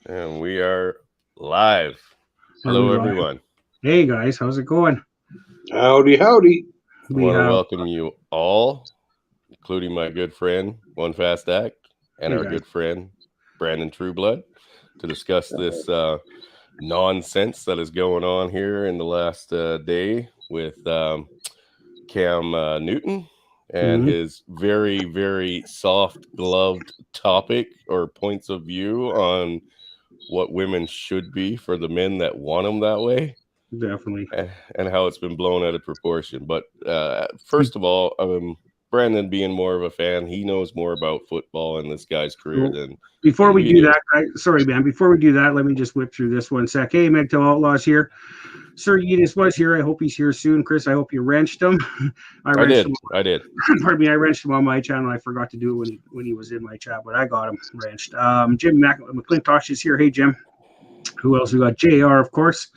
And we are live. Are we Hello, live? everyone. Hey guys, how's it going? Howdy, howdy. I We want to have welcome you all, including my good friend, Onefasdak, and hey our guys. good friend, Branden Trueblood, to discuss this nonsense that is going on here in the last day with Cam Newton and hmm his very, very soft gloved topic or points of view on what women should be for the men that want them that way. Definitely. And how it's been blown out of proportion. But first of all, Brandon being more of a fan, he knows more about football and this guy's career So than before we we do do. that, sorry man. Before we do that, let me just whip through this one sec. Hey, Megtail Outlaws here. Sir Edis was here. I hope he's here soon. Chris, I hope you wrenched him. I I wrenched him. did. I did. Pardon me. I wrenched him on my channel. I forgot to do it when he was in my chat, but I got him wrenched. Jim McClintosh is here. Hey Jim. Who else? We got Jr. Of course.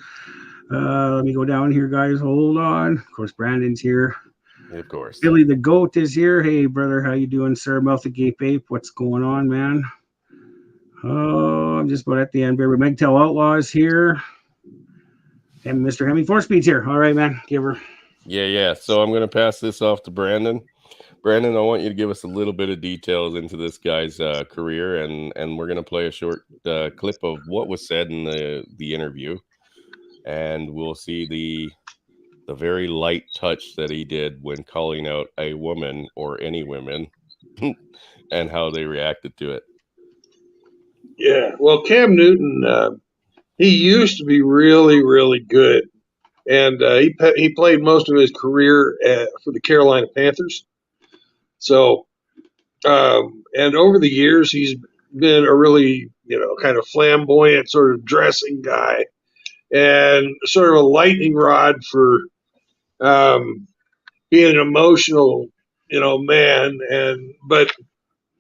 Let me go down here, guys. Hold on. Of course, Brandon's here. Of course. Billy the Goat is here. Hey, brother, how you doing, sir? Mouth Agape Ape, what's going on, man? Oh, I'm just about at the end, baby. Megtail Outlaw is here. And Mr. Hemi Four Speed's here. All right, man. Give her. Yeah. So I'm going to pass this off to Brandon. Brandon, I want you to give us a little bit of details into this guy's career, and we're going to play a short clip of what was said in the interview, and we'll see the very light touch that he did when calling out a woman or any women and how they reacted to it. Yeah, well, Cam Newton, he used to be really, really good, and he played most of his career for the Carolina Panthers. So, and over the years, he's been a really, kind of flamboyant sort of dressing guy, and sort of a lightning rod for um, being an emotional, man. But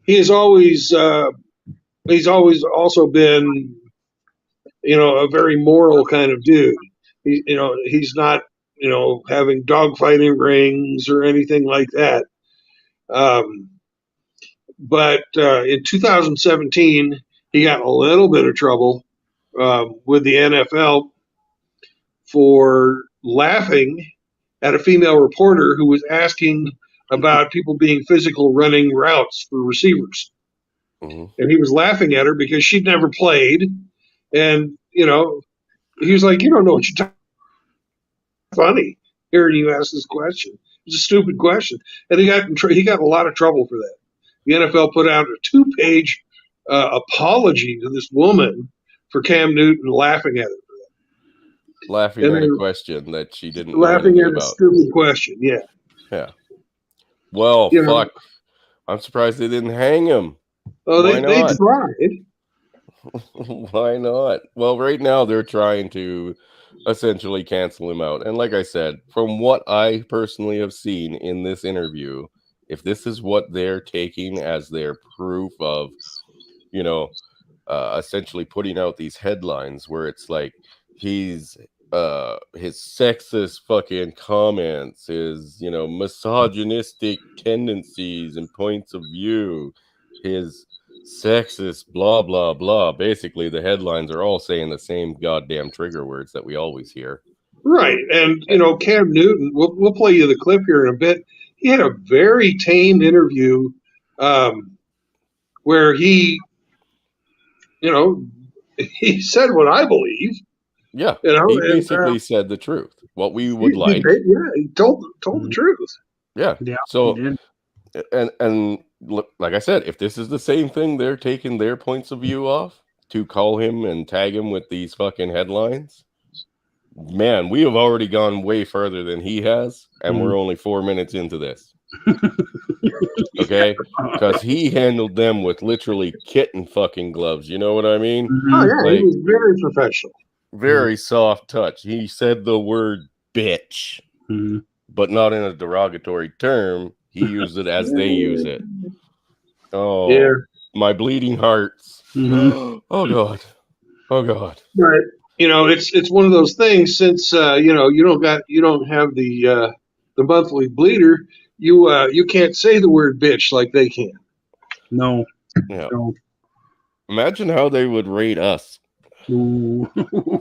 he has always he's always also been, a very moral kind of dude. He's not, having dogfighting rings or anything like that. Um, but in 2017, he got a little bit of trouble with the NFL for laughing at a female reporter who was asking about people being physical running routes for receivers. Mm-hmm. And he was laughing at her because she'd never played. And, he was like, you don't know what you're talking funny hearing you ask this question. It's a stupid question. And he got a lot of trouble for that. The NFL put out a 2-page apology to this woman for Cam Newton laughing at it. Laughing at a question that she didn't know Laughing anything at a about. stupid question, yeah. Yeah. Well, You fuck. know, I'm surprised they didn't hang him. oh, Why they not? tried. Why not? Well, right now they're trying to essentially cancel him out. And like I said, from what I personally have seen in this interview, if this is what they're taking as their proof of, essentially putting out these headlines where it's like his sexist fucking comments, his, misogynistic tendencies and points of view, his sexist blah blah blah. Basically the headlines are all saying the same goddamn trigger words that we always hear. Right. And, Cam Newton, we'll play you the clip here in a bit. He had a very tame interview where he, he said what I believe. Yeah, he And basically said the truth, what we would like. he told the truth. Yeah. Yeah, So he did. and look, like I said, if this is the same thing they're taking their points of view off to call him and tag him with these fucking headlines, man, we have already gone way further than he has, and we're only 4 minutes into this. Okay, because he handled them with literally kitten fucking gloves. You know what I mean? Oh yeah, Like, he was very professional. very soft touch. He said the word bitch, but not in a derogatory term. He used it as they use it. Oh, Yeah. my bleeding hearts. Oh God. Oh God. But it's one of those things. Since you don't have the monthly bleeder, you can't say the word bitch like they can. No. Yeah. No. Imagine how they would rate us. Ooh.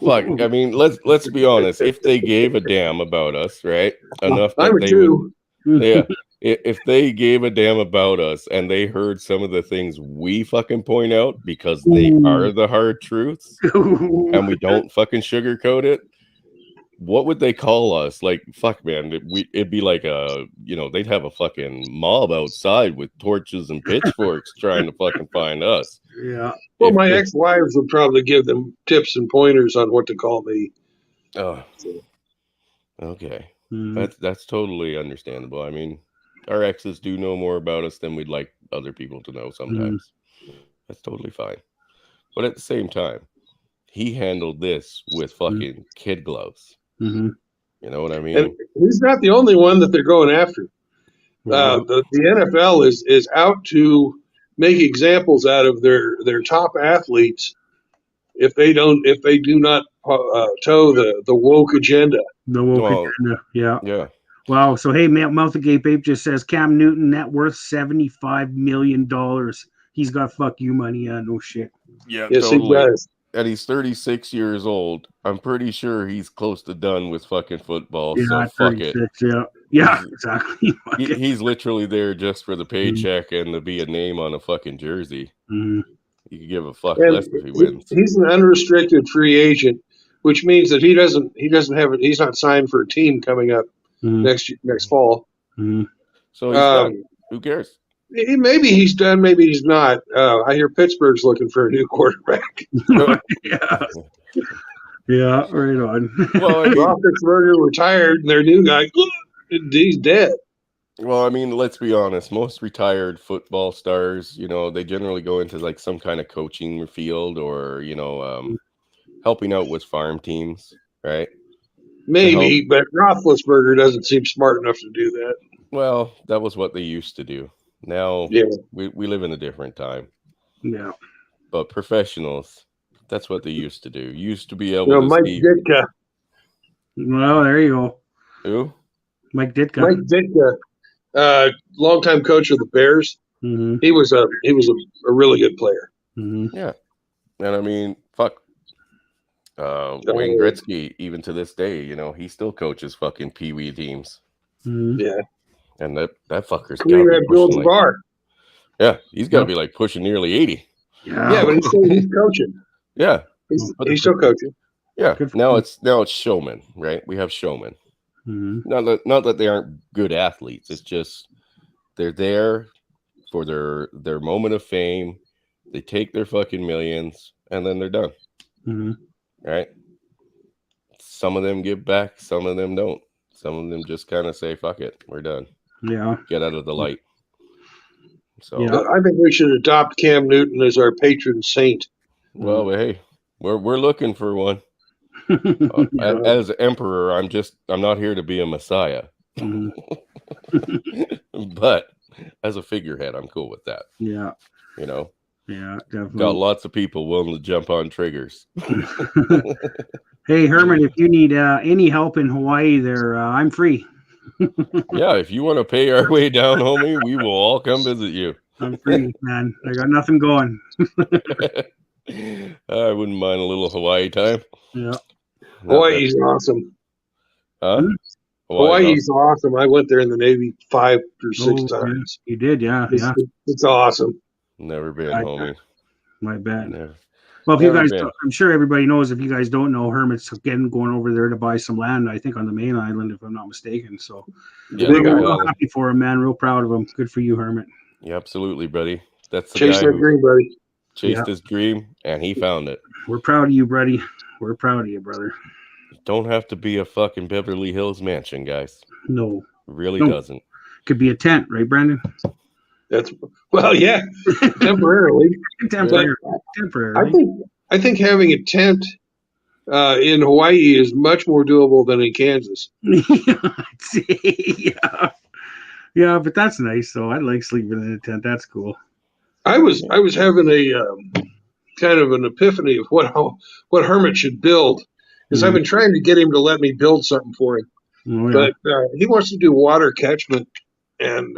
Fuck. I mean, let's be honest. If they gave a damn about us, right? Enough I'm that a they two. would. Yeah. If they gave a damn about us and they heard some of the things we fucking point out because they are the hard truths and we don't fucking sugarcoat it, what would they call us? Like, fuck, man, it'd be like they'd have a fucking mob outside with torches and pitchforks trying to fucking find us. Yeah. Well, If my they- ex-wives would probably give them tips and pointers on what to call me. Oh, okay. Mm. That's totally understandable. I mean, our exes do know more about us than we'd like other people to know sometimes. That's totally fine. But at the same time, he handled this with fucking kid gloves. Mm-hmm. You know what I mean? And he's not the only one that they're going after. The NFL is out to make examples out of their top athletes if they do not toe the woke agenda. The woke agenda. Yeah. Yeah. Wow. So hey, Mouthagate Babe just says Cam Newton net worth $75 million. He's got fuck you money. No shit. Yeah, Yes, totally. he does. And he's 36 years old. I'm pretty sure he's close to done with fucking football. Yeah, So fuck it. Yeah, exactly. He's literally there just for the paycheck and to be a name on a fucking jersey. Mm-hmm. You could give a fuck And less if he wins. He's an unrestricted free agent, which means that he's not signed for a team coming up next fall. Mm-hmm. So he's done. Who cares? Maybe he's done, maybe he's not. I hear Pittsburgh's looking for a new quarterback. Yeah, right on. Well, I mean, Roethlisberger retired, and their new guy, he's dead. Well, I mean, let's be honest. Most retired football stars, they generally go into like some kind of coaching field or, helping out with farm teams, right? Maybe, but Roethlisberger doesn't seem smart enough to do that. Well, that was what they used to do. Now, we live in a different time. Yeah. But professionals, that's what they used to do. Used to be able to Mike see. Ditka. Well, there you go. Who? Mike Ditka. Mike Ditka, longtime coach of the Bears. Mm-hmm. He was a really good player. Mm-hmm. Yeah. And I mean, fuck. Wayne Gretzky, even to this day, he still coaches fucking pee-wee teams. Mm-hmm. Yeah. And that fucker's got to be bar. Yeah, he's got to be like pushing nearly 80. Yeah, but he's coaching. Yeah. He's still coaching. Yeah. Now it's showmen, right? We have showmen. Mm-hmm. Not that they aren't good athletes. It's just they're there for their moment of fame. They take their fucking millions and then they're done. Mm-hmm. Right? Some of them give back, some of them don't. Some of them just kind of say, fuck it, we're done. Yeah. Get out of the light. So Yeah. I think we should adopt Cam Newton as our patron saint. Well, but hey, we're looking for one. As emperor, I'm not here to be a messiah. Mm-hmm. But as a figurehead, I'm cool with that. Yeah. Yeah, definitely. Got lots of people willing to jump on triggers. Hey, Herman, if you need any help in Hawaii, I'm free. Yeah, if you want to pay our way down, homie, we will all come visit you. I'm free, man. I got nothing going. I wouldn't mind a little Hawaii time. Yeah. Hawaii's awesome. Huh? Hawaii's awesome. I went there in the Navy 5 or 6 times. You did, yeah. It's awesome. Never been, homie. My bad. Never. Well, if you guys, I'm sure everybody knows. If you guys don't know, Hermit's again going over there to buy some land. I think on the main island, if I'm not mistaken. So, yeah, we're real happy for him, man. Real proud of him. Good for you, Hermit. Yeah, absolutely, buddy. That's the Chase guy that dream, buddy. Chased his dream, and he found it. We're proud of you, buddy. We're proud of you, brother. Don't have to be a fucking Beverly Hills mansion, guys. No, it really doesn't. Could be a tent, right, Brandon? Yeah, temporarily. Temporarily. I think having a tent in Hawaii is much more doable than in Kansas. Yeah, but that's nice. So I like sleeping in a tent. That's cool. I was having a kind of an epiphany of what Hermit should build, because I've been trying to get him to let me build something for him, but he wants to do water catchment, and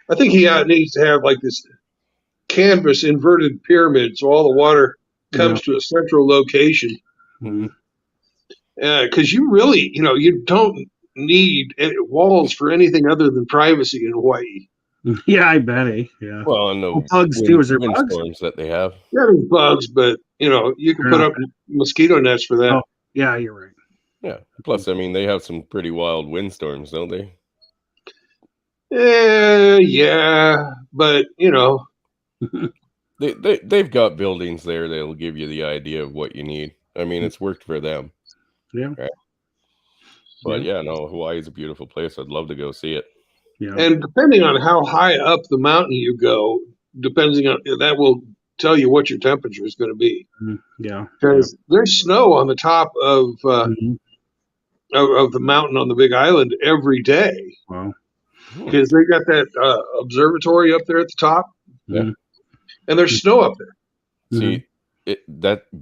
I think he needs to have like this canvas inverted pyramid, so all the water comes to a central location. Because you really, you don't need walls for anything other than privacy in Hawaii. Yeah, I bet. Yeah. Well, and the bugs too. Is there bugs? windstorms that they have. Yeah, there's bugs, but you can put up mosquito nets for that. Oh, yeah, you're right. Yeah. Plus, I mean, they have some pretty wild windstorms, don't they? Yeah, but they've got buildings there that'll give you the idea of what you need. I mean, it's worked for them. Yeah. Right? But yeah, no, Hawaii is a beautiful place. I'd love to go see it. Yeah. And depending on how high up the mountain you go, that will tell you what your temperature is going to be. Yeah. Because there's snow on the top of the mountain on the Big Island every day. Wow. Because they got that observatory up there at the top. Yeah. And there's snow up there. See,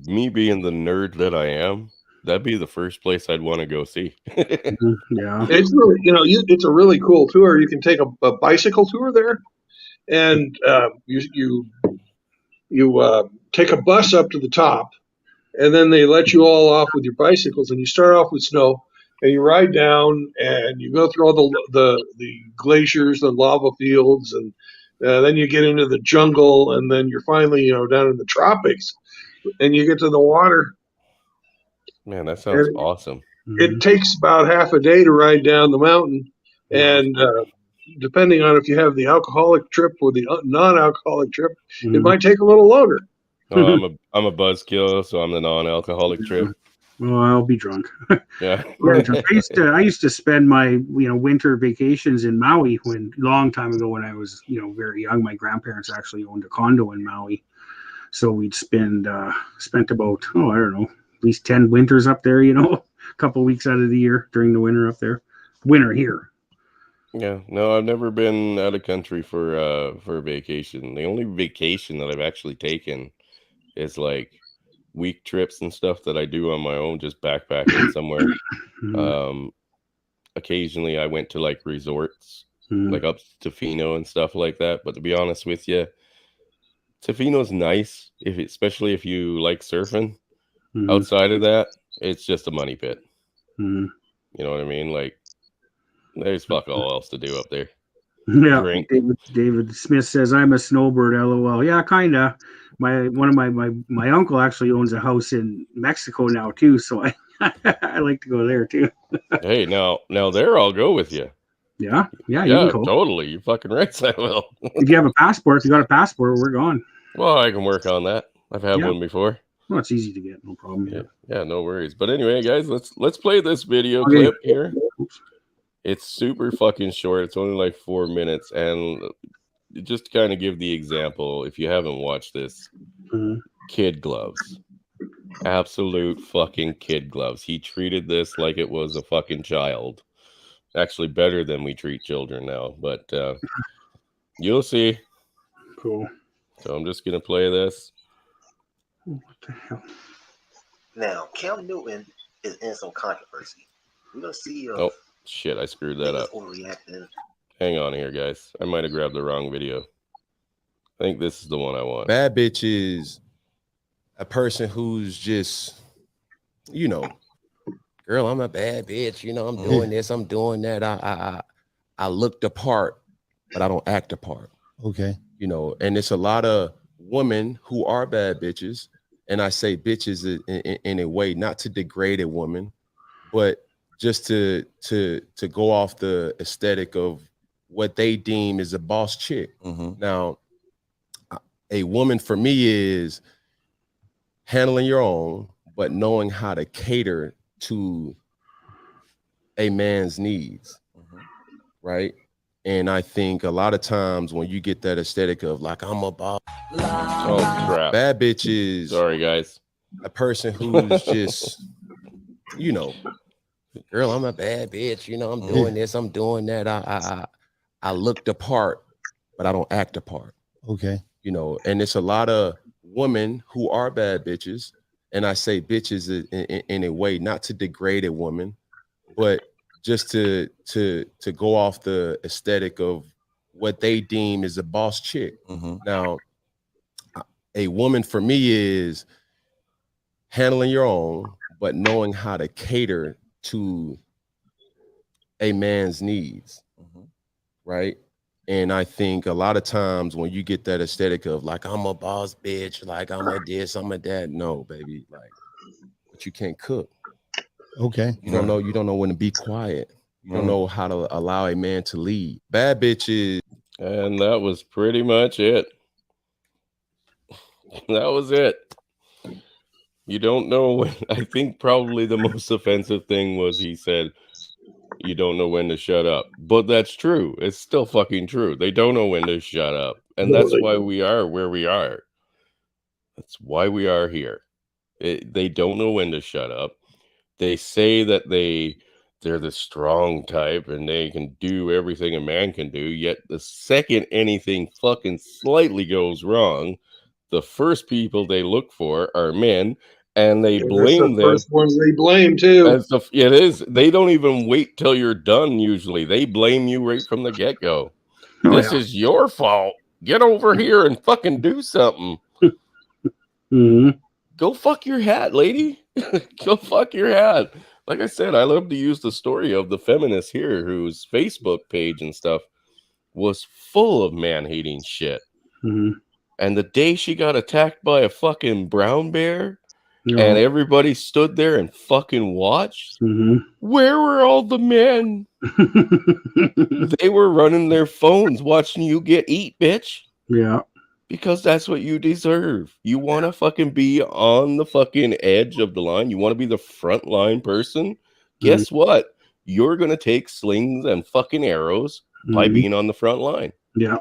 me being the nerd that I am, that'd be the first place I'd want to go see. Yeah. It's really, it's a really cool tour. You can take a bicycle tour there, and you take a bus up to the top, and then they let you all off with your bicycles, and you start off with snow, and you ride down, and you go through all the glaciers and lava fields, and then you get into the jungle, and then you're finally, down in the tropics, and you get to the water. Man, that sounds awesome. It takes about half a day to ride down the mountain, and depending on if you have the alcoholic trip or the non-alcoholic trip, it might take a little longer. I'm a buzzkill, so I'm the non-alcoholic trip. Well, I'll be drunk. Yeah. I used to spend my winter vacations in Maui long time ago when I was very young. My grandparents actually owned a condo in Maui, so we'd spent about I don't know, at least 10 winters up there. A couple weeks out of the year during the winter up there. Winter here. Yeah, no, I've never been out of country for a vacation. The only vacation that I've actually taken is like week trips and stuff that I do on my own, just backpacking somewhere. Occasionally I went to like resorts, like up to Tofino and stuff like that. But to be honest with you, Tofino's nice, especially if you like surfing. Outside of that, it's just a money pit. You know what I mean? Like, there's fuck all else to do up there. Yeah. Drink. David Smith says, I'm a snowbird, LOL. Yeah, kinda. One of my uncle actually owns a house in Mexico now too, so I like to go there too. Hey, now there I'll go with you. Yeah, you can go. Totally. You fucking right, I will. If you have a passport, if you got a passport, we're gone. Well, I can work on that. I've had one before. Well, it's easy to get, no problem. Yeah, no worries. But anyway, guys, let's play this video clip here. It's super fucking short. It's only like 4 minutes, and just to kind of give the example, if you haven't watched this, kid gloves. Absolute fucking kid gloves. He treated this like it was a fucking child. Actually, better than we treat children now, but you'll see. Cool. So I'm just gonna play this. What the hell? Now, Cam Newton is in some controversy. We're gonna see. Oh shit! I screwed that up. Hang on here, guys. I might have grabbed the wrong video. I think this is the one I want. Bad bitch is a person who's just, girl, I'm a bad bitch. I'm doing this, I'm doing that. I look the part, but I don't act the part. Okay. And it's a lot of women who are bad bitches. And I say bitches in a way, not to degrade a woman, but just to go off the aesthetic of what they deem is a boss chick. Now, a woman for me is handling your own, but knowing how to cater to a man's needs, right? And I think a lot of times when you get that aesthetic of like, I'm a boss. Oh, crap. Bad bitch is, sorry, guys, a person who's just, girl, I'm a bad bitch. I'm doing this, I'm doing that. I look the part, but I don't act the part. Okay. And it's a lot of women who are bad bitches. And I say bitches in a way, not to degrade a woman, but just to go off the aesthetic of what they deem is a boss chick. Now, a woman for me is handling your own, but knowing how to cater to a man's needs, right? And I think a lot of times when you get that aesthetic of like, I'm a boss bitch, like I'm a this, I'm a that. No, baby, like, but you can't cook. Okay. You don't know when to be quiet. You don't know how to allow a man to lead. Bad bitches. And that was pretty much it. That was it. You don't know when. I think probably the most offensive thing was he said, you don't know when to shut up. But that's true. It's still fucking true. They don't know when to shut up. And that's why we are where we are. That's why we are here. They don't know when to shut up. They say that they're the strong type and they can do everything a man can do. Yet the second anything fucking slightly goes wrong, the first people they look for are men. And they blame them. First ones they blame too. It is. They don't even wait till you're done. Usually, they blame you right from the get go. This is your fault. Get over here and fucking do something. Go fuck your hat, lady. Go fuck your hat. Like I said, I love to use the story of the feminist here whose Facebook page and stuff was full of man-hating shit. And the day she got attacked by a fucking brown bear. And everybody stood there and fucking watched. Where were all the men? They were running their phones watching you get eat, bitch. Yeah. Because that's what you deserve. You want to fucking be on the fucking edge of the line. You want to be the front line person. Guess what? You're going to take slings and fucking arrows by being on the front line. Yeah.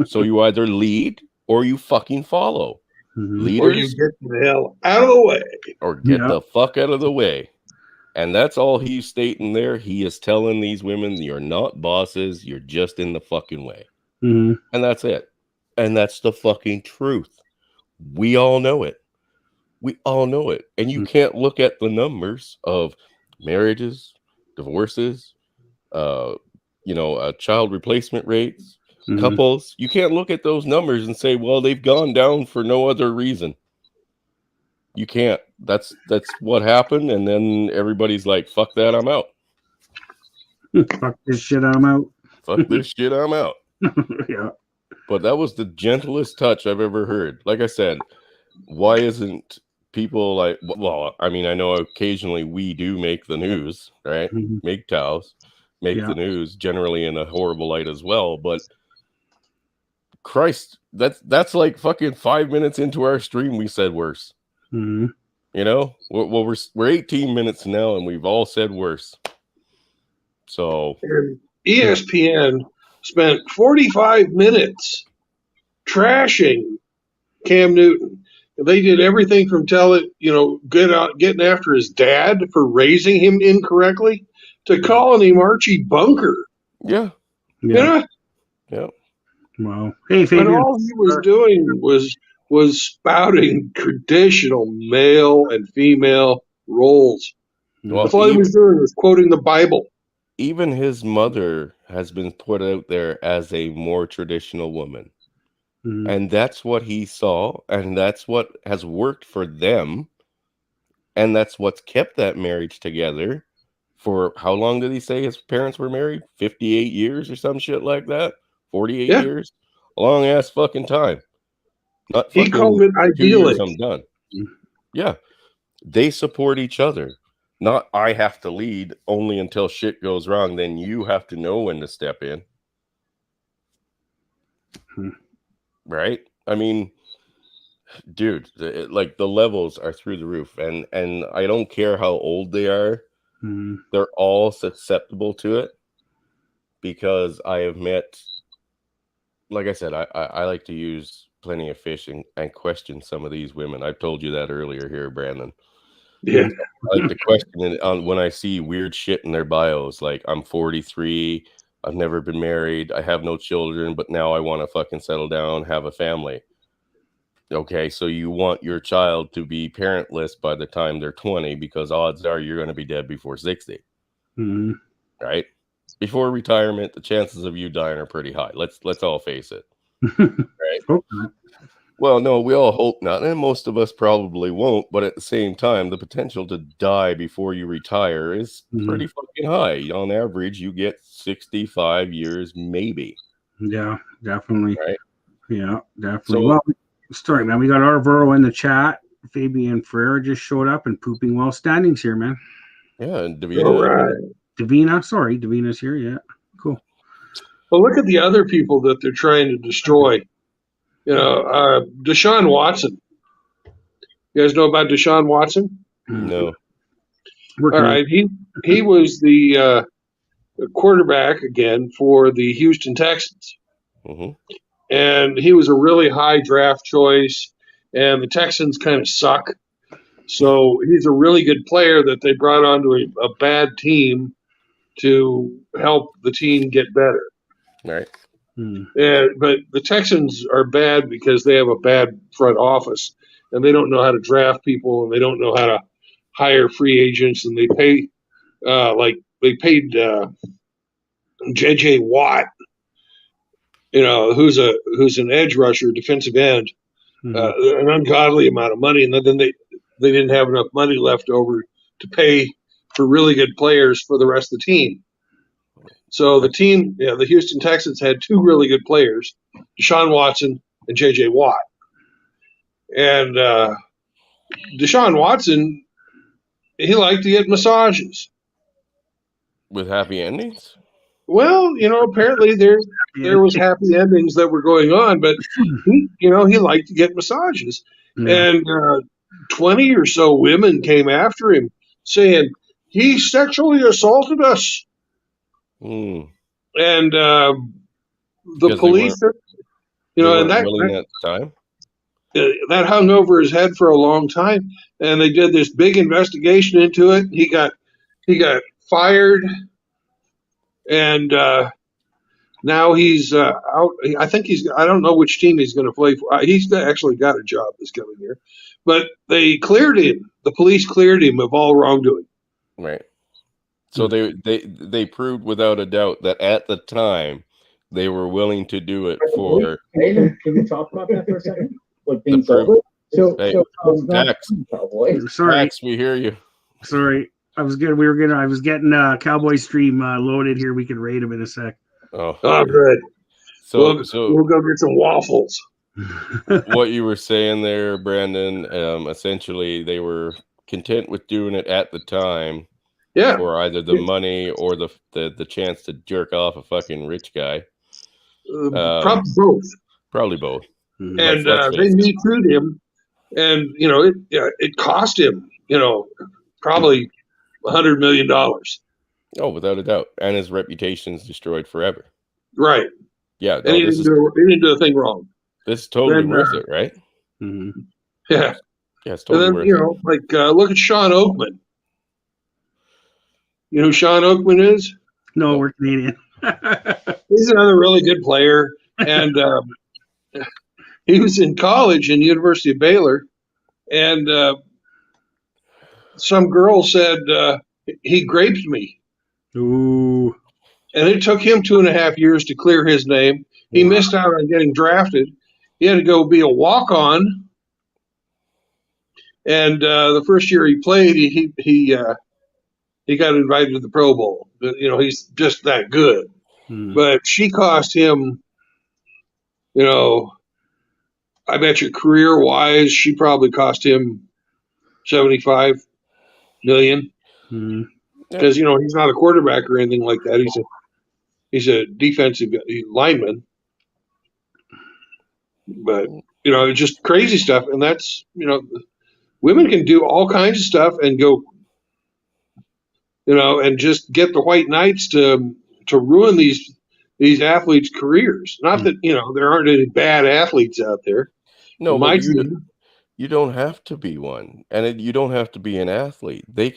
So you either lead or you fucking follow. Leaders, or you get the hell out of the way. Or get the fuck out of the way. And that's all he's stating there. He is telling these women, you're not bosses. You're just in the fucking way. And that's it. And that's the fucking truth. We all know it. We all know it. And you can't look at the numbers of marriages, divorces, child replacement rates, couples. You can't look at those numbers and say, well, they've gone down for no other reason. You can't. That's what happened. And then everybody's like, fuck that, I'm out. Fuck this shit, I'm out. Fuck this shit, I'm out. Yeah. But that was the gentlest touch I've ever heard. Like I said, why isn't people like, well, I mean, I know occasionally we do make the news, right? Make towels, make the news, generally in a horrible light as well. But Christ, that's like fucking 5 minutes into our stream, we said worse. You know, well, we're 18 minutes now, and we've all said worse. So and ESPN spent 45 minutes trashing Cam Newton. They did everything from getting after his dad for raising him incorrectly to calling him Archie Bunker. Yeah. Wow. Hey, Fabian. And all he was doing was spouting traditional male and female roles. Well, that's all he was doing was quoting the Bible. Even his mother has been put out there as a more traditional woman. And that's what he saw, and that's what has worked for them, and that's what's kept that marriage together for how long did he say his parents were married? 58 years or some shit like that? 48 years? A long ass fucking time. Not he called it ideally. I'm done. Yeah. They support each other. Not I have to lead only until shit goes wrong, then you have to know when to step in. Right? I mean, dude, like the levels are through the roof, and I don't care how old they are. They're all susceptible to it because I have met, like I said, I like to use plenty of fish and question some of these women. I've told you that earlier here, Brandon. Yeah. I like to question it on when I see weird shit in their bios, like I'm 43, I've never been married, I have no children, but now I want to fucking settle down, have a family. Okay, so you want your child to be parentless by the time they're 20 because odds are you're going to be dead before 60. Right? Before retirement, the chances of you dying are pretty high. Let's all face it. Right? Well, no, we all hope not, and most of us probably won't. But at the same time, the potential to die before you retire is pretty fucking high. On average, you get 65 years, maybe. Yeah, definitely. Right. Yeah, definitely. So, well, sorry, man. We got Arvuro in the chat. Fabian Ferreira just showed up and pooping while standings here, man. yeah, and Davina. All right. Davina's here. Yeah, cool. Well, look at the other people that they're trying to destroy. You know, Deshaun Watson. You guys know about Deshaun Watson? No. All right. He was the quarterback again for the Houston Texans. Mm-hmm. And he was a really high draft choice, and the Texans kind of suck. So he's a really good player that they brought onto a bad team to help the team get better. Right. But the Texans are bad because they have a bad front office, and they don't know how to draft people, and they don't know how to hire free agents, and they pay they paid J.J. Watt, you know, who's an edge rusher, defensive end, an ungodly amount of money, and then they didn't have enough money left over to pay for really good players for the rest of the team. So the team, the Houston Texans had two really good players, Deshaun Watson and J.J. Watt. And Deshaun Watson, he liked to get massages. With happy endings? Well, you know, apparently there was happy endings that were going on, but he liked to get massages. Yeah. And 20 or so women came after him saying, he sexually assaulted us. And the police, and that time that hung over his head for a long time, and they did this big investigation into it. He got fired, and now he's out. I think I don't know which team he's going to play for. He's actually got a job this coming year, but they cleared him. The police cleared him of all wrongdoing. Right. So they proved without a doubt that at the time they were willing to do it for. Can we talk about that for a second? What being sober? Dax, we hear you. Sorry, I was getting Cowboy Stream loaded here. We can raid him in a sec. Oh, good. So we'll go get some waffles. What you were saying there, Brandon, essentially they were content with doing it at the time. Yeah. For either the money or the chance to jerk off a fucking rich guy. Probably both. Probably both. And they Me Too'd him, and it cost him, probably $100 million. Oh, without a doubt, and his reputation's destroyed forever. Right. Yeah. And he didn't do a thing wrong. This is totally worth it, right? Mm-hmm. Yeah. Yeah, it's totally worth it. Look at Sean Oakman. You know who Sean Oakman is? No, we're Canadian. He's another really good player. And he was in college in University of Baylor. And some girl said he raped me. Ooh. And it took him 2.5 years to clear his name. He missed out on getting drafted. He had to go be a walk-on. And the first year he played, he got invited to the Pro Bowl. He's just that good. But she cost him, I bet you career-wise, she probably cost him $75 million. Because, he's not a quarterback or anything like that. He's a defensive lineman. But, it's just crazy stuff. And that's, women can do all kinds of stuff and go, and just get the white knights to ruin these athletes' careers. Not that, there aren't any bad athletes out there. No, but you don't have to be one. And you don't have to be an athlete. They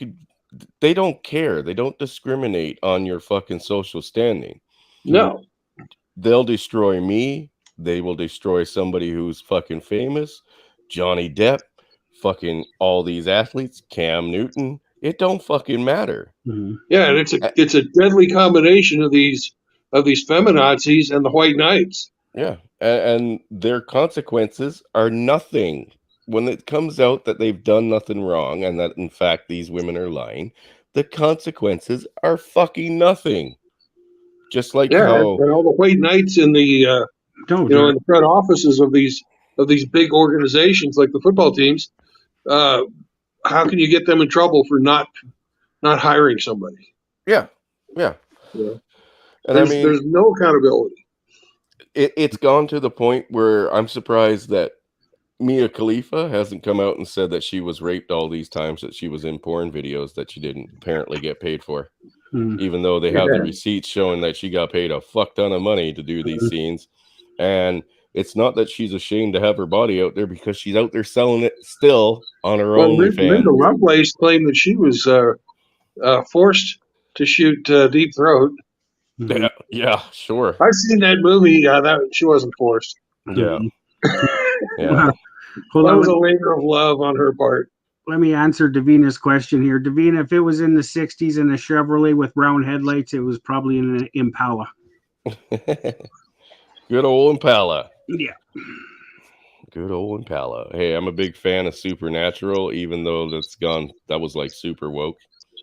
don't care. They don't discriminate on your fucking social standing. No. They'll destroy me. They will destroy somebody who's fucking famous. Johnny Depp, fucking all these athletes, Cam Newton. It don't fucking matter. Yeah, and it's a deadly combination of these feminazis and the white knights. Yeah, and their consequences are nothing. When it comes out that they've done nothing wrong and that in fact these women are lying, the consequences are fucking nothing. Just like Yeah, how and all the white knights in the No, in the front offices of these big organizations like the football teams. How can you get them in trouble for not hiring somebody? yeah. You know, And I mean, there's no accountability. it's gone to the point where I'm surprised that Mia Khalifa hasn't come out and said that she was raped all these times that she was in porn videos that she didn't apparently get paid for, even though they have the receipts showing that she got paid a fuck ton of money to do these scenes. And it's not that she's ashamed to have her body out there, because she's out there selling it still on her OnlyFans. Linda Lovelace claimed that she was forced to shoot Deep Throat. Yeah, sure. I've seen that movie. That she wasn't forced. Yeah. Hold That on. was a labor of love on her part. Let me answer Davina's question here. Davina, if it was in the 60s in a Chevrolet with brown headlights, it was probably in an Impala. Good old Impala. Yeah. Good old Impala. Hey, I'm a big fan of Supernatural, even though that was like super woke.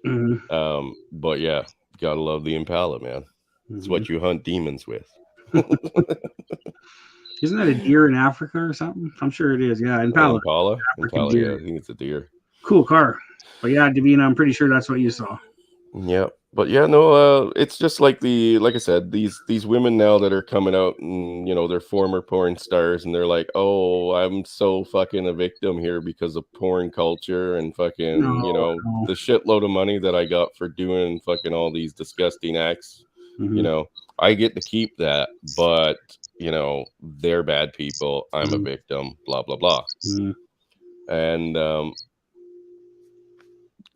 But yeah, gotta love the Impala, man. It's what you hunt demons with. Isn't that a deer in Africa or something? I'm sure it is. Yeah, Impala. Impala, deer. yeah, I think it's a deer. Cool car. But yeah, Davina, I'm pretty sure that's what you saw. Yeah, but yeah, no, it's just like I said, these women now that are coming out and they're former porn stars and they're like, oh, I'm so fucking a victim here because of porn culture and fucking the shitload of money that I got for doing fucking all these disgusting acts. I get to keep that, but they're bad people. I'm a victim. Blah blah blah. And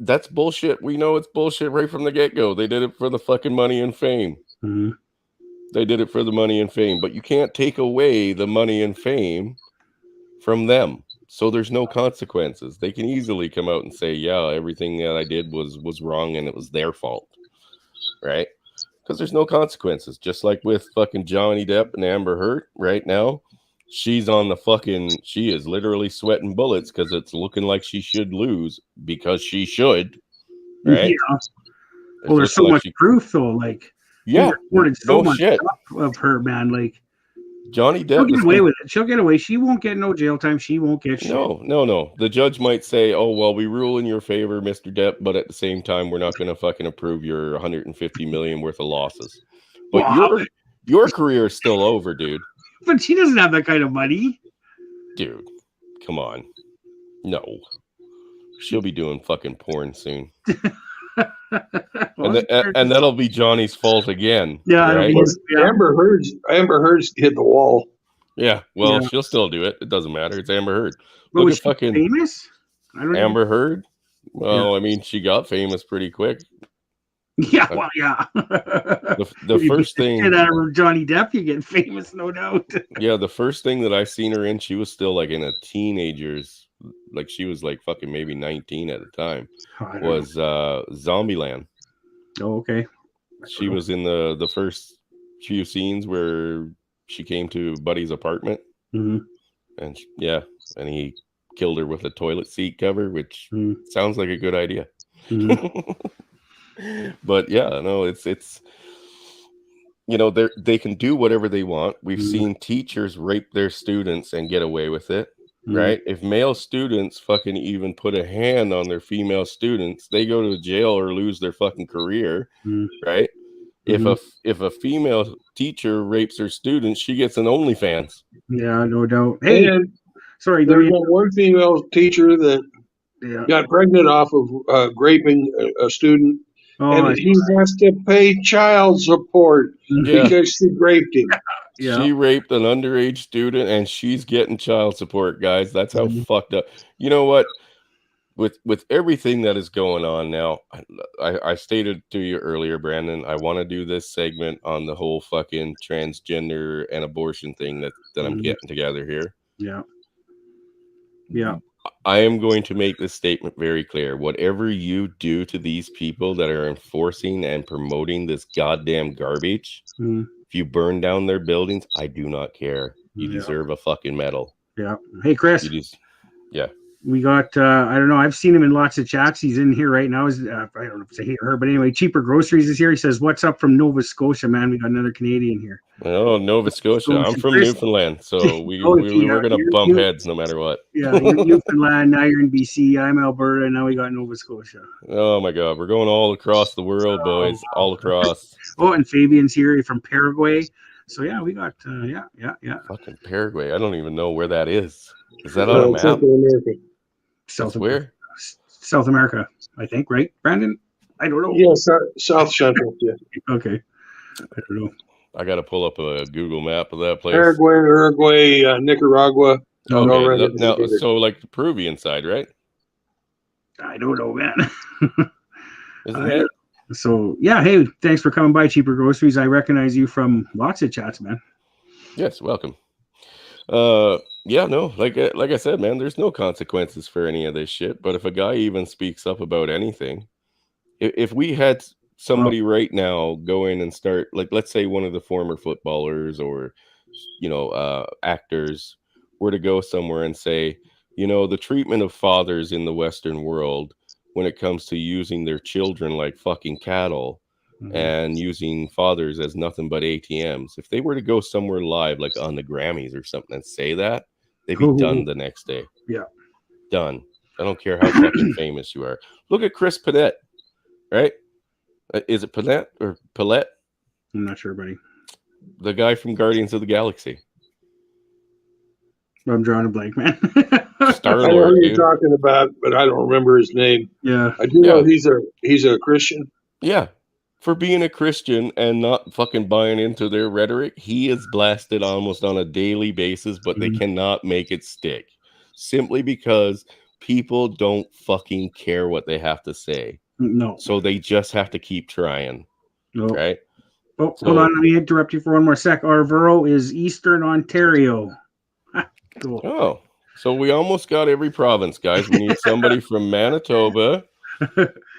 that's bullshit. We know it's bullshit right from the get-go. They did it for the fucking money and fame. They did it for the money and fame, but you can't take away the money and fame from them. So there's no consequences. They can easily come out and say, yeah, everything that I did was wrong and it was their fault. Right? Because there's no consequences. Just like with fucking Johnny Depp and Amber Heard right now. She is literally sweating bullets because it's looking like she should lose, because she should, right? Yeah. Well, there's so much proof, though. Like, yeah, reported so much stuff of her, man. Like, Johnny Depp. She'll get away with it. She'll get away. She won't get no jail time. She won't get shit. No. The judge might say, oh, well, we rule in your favor, Mr. Depp, but at the same time, we're not going to fucking approve your 150 million worth of losses. But your career is still over, dude. But she doesn't have that kind of money. Dude, come on. No. She'll be doing fucking porn soon. and that'll be Johnny's fault again. Yeah, right? Amber Heard's hit the wall. Yeah, well, she'll still do it. It doesn't matter. It's Amber Heard. But was she fucking famous? I don't Amber Heard? Well, I mean, she got famous pretty quick. Yeah, well, yeah. The first thing out of Johnny Depp, you get famous, no doubt. Yeah, the first thing that I seen her in, she was still like in a teenager's, like she was like fucking maybe 19 at the time. Was Zombieland. Oh, okay. She was in the first few scenes where she came to Buddy's apartment, and and he killed her with a toilet seat cover, which sounds like a good idea. But yeah, no, it's they can do whatever they want. We've seen teachers rape their students and get away with it, right? If male students fucking even put a hand on their female students, they go to jail or lose their fucking career, right? If a female teacher rapes her students, she gets an OnlyFans. Yeah, no doubt. Hey, sorry, there's one female teacher that got pregnant off of raping a student. And he has to pay child support because she raped him. She raped an underage student and she's getting child support, guys. That's how fucked up. You know what? With everything that is going on now, I stated to you earlier, Brandon, I want to do this segment on the whole fucking transgender and abortion thing that I'm getting together here. Yeah. I am going to make this statement very clear. Whatever you do to these people that are enforcing and promoting this goddamn garbage, if you burn down their buildings, I do not care. You Yeah. deserve a fucking medal. Yeah. Hey, Chris. You just, yeah. We got, I don't know, I've seen him in lots of chats. He's in here right now. I don't know if it's a he or her, but anyway, Cheaper Groceries is here. He says, "What's up from Nova Scotia, man? We got another Canadian here." Oh, Nova Scotia. I'm from Chris. Newfoundland, so we're going to you're- bump you- heads no matter what. Yeah, you're Newfoundland, now you're in BC, I'm Alberta, and now we got Nova Scotia. Oh, my God. We're going all across the world, boys. wow. All across. Oh, and Fabian's here from Paraguay. So, yeah, we got, yeah. Fucking Paraguay. I don't even know where that is. Is that on a map? Central America. South Where? South America, I think, right, Brandon? I don't know. Yeah, South Central. Yeah. Okay. I don't know. I got to pull up a Google map of that place. Paraguay, Uruguay, Nicaragua. Okay, now, so like the Peruvian side, right? I don't know, man. Isn't it? So, yeah, hey, thanks for coming by, Cheaper Groceries. I recognize you from lots of chats, man. Yes, welcome. Yeah, no, like I said, man, there's no consequences for any of this shit. But if a guy even speaks up about anything, if we had somebody right now go in and start, like, let's say one of the former footballers or, actors were to go somewhere and say, the treatment of fathers in the Western world when it comes to using their children like fucking cattle and using fathers as nothing but ATMs. If they were to go somewhere live, like on the Grammys or something, and say that, they'd be done the next day. Yeah. Done. I don't care how fucking famous you are. Look at Chris Panette, right? Is it Panette or Paulette? I'm not sure, buddy. The guy from Guardians of the Galaxy. I'm drawing a blank, man. I know Star-Lord, who you're dude. talking about, but I don't remember his name. Yeah. I do know he's a Christian. Yeah. For being a Christian and not fucking buying into their rhetoric, he is blasted almost on a daily basis, but they cannot make it stick. Simply because people don't fucking care what they have to say. No. So they just have to keep trying. No. Right? Oh, hold on. Let me interrupt you for one more sec. Arvuro is Eastern Ontario. Cool. Oh, so we almost got every province, guys. We need somebody from Manitoba,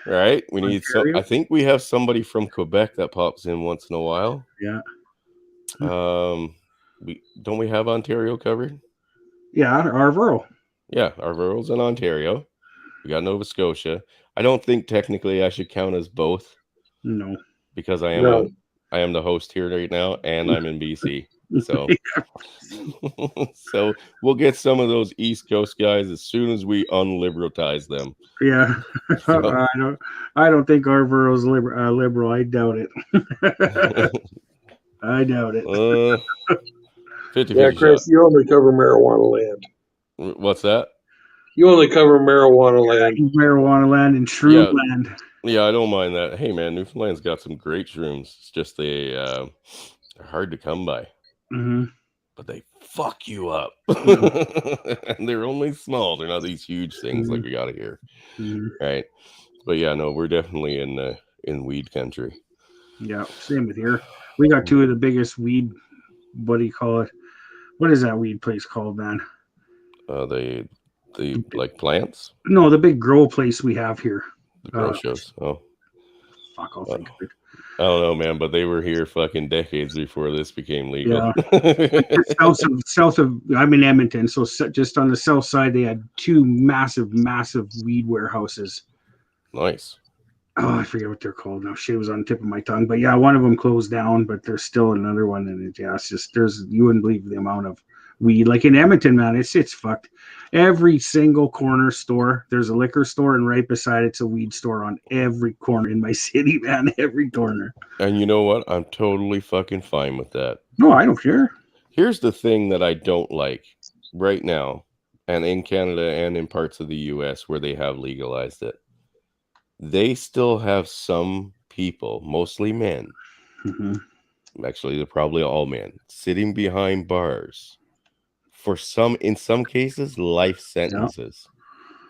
right? We need Ontario? I think we have somebody from Quebec that pops in once in a while. Yeah. We have Ontario covered? Yeah, Arvuro. Yeah, Arvuro's in Ontario. We got Nova Scotia. I don't think technically I should count as both. No. Because I am the host here right now, and I'm in BC. So, so we'll get some of those East Coast guys as soon as we unliberalize them. Yeah, So, I don't think Arvuro's liberal. I doubt it. I doubt it. 50-50 Yeah, Chris, shot. you only cover marijuana land. What's that? You only cover marijuana land. Marijuana land and shroom land. Yeah, I don't mind that. Hey, man, Newfoundland's got some great shrooms. It's just they're hard to come by. But they fuck you up. And they're only small. They're not these huge things like we got here. Right? But yeah, no, we're definitely in weed country. Yeah, same with here. We got two of the biggest weed. What do you call it? What is that weed place called, man? The like plants? No, the big grow place we have here. The grow shows. Oh, fuck! I'll think of it. I don't know, man, but they were here fucking decades before this became legal. Yeah. south of I'm in Edmonton, so just on the south side they had two massive weed warehouses. Nice. Oh, I forget what they're called now. Shit was on the tip of my tongue, but yeah, one of them closed down, but there's still another one, and it's just you wouldn't believe the amount of weed. Like in Edmonton, man, it's fucked. Every single corner store, there's a liquor store, and right beside it's a weed store on every corner in my city, man. Every corner. And you know what? I'm totally fucking fine with that. No, I don't care. Here's the thing that I don't like right now, and in Canada and in parts of the US where they have legalized it. They still have some people, mostly men. Actually, they're probably all men, sitting behind bars for in some cases, life sentences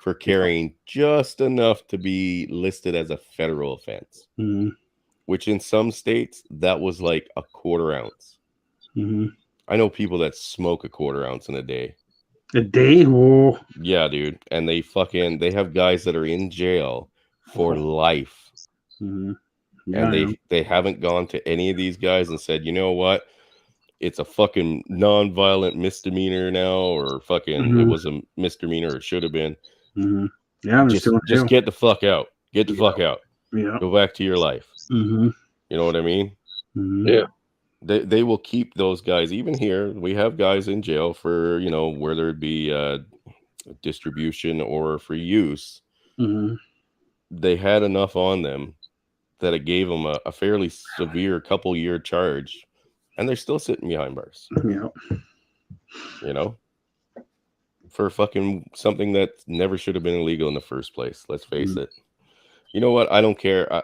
for carrying just enough to be listed as a federal offense, which in some states, that was like a quarter ounce. I know people that smoke a quarter ounce in a day. A day? Oh. Yeah, dude. And they have guys that are in jail for life. Yeah, and they haven't gone to any of these guys and said, you know what? it's a fucking non-violent misdemeanor now, or fucking it was a misdemeanor, or should have been. Yeah, I'm Just get the fuck out. Get the fuck out. Yeah. Go back to your life. You know what I mean? Yeah. They will keep those guys. Even here, we have guys in jail for, you know, whether it be distribution or for use. They had enough on them that it gave them a fairly severe couple-year charge, and they're still sitting behind bars. Yeah. You know, for fucking something that never should have been illegal in the first place. Let's face it. You know what? I don't care.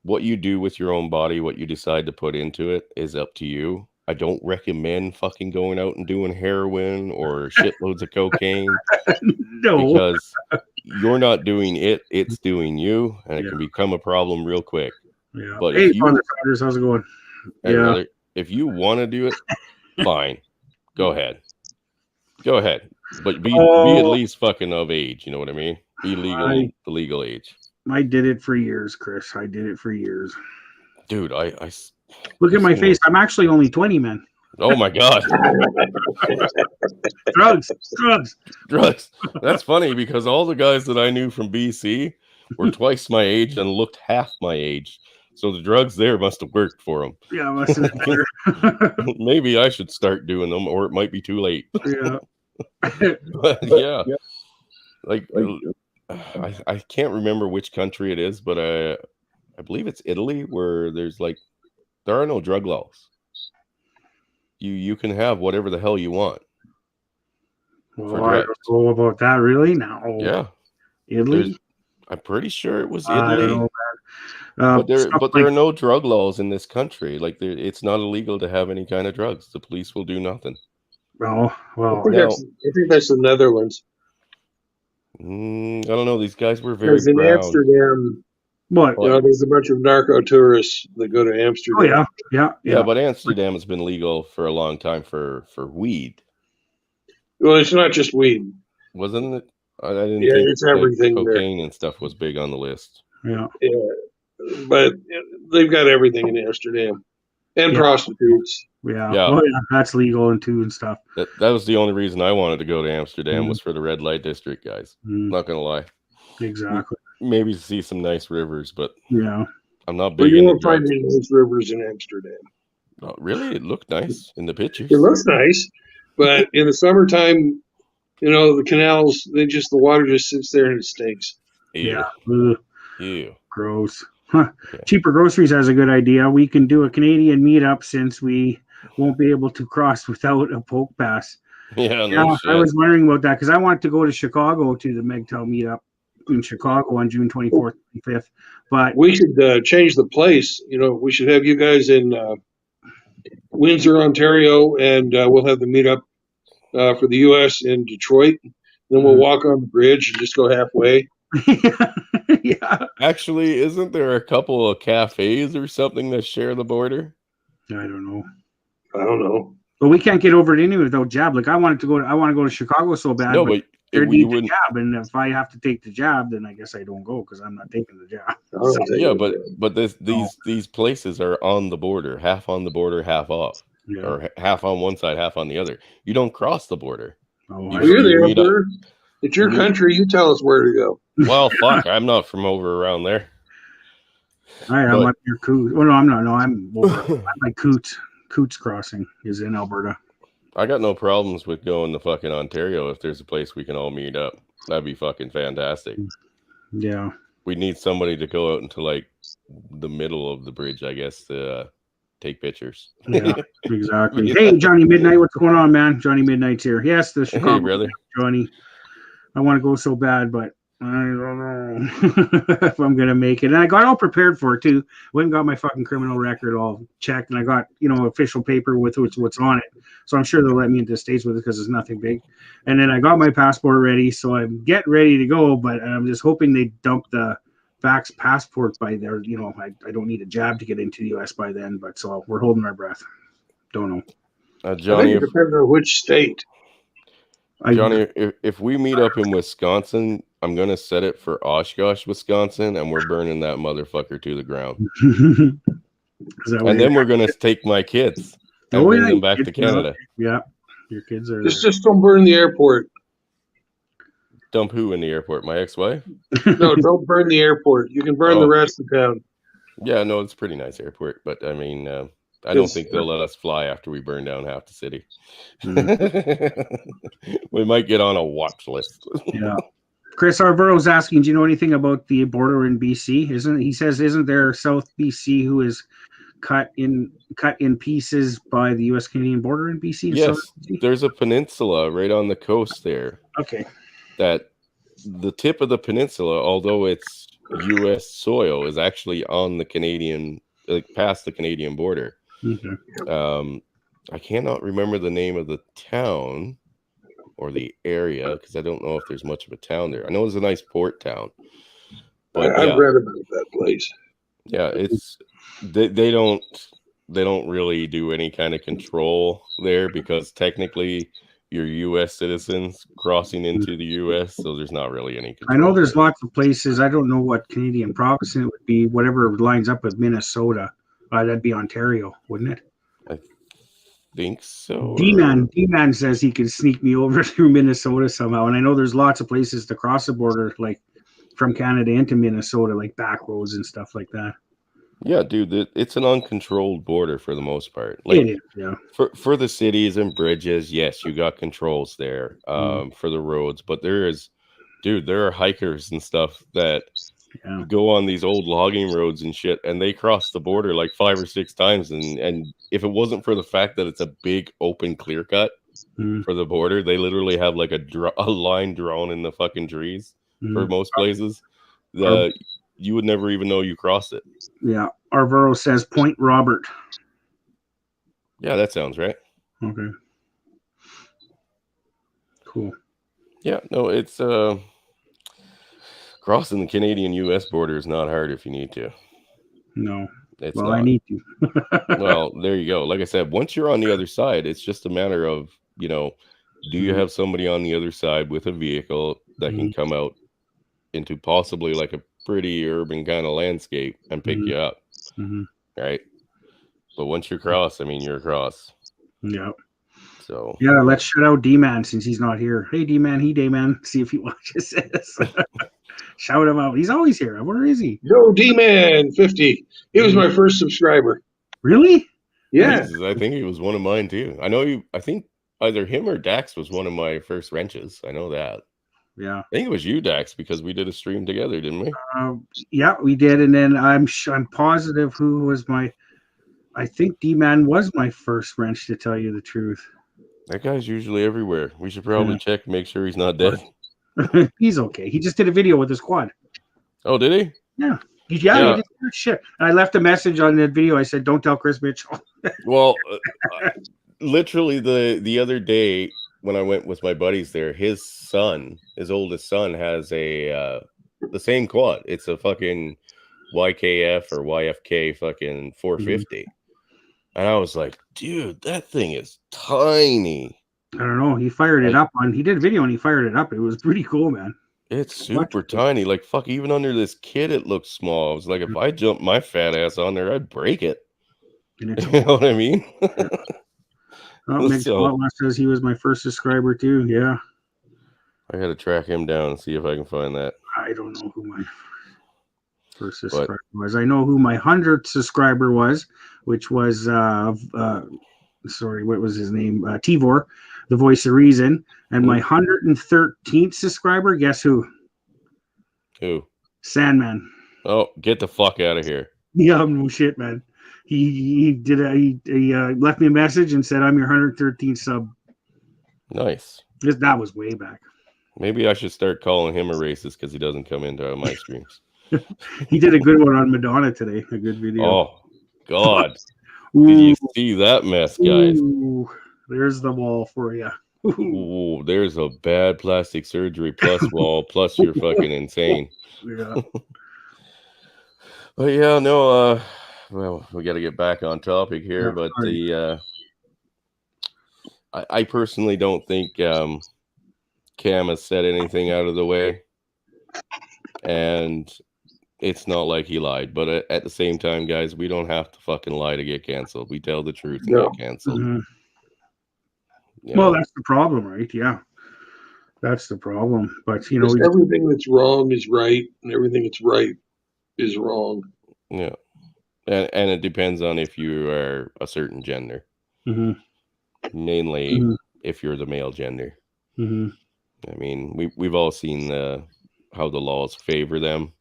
What you do with your own body, what you decide to put into it, is up to you. I don't recommend fucking going out and doing heroin or shitloads of cocaine. No. Because you're not doing it, it's doing you, and it can become a problem real quick. Yeah. But hey, if you, Founders, how's it going? hey, brother, if you want to do it, fine. Go ahead. Go ahead. But be at least fucking of age, you know what I mean? Be legal, the legal age. I did it for years, Chris. I did it for years. Dude, I look at my face. I'm actually only 20, man. Oh my God. Drugs. That's funny because all the guys that I knew from BC were twice my age and looked half my age. So the drugs there must have worked for them. Yeah, must have been. Maybe I should start doing them, or it might be too late. Yeah. But yeah. Like I can't remember which country it is, but I believe it's Italy, where there's like there are no drug laws. You can have whatever the hell you want. Well, I don't know about that, really. No. Yeah. Italy? I'm pretty sure it was Italy. I don't know, man. But there are no drug laws in this country. Like it's not illegal to have any kind of drugs. The police will do nothing. Oh, well. I think that's the Netherlands. I don't know. These guys were very in brown. Amsterdam. What? You know, there's a bunch of narco tourists that go to Amsterdam. Oh yeah. But Amsterdam has been legal for a long time for weed. Well, it's not just weed, wasn't it? I didn't yeah, think it's everything. Cocaine and stuff was big on the list. Yeah. But they've got everything in Amsterdam, and prostitutes. Yeah. Oh, yeah, that's legal and stuff. That was the only reason I wanted to go to Amsterdam was for the red light district, guys. Not gonna lie. Exactly. Maybe see some nice rivers, but I'm not big. But you won't find any nice rivers in Amsterdam. Oh, really? It looked nice in the pictures. It looks nice, but in the summertime, you know, the canals, the water just sits there and it stinks. Ew. Yeah. Ew. Gross. Huh. Okay. Cheaper Groceries has a good idea. We can do a Canadian meetup since we won't be able to cross without a poke pass. Yeah, no shit. I was wondering about that because I wanted to go to Chicago to the MGTOW meetup in Chicago on June 24th, 25th. But we should change the place. You know, we should have you guys in Windsor, Ontario, and we'll have the meetup for the U.S. in Detroit. Then we'll walk on the bridge and just go halfway. Yeah. Actually, isn't there a couple of cafes or something that share the border? I don't know. But we can't get over it anyway without jab. Like I want to go to Chicago so bad. No, but there needs a jab, and if I have to take the jab, then I guess I don't go because I'm not taking the jab. Yeah, but these places are on the border, half on the border, half off, or half on one side, half on the other. You don't cross the border. You're the emperor. It's your country. You tell us where to go. Well, fuck, I'm not from over around there. I'm up near Coots. Well, no, I'm not. No, I'm over. I'm like Coots. Coots Crossing is in Alberta. I got no problems with going to fucking Ontario if there's a place we can all meet up. That'd be fucking fantastic. Yeah. We need somebody to go out into like the middle of the bridge, I guess, to take pictures. Yeah, exactly. Hey, Johnny Midnight, what's going on, man? Johnny Midnight's here. Yes, the Chicago. Hey, brother. Johnny. I want to go so bad, but I don't know if I'm going to make it. And I got all prepared for it, too. Went and got my fucking criminal record all checked, and I got, official paper with what's on it. So I'm sure they'll let me into the States with it because it's nothing big. And then I got my passport ready, so I'm getting ready to go, but I'm just hoping they dump the vax passport by there. I don't need a jab to get into the U.S. by then, but so we're holding our breath. Don't know. Johnny, it depends on which state. Johnny, if we meet up in Wisconsin, I'm going to set it for Oshkosh, Wisconsin, and we're burning that motherfucker to the ground. And then we're going to take my kids. and bring them your back to kids are out Canada. there. Yeah, your kids are Just don't burn the airport. Dump who in the airport? My ex-wife? there. No, don't burn the airport. You can burn the Oh. rest of town. Yeah, no, it's a pretty nice airport, but I mean, I don't It's- think they'll let us fly after we burn down half the city. Mm. We might get on a watch list. Yeah. Chris Arvero's asking, do you know anything about the border in BC? Isn't there South BC who is cut in pieces by the U.S. Canadian border in BC? and Yes, South BC? there's a peninsula right on the coast there Okay. that the tip of the peninsula, although it's U.S. soil, is actually on the Canadian, like past the Canadian border. Okay. I cannot remember the name of the town or the area because I don't know if there's much of a town there. I know it's a nice port town, but I've read about that place. yeah, it's they don't really do any kind of control there because technically you're U.S. citizens crossing into the U.S., so there's not really any control. I know there's there. lots of places. I don't know what Canadian province it would be. Whatever lines up with Minnesota, that'd be Ontario, wouldn't it? I think so. D-Man says he could sneak me over through Minnesota somehow, and I know there's lots of places to cross the border, like from Canada into Minnesota, like back roads and stuff like that. Yeah, dude, it's an uncontrolled border for the most part. Like It is, yeah. for the cities and bridges, yes, you got controls there for the roads, but there are hikers and stuff that go on these old logging roads and shit, and they cross the border like 5 or 6 times, and if it wasn't for the fact that it's a big open clear cut for the border, they literally have like a line drawn in the fucking trees for most places. You would never even know you crossed it. Yeah. Arvero says Point Robert. Yeah, that sounds right. Okay. Cool. Yeah, no, it's crossing the Canadian-U.S. border is not hard if you need to. No. It's well, not. I need to. Well, there you go. Like I said, once you're on the other side, it's just a matter of, do you have somebody on the other side with a vehicle that can come out into possibly like a pretty urban kind of landscape and pick you up, right? But once you're across, I mean, you're across. Yeah. So yeah, let's shout out D-Man since he's not here. Hey, D-Man, D-Man. See if he watches this. Shout him out. He's always here. Where is he? Yo, D-Man 50. He was my first subscriber. Really? Yeah. Jesus, I think he was one of mine too. I think either him or Dax was one of my first wrenches. I know that. Yeah. I think it was you, Dax, because we did a stream together, didn't we? Yeah, we did. And then I'm positive who was I think D-Man was my first wrench, to tell you the truth. That guy's usually everywhere. We should probably check, make sure he's not dead. He's okay. He just did a video with his quad. Oh, did he? Yeah. He did shit. And I left a message on that video. I said, "Don't tell Chris Mitchell." Well, literally the other day when I went with my buddies there, his oldest son, has the same quad. It's a fucking YKF or YFK fucking 450. And I was like, dude, that thing is tiny. I don't know. He fired it up he did a video and he fired it up. It was pretty cool, man. It's super tiny. Like, fuck, even under this kit, it looks small. I was like, if I jumped my fat ass on there, I'd break it. You know what I mean? Says he was my first subscriber too. Yeah. I got to track him down and see if I can find that. I don't know who my first subscriber was. I know who my 100th subscriber was, which was what was his name? Tivor, the voice of reason. And my 113th subscriber, guess who? Who? Sandman. Oh, get the fuck out of here. Yeah, no shit, man. He left me a message and said, "I'm your 113th sub." Nice. That was way back. Maybe I should start calling him a racist because he doesn't come into my streams. He did a good one on Madonna today. A good video. Oh, God. Did you see that mess, guys? Ooh, there's the wall for you. Ooh, there's a bad plastic surgery plus wall, plus you're fucking insane. Yeah. But yeah, no, well, we got to get back on topic here, but I personally don't think Cam has said anything out of the way. And it's not like he lied. But at the same time, guys, we don't have to fucking lie to get canceled. We tell the truth and No. get canceled. Mhm. You Well, know? that's the problem, right? Yeah, that's the problem. But you know, Because everything that's wrong is right, and everything that's right is wrong. Yeah. And it depends on if you are a certain gender. Mhm. Mainly Mhm. if you're the male gender. Mhm. I mean, we've all seen how the laws favor them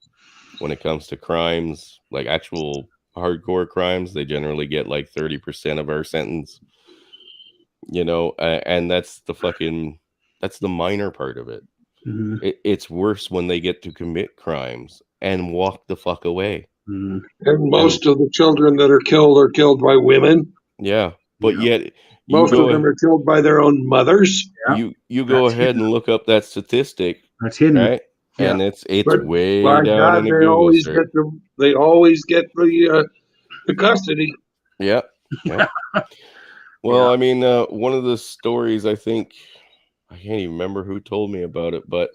when it comes to crimes, like actual hardcore crimes. They generally get like 30% of our sentence, you know, and that's the minor part of it. Mhm. It's worse when they get to commit crimes and walk the fuck away. Mhm. And most of the children that are killed by women. Yeah, but Yeah. yet Most of them are killed by their own mothers. Yeah. you go That's ahead hidden. and look up that statistic, That's hidden. right? Yeah. And it's But way by down God, in the they Google always search. get the custody. Yeah. Yeah. Well, I mean, one of the stories, I think, I can't even remember who told me about it, but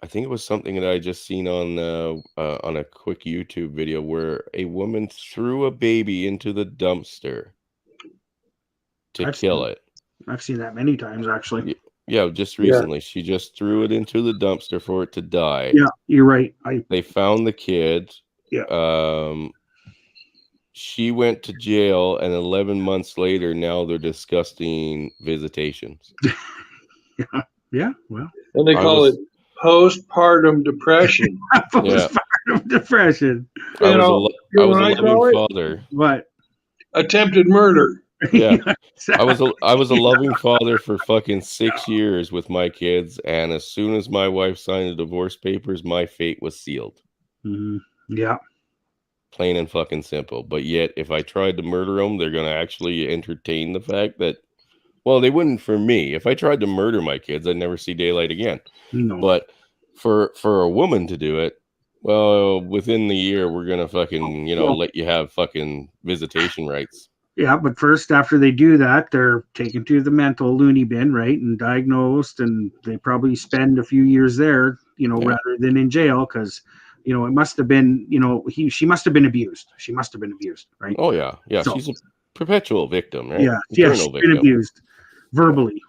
I think it was something that I just seen on a quick YouTube video where a woman threw a baby into the dumpster to kill it. I've seen that many times, actually. Yeah, just Yeah. recently. She just threw it into the dumpster for it to die. Yeah, you're right. They found the kid. Yeah. She went to jail, and 11 months later, now they're discussing visitations. Yeah. Well, And they call it postpartum depression. postpartum depression. I was a I call loving it? father. What? Attempted murder. Yeah. I was a loving father for fucking 6 years with my kids, and as soon as my wife signed the divorce papers, my fate was sealed. Mhm. Yeah. Plain and fucking simple. But yet, if I tried to murder them, they're going to actually entertain the fact that, well, they wouldn't for me. If I tried to murder my kids, I'd never see daylight again. No. But for a woman to do it, well, within the year, we're going to fucking, let you have fucking visitation rights. Yeah, but first, after they do that, they're taken to the mental loony bin, right, and diagnosed, and they probably spend a few years there, rather than in jail, because, it must have been, she must have been abused. She must have been abused, right? Oh yeah, yeah. So, she's a perpetual victim, right? Yeah, Eternal she's victim. been abused verbally.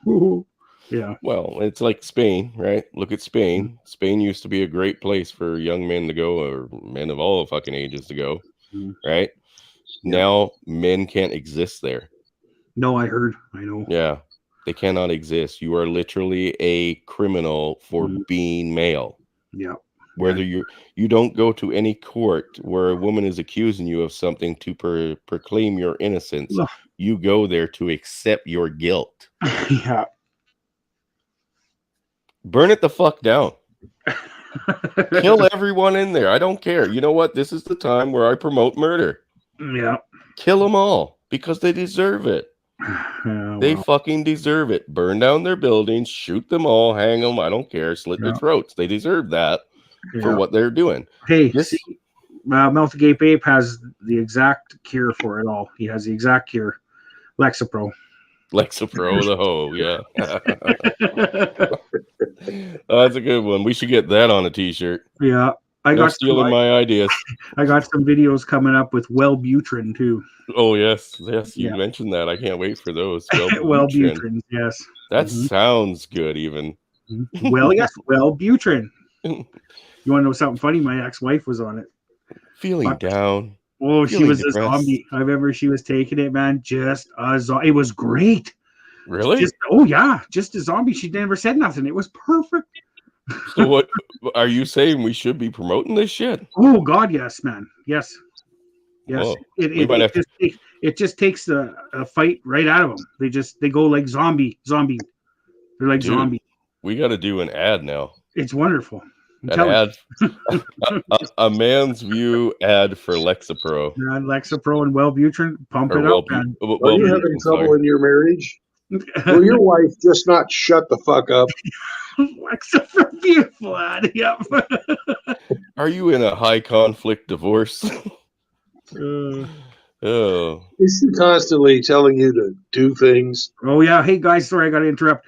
Yeah. Well, it's like Spain, right? Look at Spain. Spain used to be a great place for young men to go, or men of all fucking ages to go, right? Yeah. Now men can't exist there. No, I heard. I know. Yeah, they cannot exist. You are literally a criminal for being male. Yeah. Whether you don't go to any court where a woman is accusing you of something to proclaim your innocence. Ugh. You go there to accept your guilt. Yeah. Burn it the fuck down. Kill everyone in there. I don't care. You know what? This is the time where I promote murder. Yeah. Kill them all because they deserve it. They Well, fucking deserve it. Burn down their buildings, shoot them all, hang them. I don't care. Slit their throats. They deserve that for what they're doing. Hey, see, Mouth Agape Ape has the exact cure for it all. He has the exact cure. Lexapro. Lexapro the hoe, yeah. That's a good one. We should get that on a t-shirt. Yeah. I No got stealing my ideas. I got some videos coming up with Wellbutrin too. Oh yes, you mentioned that. I can't wait for those. Wellbutrin, yes. That sounds good, even. Well, yes, Wellbutrin. You want to know something funny? My ex-wife was on it. Feeling down. Oh, she was depressed. A zombie. I remember she was taking it, man. Just a zombie. It was great. Really? Just a zombie. She never said nothing. It was perfect. So what are you saying? We should be promoting this shit? Oh God, yes, man. Yes. Whoa. It just takes the fight right out of them. They go like zombie. They're like zombie. We got to do an ad now. It's wonderful. An ad, a man's view ad for Lexapro. Lexapro and Wellbutrin. Pump it up, man. Are you having trouble in your marriage? Will your wife just not shut the fuck up? Lexapro, beautiful ad. Yep. Are you in a high conflict divorce? Oh. Is she constantly telling you to do things? Oh yeah. Hey guys, sorry I got to interrupt.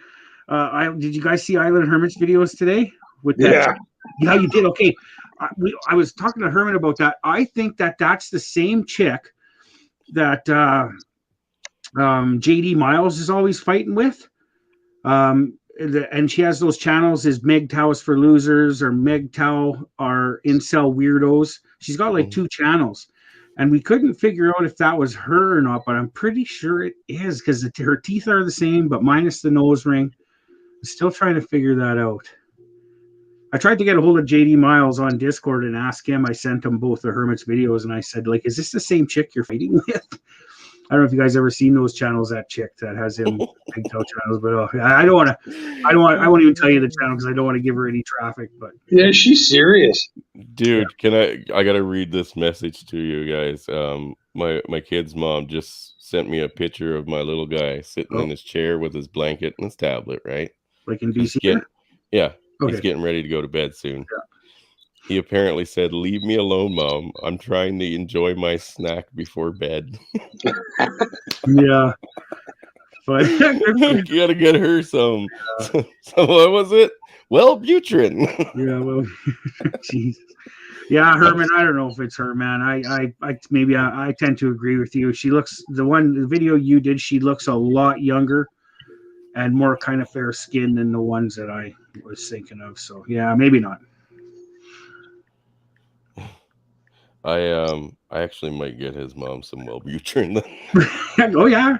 Did you guys see Island Hermits videos today? With that Yeah, you did. Okay. I was talking to Herman about that. I think that's the same chick that JD Miles is always fighting with. And she has those channels is MGTOW is for losers or MGTOW are incel weirdos. She's got like 2 channels. And we couldn't figure out if that was her or not, but I'm pretty sure it is because her teeth are the same, but minus the nose ring. I'm still trying to figure that out. I tried to get a hold of JD Miles on Discord and ask him. I sent him both the Hermit's videos and I said, like, is this the same chick you're fighting with? I don't know if you guys ever seen those channels, that chick that has him pigtail channels, but I won't even tell you the channel because I don't want to give her any traffic. But Yeah, she's serious. Dude, I gotta read this message to you guys. My kid's mom just sent me a picture of my little guy sitting in his chair with his blanket and his tablet, right? Like in BC? Yeah. Okay. He's getting ready to go to bed soon. Yeah. He apparently said, "Leave me alone, Mom. I'm trying to enjoy my snack before bed." Yeah. But you gotta get her some what was it? Wellbutrin. Yeah, well, Jesus. Yeah, Herman, I don't know if it's her, man. I tend to agree with you. She looks the video you did, she looks a lot younger and more kind of fair skin than the ones that I was thinking of. So yeah, maybe not. I actually might get his mom some Wellbutrin. Oh yeah.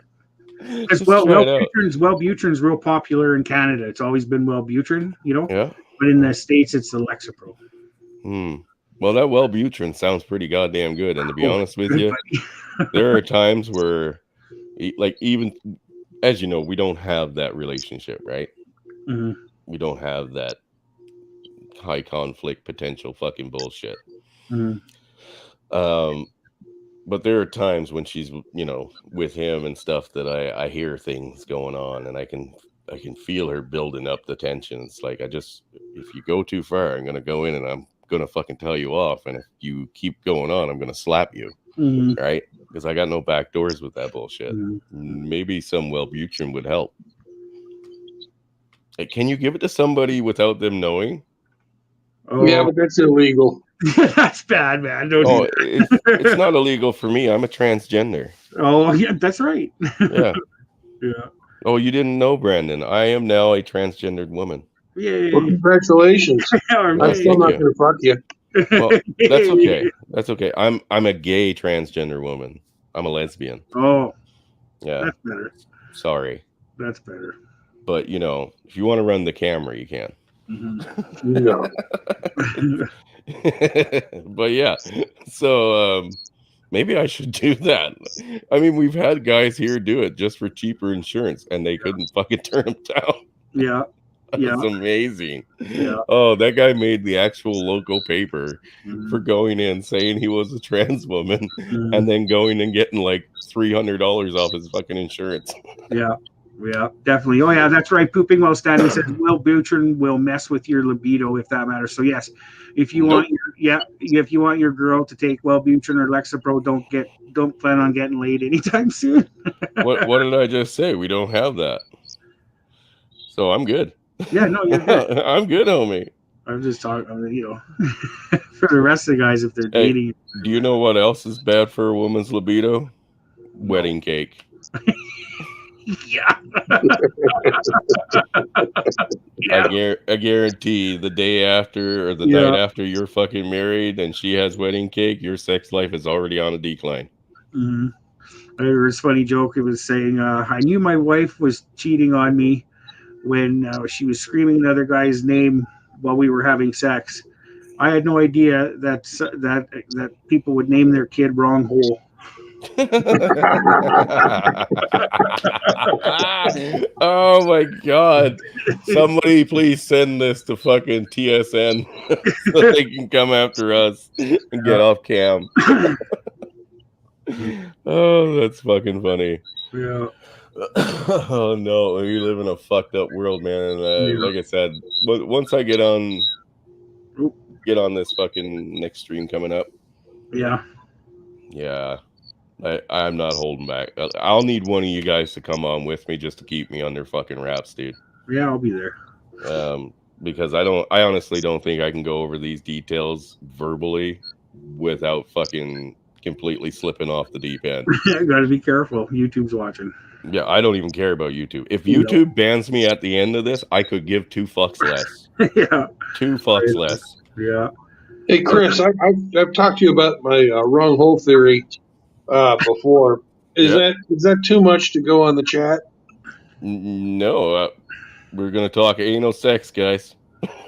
As Wellbutrin's real popular in Canada. It's always been Wellbutrin, you know. Yeah. But in the States, it's the Lexapro. Well, that Wellbutrin sounds pretty goddamn good. And to be honest with you, there are times where, like, even as you know, we don't have that relationship, right? Mm-hmm. We don't have that high conflict potential fucking bullshit. Mm-hmm. But there are times when she's, you know, with him and stuff that I hear things going on and I can feel her building up the tension. It's like, if you go too far, I'm going to go in and I'm going to fucking tell you off. And if you keep going on, I'm going to slap you. Mm-hmm. Right? Because I got no back doors with that bullshit. Mm-hmm. Maybe some Wellbutrin would help. Hey, can you give it to somebody without them knowing? Oh. Yeah, but that's illegal. That's bad, man. Don't do that. It's not illegal for me. I'm a transgender. Oh, yeah, that's right. Yeah. Yeah. Oh, you didn't know, Brandon. I am now a transgendered woman. Yay. Well, congratulations. I'm still not going to fuck you. Well, that's okay. That's okay. I'm a gay transgender woman. I'm a lesbian. Oh. Yeah. That's better. Sorry. That's better. But, you know, if you want to run the camera, you can. Mm-hmm. No. But yeah, so maybe I should do that. I mean, we've had guys here do it just for cheaper insurance, and they couldn't fucking turn them down. Yeah, that's amazing. Yeah. Oh, that guy made the actual local paper for going in saying he was a trans woman, and then going and getting like $300 off his fucking insurance. Yeah. Yeah, definitely. Oh, yeah, that's right. Pooping while standing says Wellbutrin will mess with your libido if that matters. So yes, if you want your girl to take Wellbutrin or Lexapro, don't plan on getting laid anytime soon. What did I just say? We don't have that. So I'm good. Yeah, no, you're good. I'm good, homie. I'm just talking, you know, for the rest of the guys if they're dating. Do you know what else is bad for a woman's libido? Wedding cake. Yeah. I guarantee the day after or the night after you're fucking married and she has wedding cake, your sex life is already on a decline. Mm-hmm. I heard this funny joke. It was saying, I knew my wife was cheating on me when she was screaming another guy's name while we were having sex. I had no idea that people would name their kid Wrong Hole. Oh my god, somebody please send this to fucking TSN so they can come after us and get off cam. Oh, that's fucking funny. Yeah. Oh no, we live in a fucked up world, man. And like I said, once I get on this fucking next stream coming up, yeah, I'm not holding back. I'll need one of you guys to come on with me just to keep me under fucking wraps, dude. Yeah, I'll be there. because I honestly don't think I can go over these details verbally without fucking completely slipping off the deep end. Got to be careful. YouTube's watching. Yeah, I don't even care about YouTube. If No. YouTube bans me at the end of this, I could give 2 fucks less. Yeah. 2 fucks less. Yeah. Hey, Chris, I've talked to you about my wrong hole theory before. Is that too much to go on the chat? No, we're gonna talk anal sex, guys.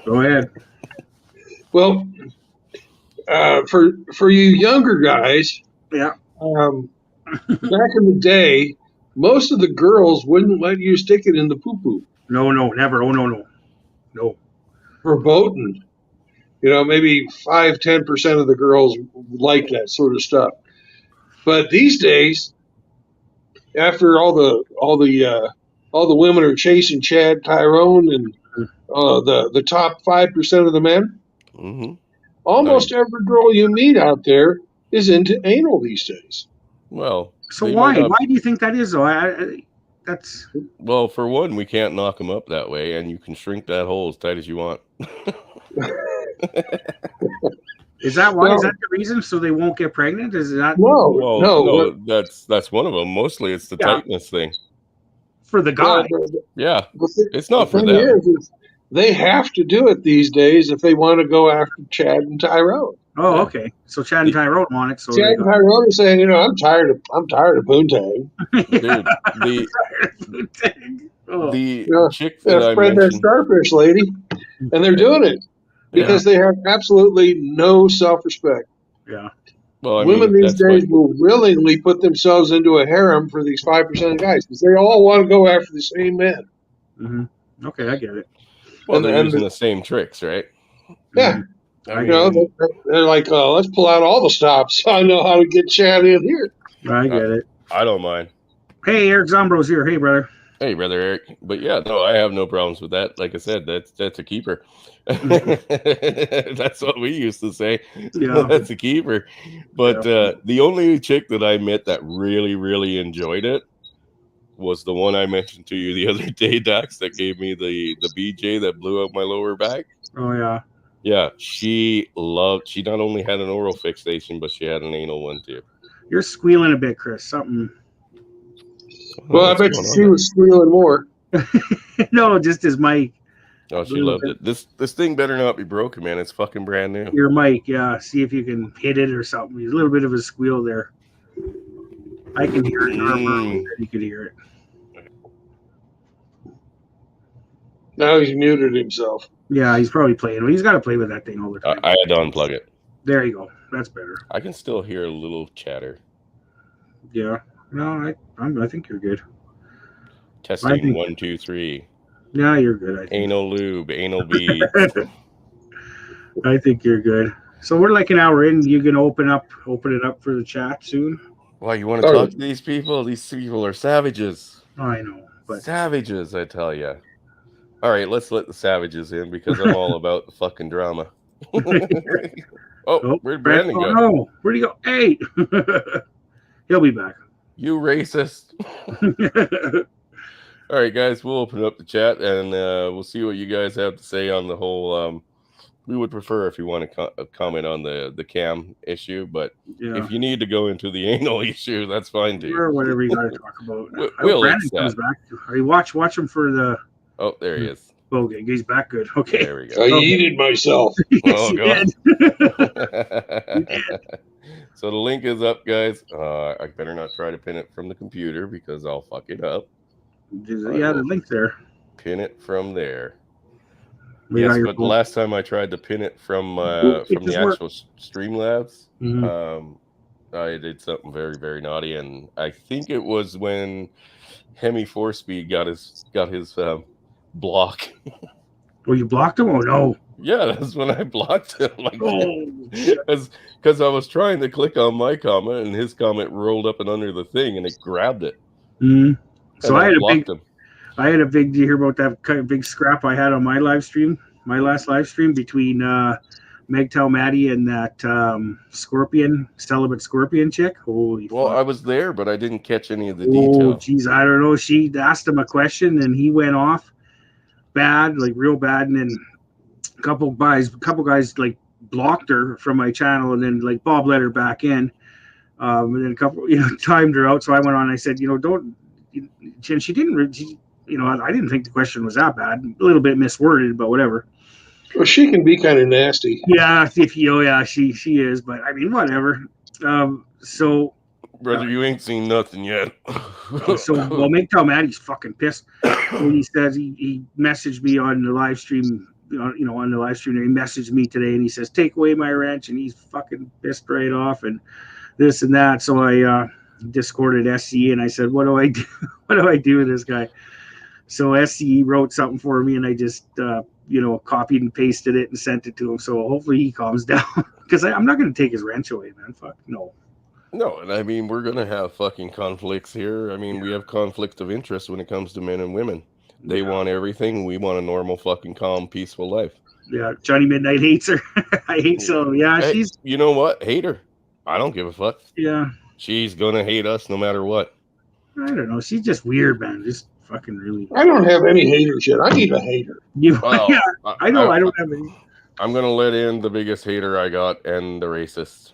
Go ahead. Well, for you younger guys, Yeah. back in the day, most of the girls wouldn't let you stick it in the poo-poo. No, never. Oh, no. Verboten. Maybe 5-10% of the girls like that sort of stuff. But these days, after all the women are chasing Chad Tyrone and the top 5% of the men, almost every girl you meet out there is into anal these days. Well, so why do you think that is though? That's well, for one, we can't knock them up that way, and you can shrink that hole as tight as you want. Is that why? Is that the reason? So they won't get pregnant? Is that no? That's one of them. Mostly, it's the tightness thing for the guy. Yeah, it's not for them. Is they have to do it these days if they want to go after Chad and Tyrone. Oh, okay. So Chad and Tyrone want it. So Chad and Tyrone are saying, I'm tired of poontang. Dude, the chick that I spread mentioned, that starfish, lady, and they're doing it because they have absolutely no self-respect. Yeah. Well, women these days will willingly put themselves into a harem for these 5% of guys because they all want to go after the same men. Mm-hmm. Okay, I get it. Well, they're using the same tricks, right? Yeah. They're like, let's pull out all the stops. I know how to get Chad in here. I get it. I don't mind. Hey, Eric Zombro's here. Hey, brother. Hey, brother Eric. But yeah, no, I have no problems with that. Like I said, that's a keeper. That's what we used to say. Yeah. That's a keeper. But the only chick that I met that really, really enjoyed it was the one I mentioned to you the other day, Dax, that gave me the BJ that blew out my lower back. Oh, yeah. Yeah, she not only had an oral fixation, but she had an anal one too. You're squealing a bit, Chris. Something. Well, I bet she was squealing more. No, just his mic. Oh, she loved it. This thing better not be broken, man. It's fucking brand new. Your mic, yeah. See if you can hit it or something. There's a little bit of a squeal there. I can hear it. You can hear it. Now he's muted himself. Yeah, he's probably playing. He's got to play with that thing all the time. I had to unplug it. There you go. That's better. I can still hear a little chatter. Yeah. No, I think you're good. Testing 1, 2, 3. Yeah, you're good. I think. Anal lube, anal beads. I think you're good. So we're like an hour in. You gonna open it up for the chat soon? Why, you want to talk to these people? These people are savages. I know, but savages, I tell you. All right, let's let the savages in because I'm all about the fucking drama. Where'd Brandon go? No, where'd he go? Hey, he'll be back. You racist. All right, guys, we'll open up the chat and we'll see what you guys have to say on the whole. We would prefer if you want to comment on the cam issue, but if you need to go into the anal issue, that's fine too. Or whatever you got to talk about. Brandon comes back. Are you watch him for the? Oh, there he is. Okay, he's back good. Okay. There we go. I yeeted myself. Yes, you did. So the link is up, guys. I better not try to pin it from the computer because I'll fuck it up. Yeah, the link there. Pin it from there. Yes, but the last time I tried to pin it from the actual Streamlabs, I did something very, very naughty, and I think it was when Hemi 4-Speed got his block. Oh, you blocked him? Oh no! Yeah, that's when I blocked him. Because I was trying to click on my comment, and his comment rolled up and under the thing, and it grabbed it. So I had a big. Do you hear about that kind of big scrap I had on my live stream? My last live stream between Megtel Maddie and that celibate scorpion chick. Holy fuck. I was there, but I didn't catch any of the details. Oh, geez, I don't know. She asked him a question, and he went off bad, like real bad, and then A couple guys like blocked her from my channel, and then like Bob let her back in. And then a couple, timed her out. So I went on. And I said, don't. And she didn't. I didn't think the question was that bad. A little bit misworded, but whatever. Well, she can be kind of nasty. Yeah, she is. But I mean, whatever. So Brother, you ain't seen nothing yet. Make tell Matt he's fucking pissed. When he says he messaged me on the live stream. On the live stream, he messaged me today, and he says, "Take away my wrench," and he's fucking pissed right off, and this and that. So I discorded SCE, and I said, "What do I do? What do I do with this guy?" So SCE wrote something for me, and I just copied and pasted it and sent it to him. So hopefully he calms down, because I'm not going to take his wrench away, man. Fuck no. No, and I mean, we're going to have fucking conflicts here. I mean, we have conflict of interest when it comes to men and women. They want everything. We want a normal, fucking, calm, peaceful life. Yeah, Johnny Midnight hates her. I hate so. Yeah, hey, she's. You know what? Hate her. I don't give a fuck. Yeah. She's going to hate us no matter what. I don't know. She's just weird, man. Just fucking really. I don't have any haters yet. I need a hater. Well, yeah, I know. I don't have any. I'm going to let in the biggest hater I got and the racist.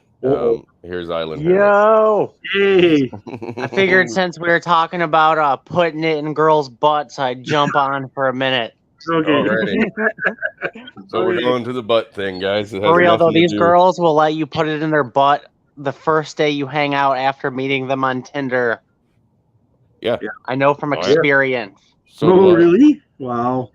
Here's Island. Yo, hey! I figured since we were talking about putting it in girls' butts, I'd jump on for a minute. Okay. So we're going to the butt thing, guys. For real though, these girls will let you put it in their butt the first day you hang out after meeting them on Tinder. Yeah. I know from experience. So really? Wow.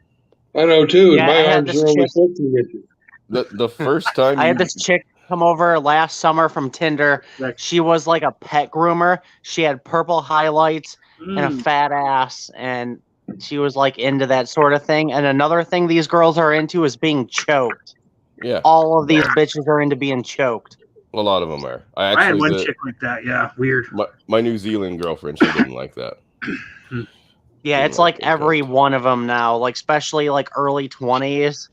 I know too. Yeah, my arms are only 14 inches. The first time I had this chick come over last summer from Tinder. She was like a pet groomer. She had purple highlights and a fat ass, and she was like into that sort of thing. And another thing these girls are into is being choked. Yeah. All of these bitches are into being choked. A lot of them are. I had one chick like that. Yeah, weird. My New Zealand girlfriend, she didn't like that. Yeah, it's like every one of them now, like especially like early 20s.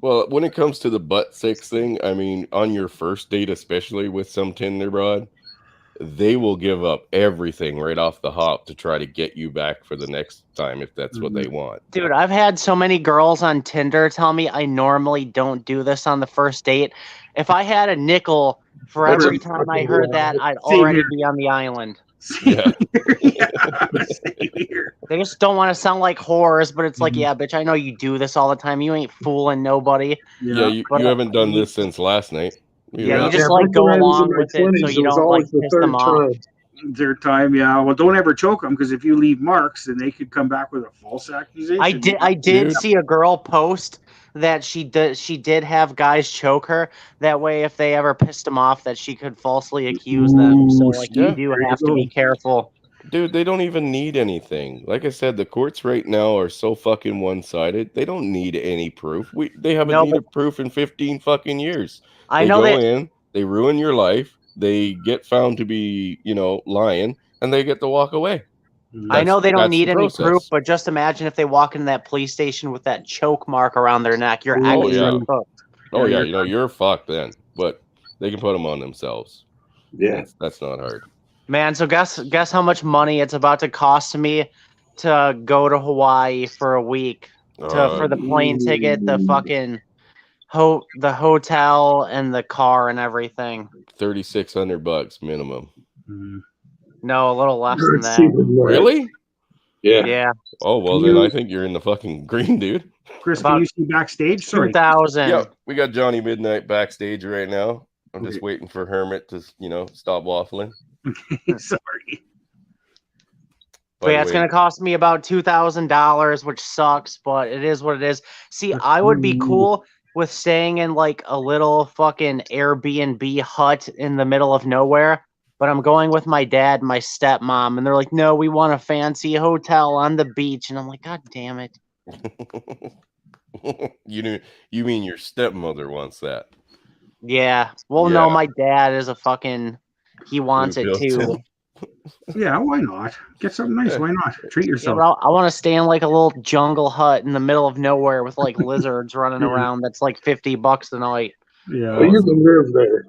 Well, when it comes to the butt sex thing, I mean, on your first date, especially with some Tinder broad, they will give up everything right off the hop to try to get you back for the next time if that's what they want. Dude, I've had so many girls on Tinder tell me I normally don't do this on the first date. If I had a nickel for every time I heard that, I'd already be on the island. Yeah. They just don't want to sound like whores, but it's like, yeah, bitch, I know you do this all the time. You ain't fooling nobody. Yeah, you haven't done this since last night. Yeah, you just like go along with it so you don't like piss them off. Third time, yeah. Well, don't ever choke them, because if you leave marks, then they could come back with a false accusation. I did see a girl post that she did have guys choke her. That way, if they ever pissed them off, that she could falsely accuse them. So, like, you do have to be careful. Dude, they don't even need anything. Like I said, the courts right now are so fucking one-sided. They don't need any proof. They haven't needed proof in 15 fucking years. They go in, they ruin your life, they get found to be, lying, and they get to walk away. I know they don't need any proof, but just imagine if they walk into that police station with that choke mark around their neck. You're actually cooked. Oh, yeah, you're fucked then. But they can put them on themselves. Yeah. That's not hard. Man, so guess how much money it's about to cost me to go to Hawaii for a week. For the plane ticket, the fucking the hotel, and the car and everything. $3,600 minimum. No, a little less than that. Really? Yeah. Yeah. Oh, well, then I think you're in the fucking green, dude. Chris, can you see backstage? 2,000. Yeah, we got Johnny Midnight backstage right now. I'm just waiting for Hermit to, stop waffling. Sorry. But yeah, it's going to cost me about $2,000, which sucks, but it is what it is. See, I would be cool with staying in like a little fucking Airbnb hut in the middle of nowhere, but I'm going with my dad and my stepmom, and they're like, no, we want a fancy hotel on the beach. And I'm like, God damn it. You mean your stepmother wants that? Yeah. Well, no, my dad is he wants it too. Yeah, why not? Get something nice. Why not? Treat yourself. Yeah, I want to stay in like a little jungle hut in the middle of nowhere with like lizards running around. That's like $50 a night. Yeah, well, you can live there.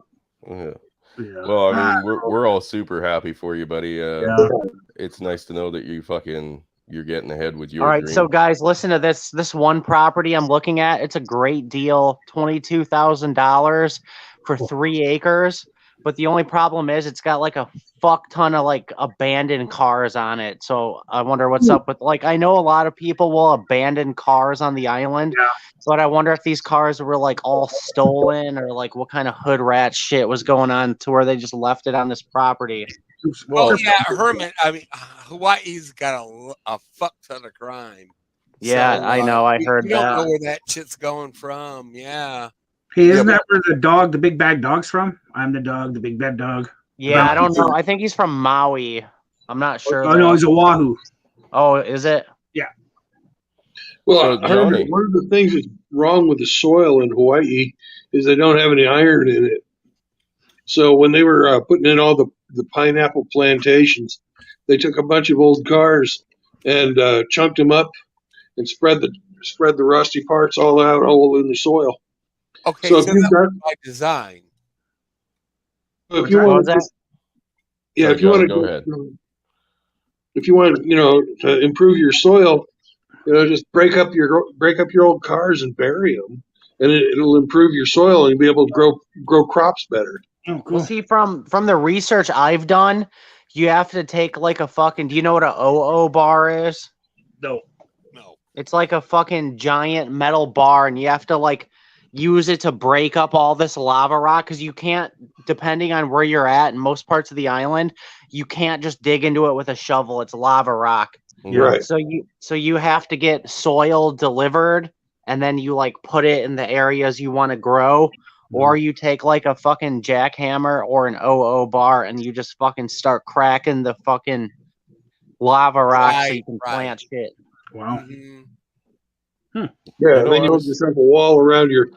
Yeah. Well, I mean, we're all super happy for you, buddy. It's nice to know that you fucking you're getting ahead with your All right, dream. so guys, listen to this. This one property I'm looking at, it's a great deal, $22,000 for 3 acres. But the only problem is it's got like a fuck ton of like abandoned cars on it. So I wonder what's up with, like, I know a lot of people will abandon cars on the island, Yeah. but I wonder if these cars were like all stolen or like what kind of hood rat shit was going on to where they just left it on this property. Well, yeah, Hermit. I mean, Hawaii's got a fuck ton of crime. Yeah, So, I know. I heard we don't that. know where that shit's going from. Yeah. Hey, isn't that where the big bad dog's from? I'm the dog, the big bad dog. Yeah, I don't know. I think he's from Maui. I'm not sure. Oh, no, he's Oahu. Oh, is it? Yeah. Well, So, I heard Johnny- that one of the things that's wrong with the soil in Hawaii is they don't have any iron in it. So when they were putting in all the pineapple plantations, they took a bunch of old cars and chunked them up and spread the rusty parts all out all in the soil. Okay, So so, if you've that got- was by design. If you What want was that? yeah, Sorry, if you want John, go ahead. if you want, to improve your soil, just break up your old cars and bury them, and it'll improve your soil and you'll be able to grow crops better. Oh, cool. Well, see, from the research I've done, you have to take like a fucking. Do you know what a OO bar is? No. No. It's like a fucking giant metal bar, and you have to like use it to break up all this lava rock because you can't, depending on where you're at in most parts of the island, you can't just dig into it with a shovel. It's lava rock. Right. So you have to get soil delivered, and then you like put it in the areas you want to grow, or you take like a fucking jackhammer or an OO bar, and you just fucking start cracking the fucking lava rock so you can plant shit. Wow. Mhm. Yeah, know, then I you was- build yourself a wall around your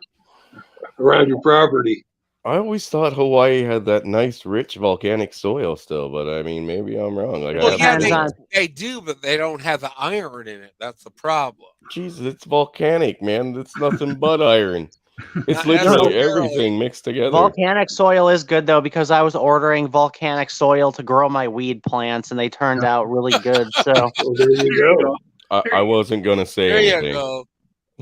property. I always thought Hawaii had that nice, rich volcanic soil still, but I mean, maybe I'm wrong. Like, Well, I yeah, have they do, but they don't have the iron in it. That's the problem. Jesus, it's volcanic, man. It's nothing but iron. It's Not literally necessarily. everything mixed together. Volcanic soil is good though because I was ordering volcanic soil to grow my weed plants, and they turned out really good. So Well, there you go. I wasn't gonna say There you anything. go.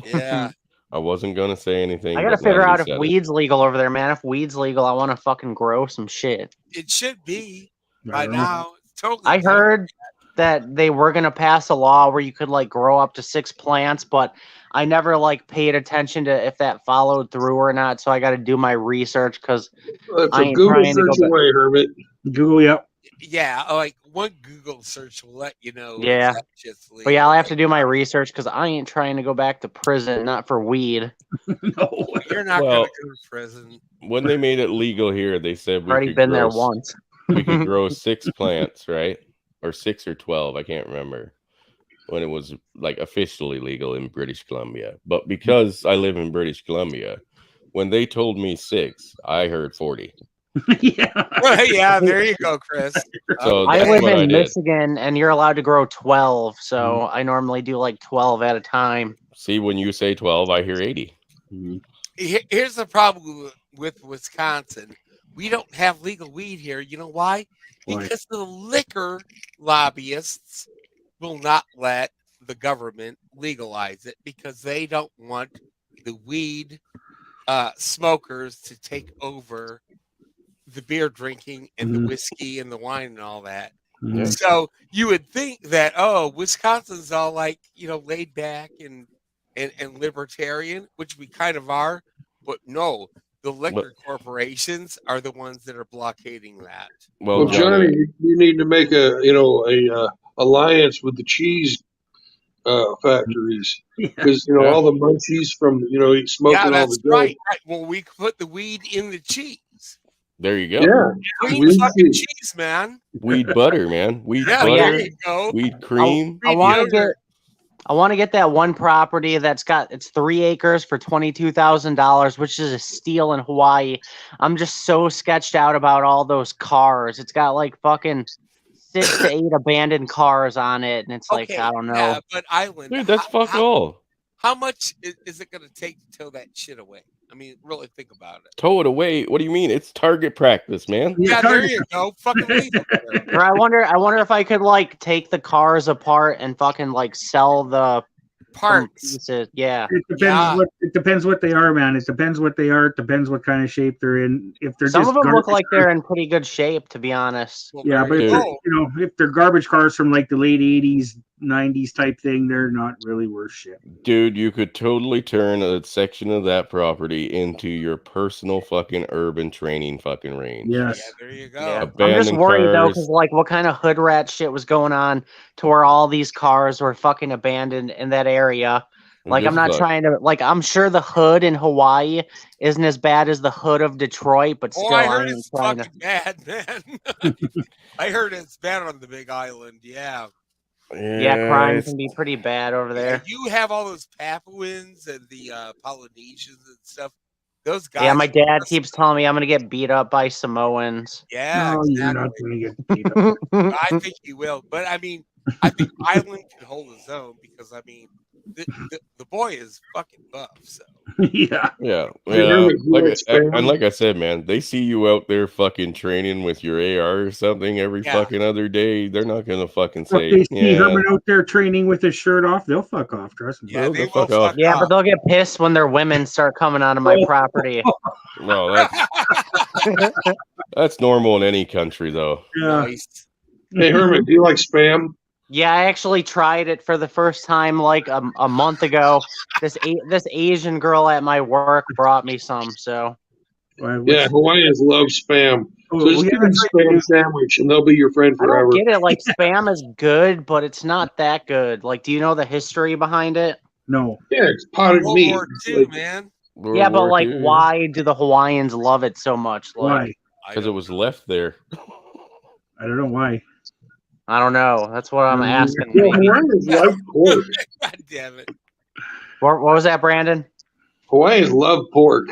Yeah. I wasn't gonna say anything. I gotta but now figure that out he if said it. weed's legal over there, man. If weed's legal, I want to fucking grow some shit. It should be I by don't know. now. It's totally. I heard that they were gonna pass a law where you could like grow up to 6 plants, but I never like paid attention to if that followed through or not. So I got to do my research because That's I a ain't Google trying to go search back. away, Hermit. Google, yep. Yeah, like one Google search will let you know. Yeah. if that shit's legal. But yeah, I'll have to do my research because I ain't trying to go back to prison, not for weed. No. You're not Well, gonna go to prison. When they made it legal here, they said I've we already could been there grow once. we could grow 6 plants, right? Or 6 or 12, I can't remember. When it was like officially legal in British Columbia. But because I live in British Columbia, when they told me 6, I heard 40. Yeah. Yeah, there you go, Chris. So I that's live what I in did. Michigan, and you're allowed to grow 12. So I normally do like 12 at a time. See, when you say 12, I hear 80. Here's the problem with Wisconsin. We don't have legal weed here. You know why? Why? Because the liquor lobbyists will not let the government legalize it because they don't want the weed smokers to take over the beer drinking and the whiskey and the wine and all that. Yeah. So you would think that, oh, Wisconsin's all like, laid back and libertarian, which we kind of are, but no, the liquor corporations are the ones that are blockading that. Well, Johnny, you need to make a alliance with the cheese factories because all the munchies from smoking all that's the right. Well, we put the weed in the cheese. There you go. Yeah, Weed fucking cheese, man. Weed butter, man. Weed Yeah, butter. there you go. Weed cream. I want to get that one property it's 3 acres for $22,000, which is a steal in Hawaii. I'm just so sketched out about all those cars. It's got like fucking 6 to 8 abandoned cars on it, and it's like, I don't know. Yeah, but island. Dude, that's fuck all. How much is it going to take to tow that shit away? I mean, really think about it. Tow it away. What do you mean? It's target practice, man. Yeah, there you go. Fucking leave it there. Or I wonder if I could like take the cars apart and fucking like sell the Parts. pieces. Yeah. It depends what they are, man. It depends what they are. It depends what kind of shape they're in. If they're Some just of them look garbage like they're in pretty good shape, to be honest. Well, yeah, but there if you they're, go. you know, if they're garbage cars from like the late 80s, 90s type thing, they're not really worth shit. Dude, you could totally turn a section of that property into your personal fucking urban training fucking range. Yes. Yeah, there you go. Yeah. I'm just Abandoned worried though, cars. because like what kind of hood rat shit was going on to where all these cars were fucking abandoned in that area. Like I'm Just not fuck. trying to like I'm sure the hood in Hawaii isn't as bad as the hood of Detroit, but Oh, still I I heard ain't it's trying fucking to. bad, man. I heard it's bad on the Big Island. Yeah. Yeah, crime it's- can be pretty bad over Yeah, there. you have all those Papuans and the Polynesians and stuff. Those guys. Yeah, my dad keeps telling me I'm gonna get beat up by Samoans. Yeah, No, you're exactly. not going to get beat up. I think he will, but I mean, I think Island can hold his own because I mean, the boy is fucking buff. So Yeah. Yeah, Hey, yeah. Herman, you like spam? And like I said, man, they see you out there fucking training with your AR or something every Yeah. fucking other day. They're not gonna fucking If say, they see yeah, Herman out there training with his shirt off, they'll fuck off. Trust me. yeah, Bro, they go will fuck off. fuck Yeah, but off. they'll get pissed when their women start coming onto my property. no, that's normal in any country, though. Yeah. Nice. Hey, Herman, do you like spam? Yeah, I actually tried it for the first time like a month ago. This Asian girl at my work brought me some. So Yeah, Hawaiians love spam. So just give them a spam sandwich, and they'll be your friend I forever. don't get it. Like spam is good, but it's not that good. Like, do you know the history behind it? No. Yeah, it's potted World meat. War II, Like, man. World Yeah, but War like, II, why do the Hawaiians love it so much? Like, Why? Because it was left there. I don't know why. I don't know. That's what I'm asking. well, Hawaiians like pork. God damn it. What was that, Brandon? Hawaiians love pork.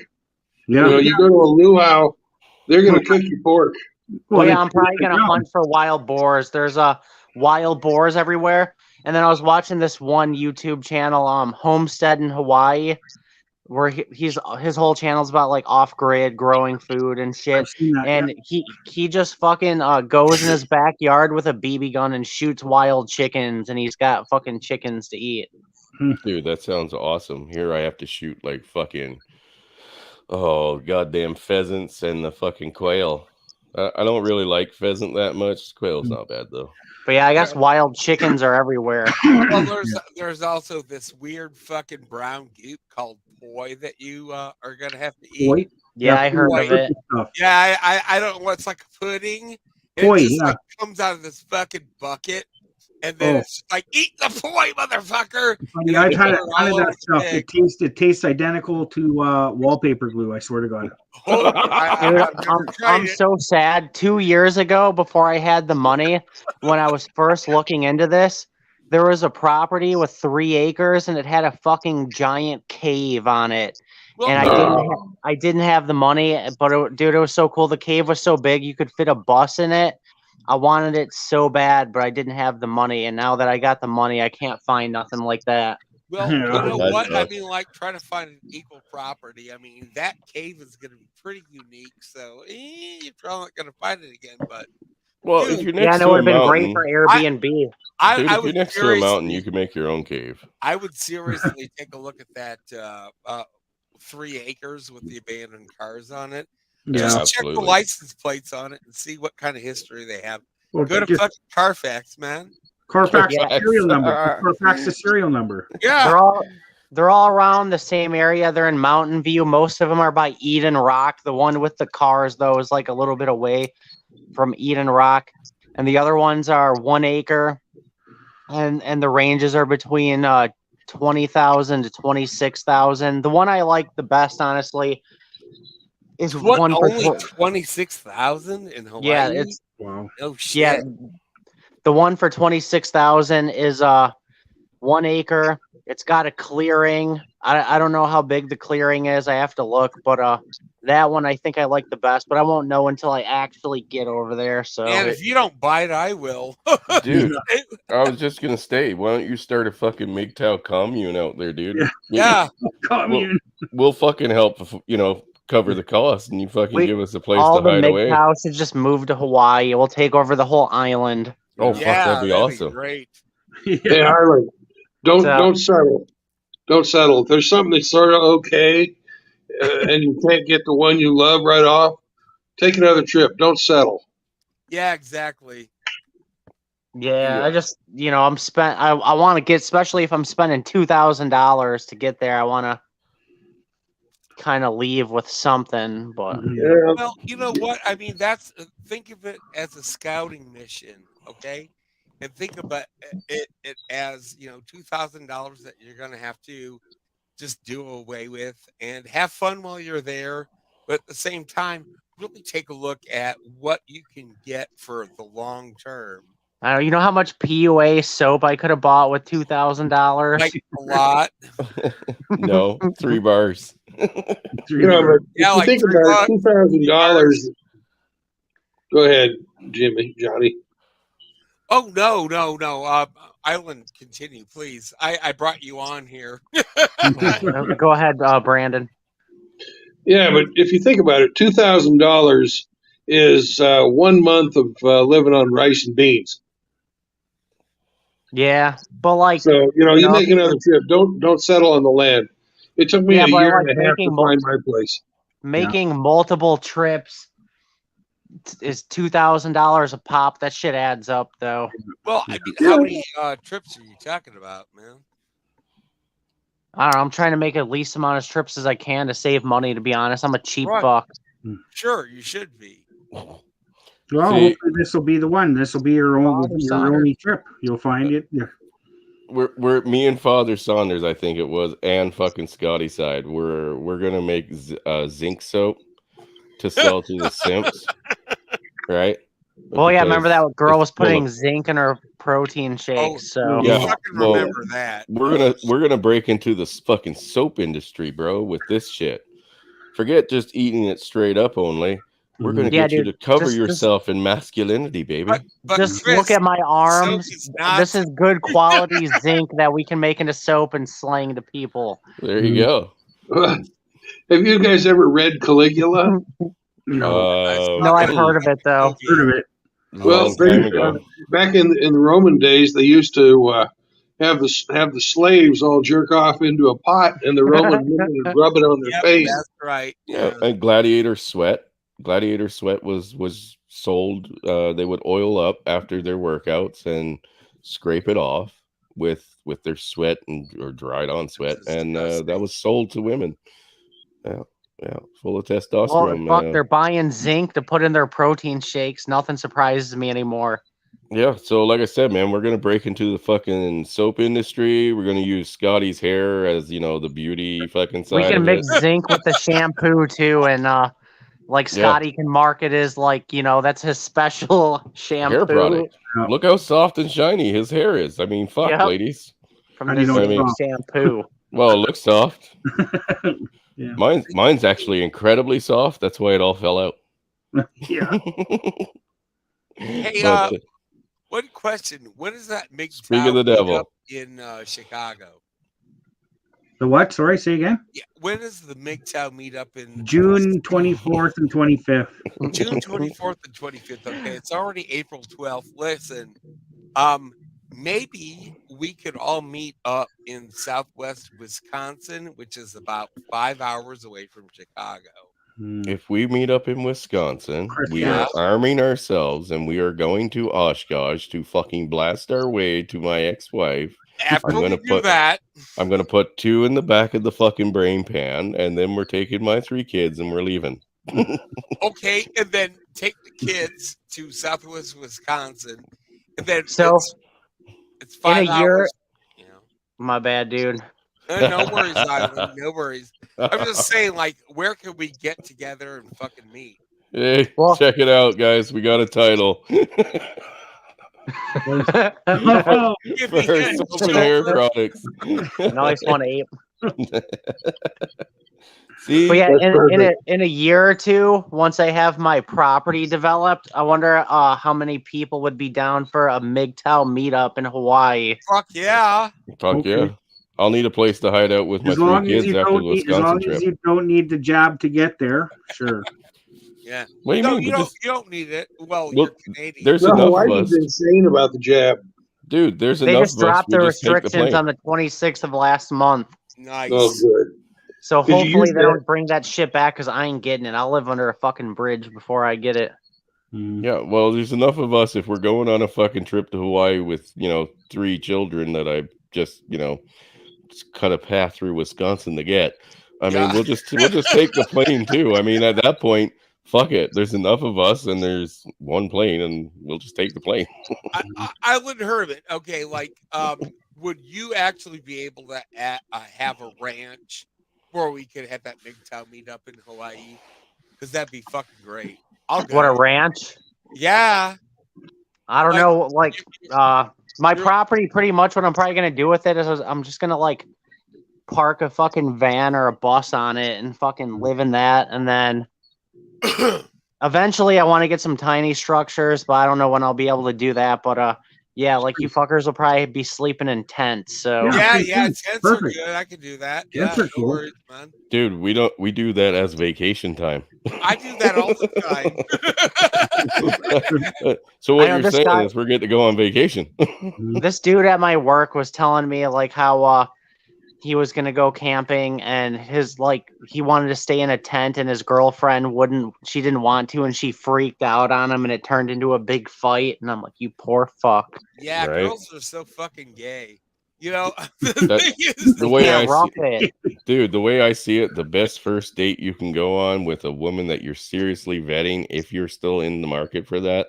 Yeah. You know, you go to a luau, they're going to cook you pork. Well, yeah, I'm probably gonna hunt for wild boars. There's wild boars everywhere. And then I was watching this one YouTube channel, Homestead in Hawaii, where his whole channel's about like off-grid growing food and shit. I've seen that, And he just fucking goes in his backyard with a BB gun and shoots wild chickens, and he's got fucking chickens to eat. Dude, that sounds awesome. Here I have to shoot like fucking goddamn pheasants and the fucking quail. I don't really like pheasant that much. Quail's not bad though. But yeah, I guess wild chickens are everywhere. Well, there's also this weird fucking brown goop called poi that you are gonna have to eat. Poi? Yeah, I heard poi. of it. Yeah, I don't know. It's like a pudding. Poi, It just yeah. like comes out of this fucking bucket, and then it's just like, eat the poi, motherfucker. Yeah, I've had that stuff. It tastes identical to wallpaper glue. I swear to God. Dude, I'm so sad. 2 years ago, before I had the money, when I was first looking into this, there was a property with 3 acres, and it had a fucking giant cave on it. And I didn't have the money, but dude, it was so cool. The cave was so big, you could fit a bus in it. I wanted it so bad, but I didn't have the money. And now that I got the money, I can't find nothing like that. Well, you know what? I mean, like trying to find an equal property. I mean, that cave is going to be pretty unique. So you're probably not going to find it again. But well, if you're next it would to have a been great mountain, for Airbnb. dude, if you're next to a mountain, you can make your own cave. I would seriously take a look at that 3 acres with the abandoned cars on it. Yeah, Just absolutely. check the license plates on it and see what kind of history they have. Well, Go to just- fucking Carfax, man. Carfax serial number. Carfax the serial number. Yeah. They're all around the same area. They're in Mountain View. Most of them are by Eden Rock. The one with the cars, though, is like a little bit away from Eden Rock. And the other ones are 1 acre. And the ranges are between 20,000 to 26,000. The one I like the best, honestly, is one for only 26,000 in Hawaii. Yeah, it's wow. Oh shit. Yeah, the one for 26,000 is 1 acre. It's got a clearing. I don't know how big the clearing is. I have to look, but That one I think I like the best, but I won't know until I actually get over there. So, And if you don't buy it, I will. Dude, I was just gonna say, why don't you start a fucking MGTOW commune out there, dude? Yeah. Commune. We'll fucking help, cover the cost, and you fucking give us a place all to the hide away. MGTOW should just move to Hawaii. We'll take over the whole island. Oh, fuck, that'd be awesome. Great. Hey, Harlan, don't settle. Don't settle. If there's something that's sort of okay, and you can't get the one you love right off, take another trip. Don't settle. Yeah, exactly. Yeah, I just, I want to get, especially if I'm spending $2,000 to get there, I want to kind of leave with something, but. Yeah. Well, you know what? I mean, think of it as a scouting mission, okay? And think about it as, $2,000 that you're going to have to just do away with and have fun while you're there. But at the same time, really take a look at what you can get for the long term. I don't know, you know how much PUA soap I could have bought with $2,000? Like a lot. No, 3 bars. But if you think about it, $2,000. Go ahead, Johnny. Oh, no. Island, continue, please. I brought you on here. Go ahead, Brandon. Yeah, but if you think about it, $2,000 is 1 month of living on rice and beans. Yeah, but so you make another trip. Don't settle on the land. It took me a year and a half to find my place. Making multiple trips is $2,000 a pop. That shit adds up, though. Well, I mean, how many trips are you talking about, man? I don't know. I'm trying to make at least amount of trips as I can to save money. To be honest, I'm a cheap fuck. Sure, you should be. Well, hopefully this will be the one. This will be your only trip. You'll find it. Yeah. We're me and Father Saunders, I think it was, and fucking Scotty side. We're gonna make zinc soap to sell to the simps, right? Well, yeah, remember that girl was putting zinc in her protein shakes. So yeah, remember that. We're gonna break into the fucking soap industry, bro, with this shit. Forget just eating it straight up only. We're gonna get you to cover yourself in masculinity, baby. But just Chris, look at my arms. This is good quality zinc that we can make into soap and slang to people. There you go. Have you guys ever read Caligula? No. No, I've heard of it though. Heard of it. Well, back in the Roman days, they used to have the slaves all jerk off into a pot, and the Roman women would rub it on their face. That's right. Yeah. And gladiator sweat. Gladiator sweat was sold. They would oil up after their workouts and scrape it off with their sweat or dried on sweat, and that was sold to women. Yeah, full of testosterone. Well, fuck, they're buying zinc to put in their protein shakes. Nothing surprises me anymore. Yeah, so like I said, man, we're gonna break into the fucking soap industry. We're gonna use Scotty's hair as the beauty fucking side. We can mix zinc with the shampoo too, and Scotty can market as that's his special shampoo. Hair product. Look how soft and shiny his hair is. I mean, fuck, ladies. From the shampoo. Well, it looks soft. Yeah. Mine's actually incredibly soft. That's why it all fell out. Yeah. Hey, one question. When does that make Speak of the devil in Chicago? The what? Sorry, say again. Yeah, when is the MGTOW meetup in June 24th and 25th? June 24th and 25th. Okay, it's already April 12th. Listen, maybe we could all meet up in Southwest Wisconsin, which is about 5 hours away from Chicago. If we meet up in Wisconsin, we are arming ourselves and we are going to Oshkosh to fucking blast our way to my ex-wife. After we do that, I'm going to put 2 in the back of the fucking brain pan, and then we're taking my 3 kids and we're leaving. Okay, and then take the kids to Southwest Wisconsin, and then it's 5 hours. My bad, dude. No worries, Ivan. No worries. I'm just saying, where can we get together and fucking meet? Hey, check it out, guys. We got a title. For soap and hair products. Nice one, Abe. See, But yeah, That's perfect. in a year or two, once I have my property developed, I wonder how many people would be down for a MGTOW meetup in Hawaii. Fuck yeah. fuck Okay. yeah. I'll need a place to hide out with my As 3 long as kids you after the don't need, as Wisconsin long trip. as you don't need the jab to get there, sure. Yeah. What do you No, mean? you We don't. just You don't need it. Well, Well, you're Canadian. there's No, enough of Hawaii's us, insane about the jab. dude. There's They enough just of us. dropped We the just take the restrictions plane. on the 26th of last month. Nice. Oh, good. So 'Cause you hopefully used they that- don't bring that shit back because I ain't getting it. I'll live under a fucking bridge before I get it. Yeah, well, there's enough of us if we're going on a fucking trip to Hawaii with 3 children that I just cut a path through Wisconsin to get. I mean, Yeah. we'll just take the plane too. I mean, at that point, fuck it. There's enough of us, and there's one plane, and we'll just take the plane. I wouldn't hurt it. Okay, like, would you actually be able to have a ranch where we could have that MGTOW meetup in Hawaii? Because that'd be fucking great. I'll go. What, a ranch? Yeah. I don't Like, know. Like, my property, pretty much what I'm probably going to do with it is I'm just going to, like, park a fucking van or a bus on it and fucking live in that. And then eventually I want to get some tiny structures, but I don't know when I'll be able to do that. But, yeah, like you fuckers will probably be sleeping in tents. So yeah, makes sense. tents are Perfect. good. I can do that. Tents Yeah, are no cool. worries, man. Dude, we do that as vacation time. I do that all the time. So I what know you're this saying guy- is we're getting to go on vacation. this dude at my work was telling me like how he was gonna go camping and he wanted to stay in a tent and his girlfriend she didn't want to and she freaked out on him and it turned into a big fight and I'm like, you poor fuck. Yeah, Right. girls are so fucking gay. The That- thing is, the way I rough see it. Dude, the way I see it, the best first date you can go on with a woman that you're seriously vetting, if you're still in the market for that,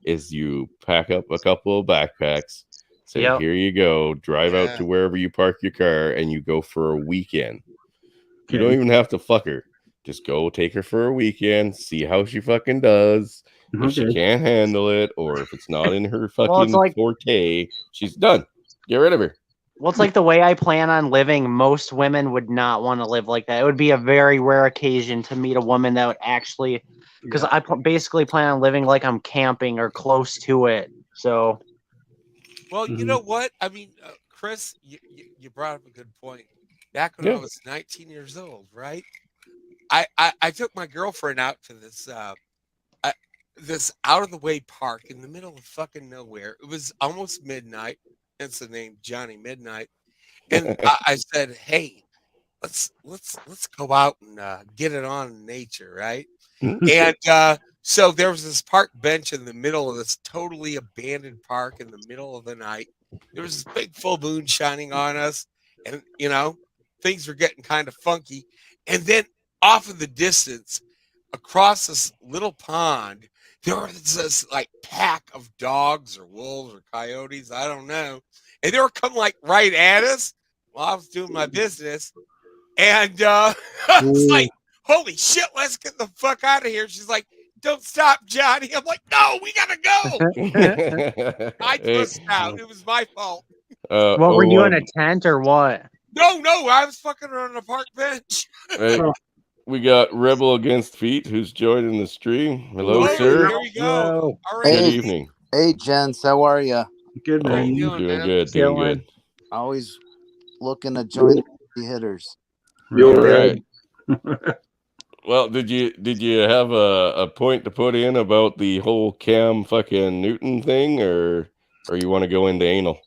is you pack up a couple of backpacks, say, Yep. here you go, drive out Yeah. to wherever you park your car, and you go for a weekend. You Okay. don't even have to fuck her. Just go take her for a weekend, see how she fucking does. If she Okay. can't handle it, or if it's not in her fucking Well, it's like- forte, she's done. Get rid of her. Well, it's like the way I plan on living, most women would not want to live like that. It would be a very rare occasion to meet a woman that would actually, because I basically plan on living like I'm camping or close to it. So, well, you know what? I mean, Chris, you brought up a good point. Back when I Yeah. was 19 years old, right? I took my girlfriend out to this out of the way park in the middle of fucking nowhere. It was almost midnight. Hence the name Johnny Midnight. And I said, "Hey, let's go out and get it on in nature, right?" And so there was this park bench in the middle of this totally abandoned park in the middle of the night. There was this big full moon shining on us, and things were getting kind of funky. And then off in the distance, across this little pond, there was this like pack of dogs or wolves or coyotes, I don't know, and they were coming like right at us while I was doing my business, and I was like, "Holy shit, let's get the fuck out of here!" She's like, "Don't stop, Johnny." I'm like, "No, we gotta go." I pushed out. It was my fault. what were you in a tent or what? No, I was fucking on a park bench. Right. We got Rebel Against Feet who's joining the stream. Hello, Oh, sir. Here we go. All right. Good Hey. evening. Hey, gents, how are you? Good Oh, man. doing, doing man? good, doing Chilling. good. Always looking to join the hitters. You're All right. right. Well, did you have a point to put in about the whole Cam fucking Newton thing, or you want to go into anal?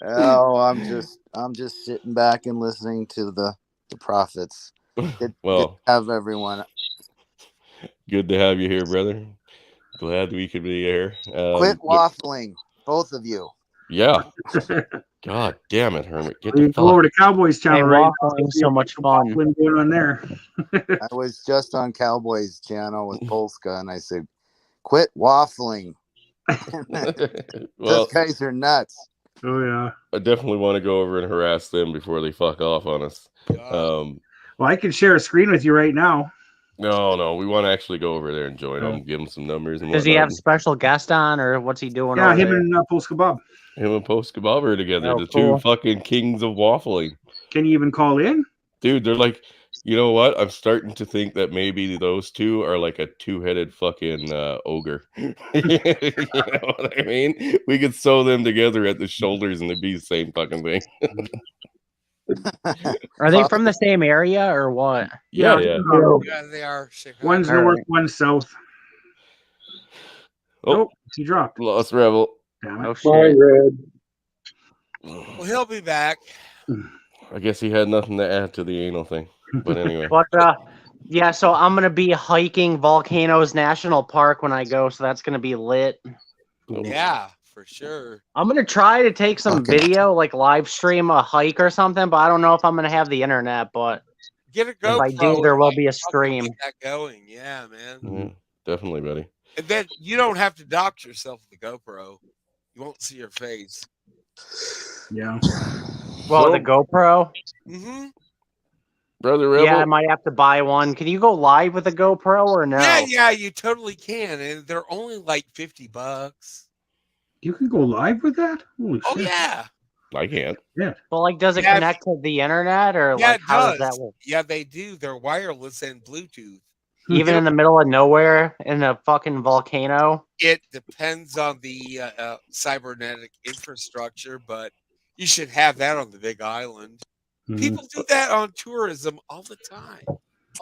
Oh, I'm just sitting back and listening to the prophets. Good Well, to have everyone. good to have you here, brother. Glad we could be here. Quit waffling, both of you. Yeah. God damn it, Hermit. Get You the go over fuck. to Cowboys Hey, channel right now. waffling, so much fun. Waffling going on there. I was just on Cowboys channel with Polska, and I said, "Quit waffling. Well, Those guys are nuts." Oh yeah. I definitely want to go over and harass them before they fuck off on us. God. Well, I can share a screen with you right now. No, we want to actually go over there and join them, give them some numbers and Does he whatnot. have special guest on or what's he doing? Yeah, over him there? and Post Kebab. Him and Post Kebab are together, Oh, the cool. two fucking kings of waffling. Can you even call in? Dude, they're like, you know what? I'm starting to think that maybe those two are like a two-headed fucking ogre. You know what I mean? We could sew them together at the shoulders and it'd be the same fucking thing. Are they from the same area or what? Yeah. Yeah, they are. Chicago. One's north, one's south. Oh, he dropped. Lost Rebel. Damn it. Oh Bye, shit. Red. Well, he'll be back. I guess he had nothing to add to the anal thing. But anyway. But yeah, so I'm gonna be hiking Volcanoes National Park when I go, so that's gonna be lit. Yeah, for sure. I'm gonna try to take some video, like live stream a hike or something, but I don't know if I'm gonna have the internet. But Get a if GoPro. I do, there will be a I'll stream. Get that going. Yeah, man. Yeah, definitely, buddy. And then you don't have to dox yourself with the GoPro. You won't see your face. Yeah. Well, So- the GoPro. Mm-hmm. Brother Rebel. Yeah, I might have to buy one. Can you go live with a GoPro or no? Yeah, you totally can, and they're only like $50. You can go live with that? Holy Oh shit. yeah, I can't. But like, does it Yeah, connect to the internet or yeah, like it how does. does that work? Yeah, they do. They're wireless and Bluetooth. Even in the middle of nowhere in a fucking volcano? It depends on the cybernetic infrastructure, but you should have that on the Big Island. People do that on tourism all the time.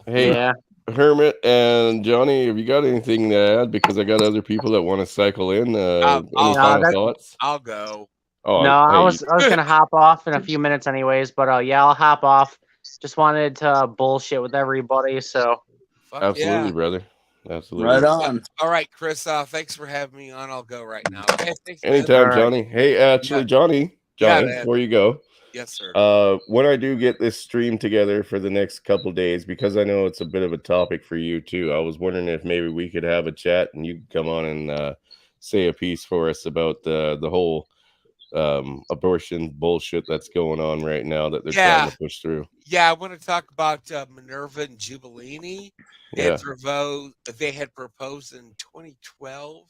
Hey, Yeah. Hermit and Johnny, have you got anything to add? Because I got other people that want to cycle in. Any final thoughts? I'll go. Oh, No, I hey, was gonna hop off in a few minutes anyways, but yeah, I'll hop off. Just wanted to bullshit with everybody, so absolutely, yeah. brother. Absolutely. Right on. All right, Chris. Thanks for having me on. I'll go right now. Okay, thanks, man. Anytime, All right. Johnny. Hey, actually, Yeah. Johnny, Yeah, man. before you go. Yes, sir. When I do get this stream together for the next couple days, because I know it's a bit of a topic for you too, I was wondering if maybe we could have a chat and you could come on and say a piece for us about the whole abortion bullshit that's going on right now that they're trying to push through. Yeah, I want to talk about Minerva and Jubilini. Yeah. They had proposed in 2012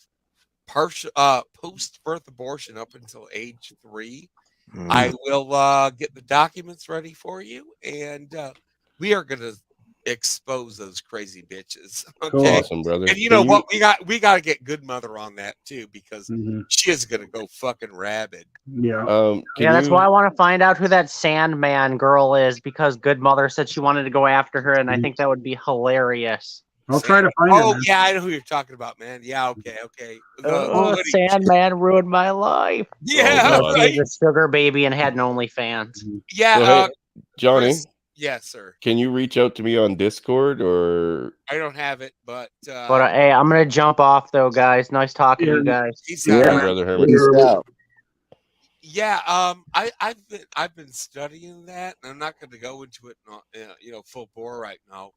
post-birth abortion up until age 3. I will get the documents ready for you, and we are going to expose those crazy bitches. Okay, Awesome, brother. And you know what? We got to get Good Mother on that too, because she is going to go fucking rabid. Yeah. that's why I want to find out who that Sandman girl is, because Good Mother said she wanted to go after her, and I think that would be hilarious. I'll try to find Oh, it. yeah, I know who you're talking about, man. Yeah, okay. Oh, Sandman ruined my life. Yeah, She was a sugar baby and had an OnlyFans. Yeah, So, hey, Johnny. Chris, yes, sir. Can you reach out to me on Discord or? I don't have it, but hey, I'm gonna jump off though, guys. Nice talking to you guys. Yeah, brother Herman. Yeah, I've been studying that, and I'm not going to go into it, full bore right now.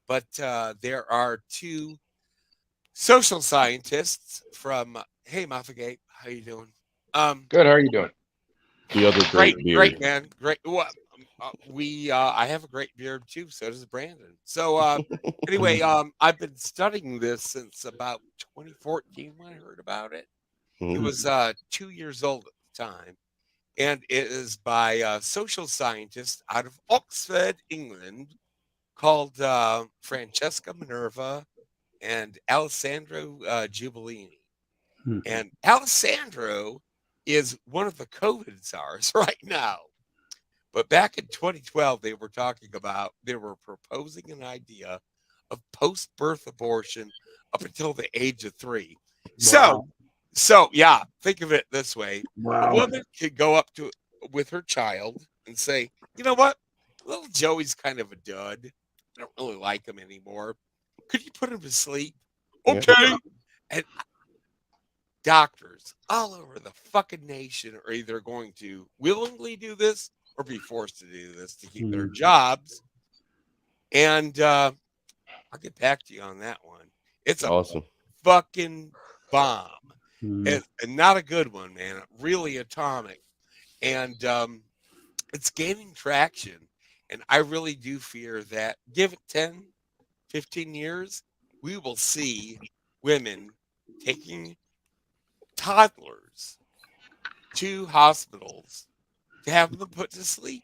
But there are 2 social scientists from. Hey, Maffagate, how you doing? Good. How are you doing? The other great man, great. Well, I have a great beard too. So does Brandon. So anyway, I've been studying this since about 2014 when I heard about it. It was 2 years old at the time, and it is by a social scientist out of Oxford, England, called Francesca Minerva and Alessandro Jubilini. And Alessandro is one of the COVID czars right now. But back in 2012, they were proposing an idea of post-birth abortion up until the age of 3. Wow. So yeah, think of it this way. Wow. A woman could go up with her child and say, you know what? Little Joey's kind of a dud. I don't really like him anymore. Could you put him to sleep? Okay. Yeah. And doctors all over the fucking nation are either going to willingly do this or be forced to do this to keep their jobs. And I'll get back to you on that one. It's awesome. Fucking bomb. And not a good one, man. Really atomic. And it's gaining traction. And I really do fear that give it 10, 15 years, we will see women taking toddlers to hospitals to have them put to sleep.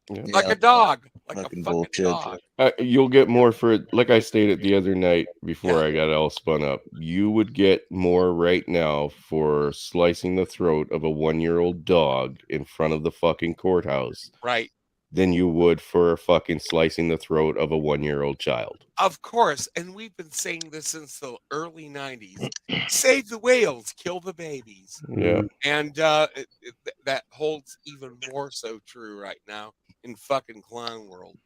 Like a dog. Like Fucking a fucking bullshit. dog. You'll get more for it. Like I stated the other night before I got all spun up, you would get more right now for slicing the throat of a 1-year-old dog in front of the fucking courthouse. Right. Than you would for fucking slicing the throat of a 1-year-old child. Of course. And we've been saying this since the early 90s. Save the whales, kill the babies. Yeah. And that holds even more so true right now in fucking clown world.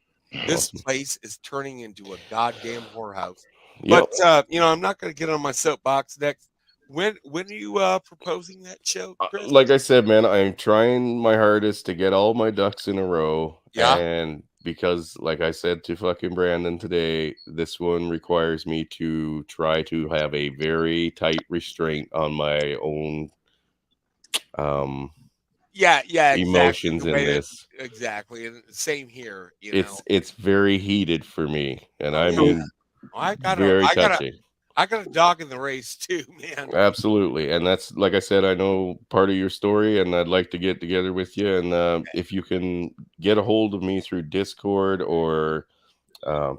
This place is turning into a goddamn whorehouse. Yep. But I'm not going to get on my soapbox next. When are you proposing that show, Chris? Like I said, man, I'm trying my hardest to get all my ducks in a row. Yeah. And because, like I said to fucking Brandon today, this one requires me to try to have a very tight restraint on my own emotions in this. Exactly. And same here. It's very heated for me. And I mean, very touchy. I got a dog in the race too, man. Absolutely. And that's, like I said, I know part of your story, and I'd like to get together with you. And if you can get a hold of me through Discord or I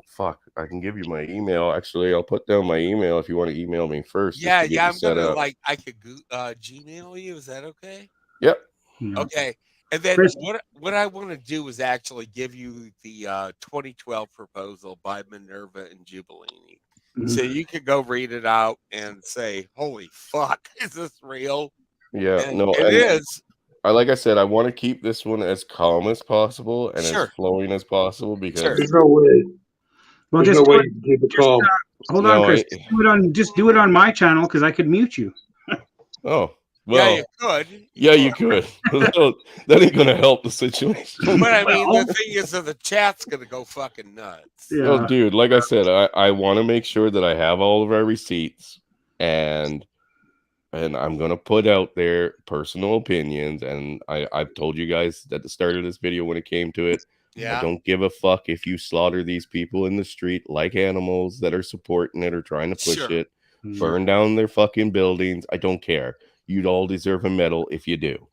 can give you my email. Actually, I'll put down my email if you want to email me first. Yeah, I'm gonna I could Gmail you. Is that okay? Yep. Okay. And then what I want to do is actually give you the 2012 proposal by Minerva and Jubilini. So you could go read it out and say, "Holy fuck, is this real?" Yeah, and it is. Like I said, I want to keep this one as calm as possible and as flowing as possible because there's no way. Well, there's no way you can keep it calm. Hold on, Chris. Just do it on my channel because I could mute you. Oh. Well, yeah, you could. You could. That ain't gonna help the situation. But I mean, the thing is that the chat's gonna go fucking nuts. Yeah. Oh, dude, like I said, I want to make sure that I have all of our receipts, and I'm gonna put out there personal opinions. And I've told you guys at the start of this video when it came to it. Yeah. I don't give a fuck if you slaughter these people in the street like animals that are supporting it or trying to push it. Burn down their fucking buildings. I don't care. You'd all deserve a medal if you do.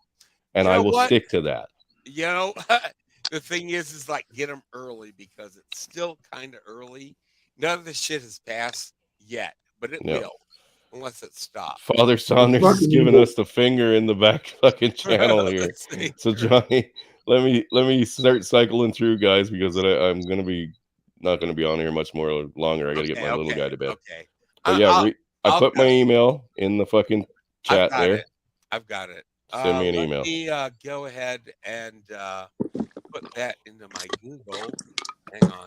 And I will stick to that. The thing is like get them early because it's still kind of early. None of the shit has passed yet, but it will unless it stops. Father Saunders is giving us the finger in the back fucking channel here. So Johnny, let me start cycling through, guys, because I'm not gonna be on here much more longer. I gotta get my little guy to bed. Okay. But yeah, I put my email in the fucking chat there. I've got it. Send me an email. Let me go ahead and put that into my Google. Hang on.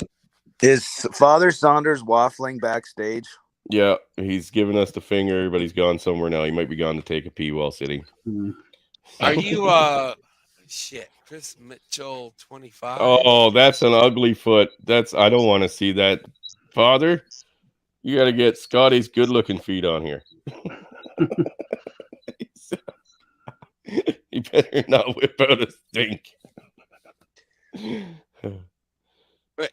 Is Father Saunders waffling backstage? Yeah, he's giving us the finger, but he's gone somewhere now. He might be gone to take a pee while sitting. Are you Chris Mitchell 25? Oh, that's an ugly foot. I don't want to see that. Father, you got to get Scotty's good-looking feet on here. You better not whip out a stink. But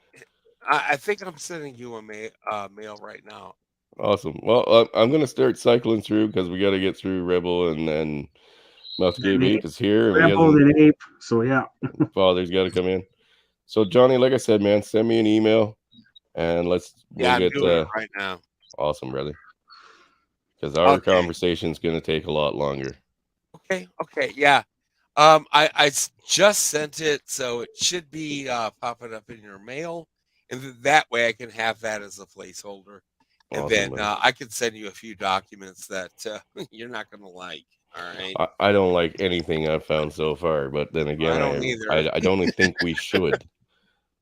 I think I'm sending you a mail right now. Awesome. Well, I'm going to start cycling through because we got to get through Rebel and then Mouth Gabe Ape is here. Rebel and Ape. So, yeah. Father's got to come in. So, Johnny, like I said, man, send me an email and we'll I'm doing it right now. Awesome, brother. Because our conversation is going to take a lot longer. Okay, yeah. I just sent it, so it should be popping up in your mail, and that way I can have that as a placeholder, and then I can send you a few documents that you're not going to like. All right. I don't like anything I've found so far, but then again, I don't think we should.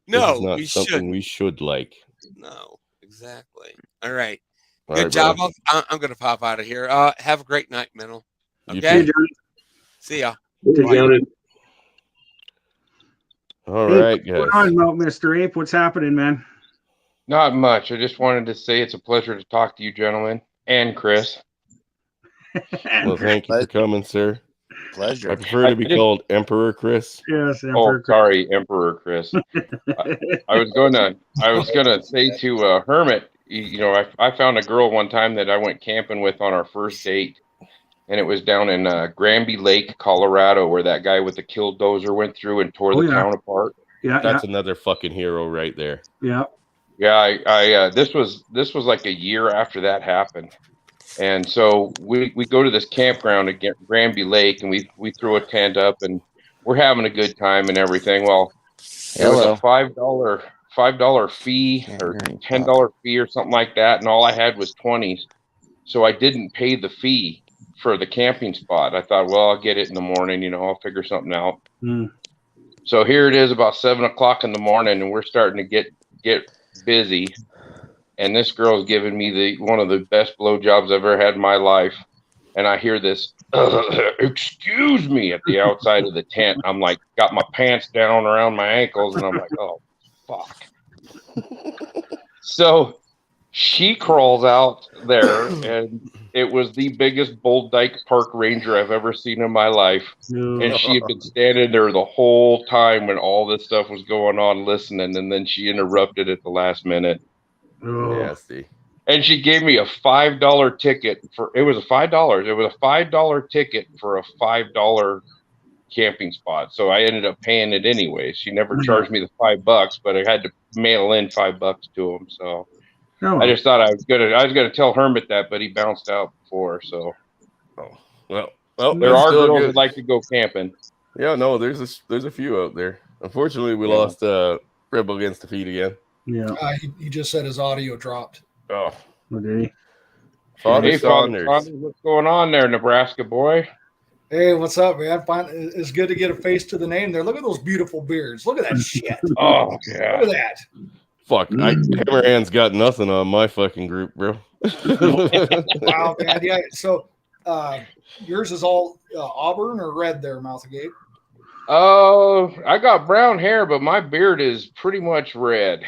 No, this is not something we should like. No, exactly. All right. Good job. I'm going to pop out of here. Have a great night, Mental. Okay. See ya. All right, guys. What's going on, Mr. Ape? What's happening, man? Not much. I just wanted to say it's a pleasure to talk to you, gentlemen, and Chris. Well, thank you for coming, sir. Pleasure. I prefer to be called Emperor Chris. Yes, Emperor. Oh, sorry, Emperor Chris. I was gonna say to Hermit, I found a girl one time that I went camping with on our first date, and it was down in Granby Lake, Colorado, where that guy with the killdozer went through and tore the town apart. Yeah, That's another fucking hero right there. yeah. Yeah, this was like a year after that happened. And so we go to this campground at Granby Lake, and we threw a tent up, and we're having a good time and everything. Well, there was a $5 fee or $10 fee or something like that, and all I had was 20s. So I didn't pay the fee for the camping spot. I thought, well, I'll get it in the morning, I'll figure something out. So here it is about 7:00 in the morning, and we're starting to get busy. And this girl's giving me one of the best blowjobs I've ever had in my life. And I hear this, excuse me, at the outside of the tent. I'm like, got my pants down around my ankles, and I'm like, oh, fuck. So she crawls out there, and it was the biggest Bull Dyke Park Ranger I've ever seen in my life. And she had been standing there the whole time when all this stuff was going on, listening, and then she interrupted at the last minute. Nasty. And she gave me a $5 ticket it was $5. It was a $5 ticket for a $5 camping spot. So I ended up paying it anyway. She never charged me the $5, but I had to mail in $5 to him. So I just thought I was gonna tell Hermit that, but he bounced out before. So well, there are girls that like to go camping. Yeah, no, there's a few out there. Unfortunately, we lost Rebel Against Defeat again. Yeah, he just said his audio dropped. Oh, did he? Father Saunders, what's going on there, Nebraska boy? Hey, what's up, man? It's good to get a face to the name there. Look at those beautiful beards. Look at that shit. Oh, yeah. Look at that. Fuck, Hammerhand's got nothing on my fucking group, bro. Wow, man. Yeah. So, yours is all auburn or red there, Mouth of Gabe? Oh, I got brown hair, but my beard is pretty much red.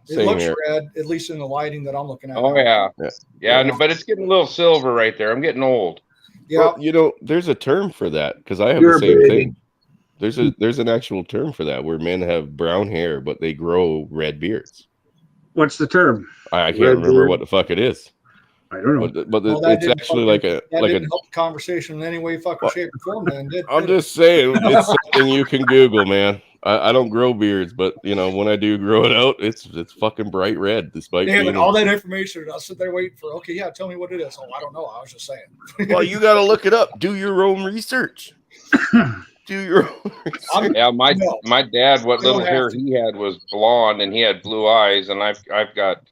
It looks red, at least in the lighting that I'm looking at. Oh, now. yeah. But it's getting a little silver right there. I'm getting old. Yeah. Well, there's a term for that because I have the same thing. There's an actual term for that where men have brown hair, but they grow red beards. What's the term? I can't remember what the fuck it is. I don't know. But it's actually like a didn't help the conversation in any way, fucking shape, or form. Then did I'm just saying it's something you can Google, man. I don't grow beards, but when I do grow it out, it's fucking bright red. Despite damn, all that information, I'll sit there waiting for. Okay, yeah, tell me what it is. Oh, I don't know. I was just saying. Well, you got to look it up. Do your own research. Do your own research. Yeah, my dad, what little hair he had was blonde, and he had blue eyes, and I've got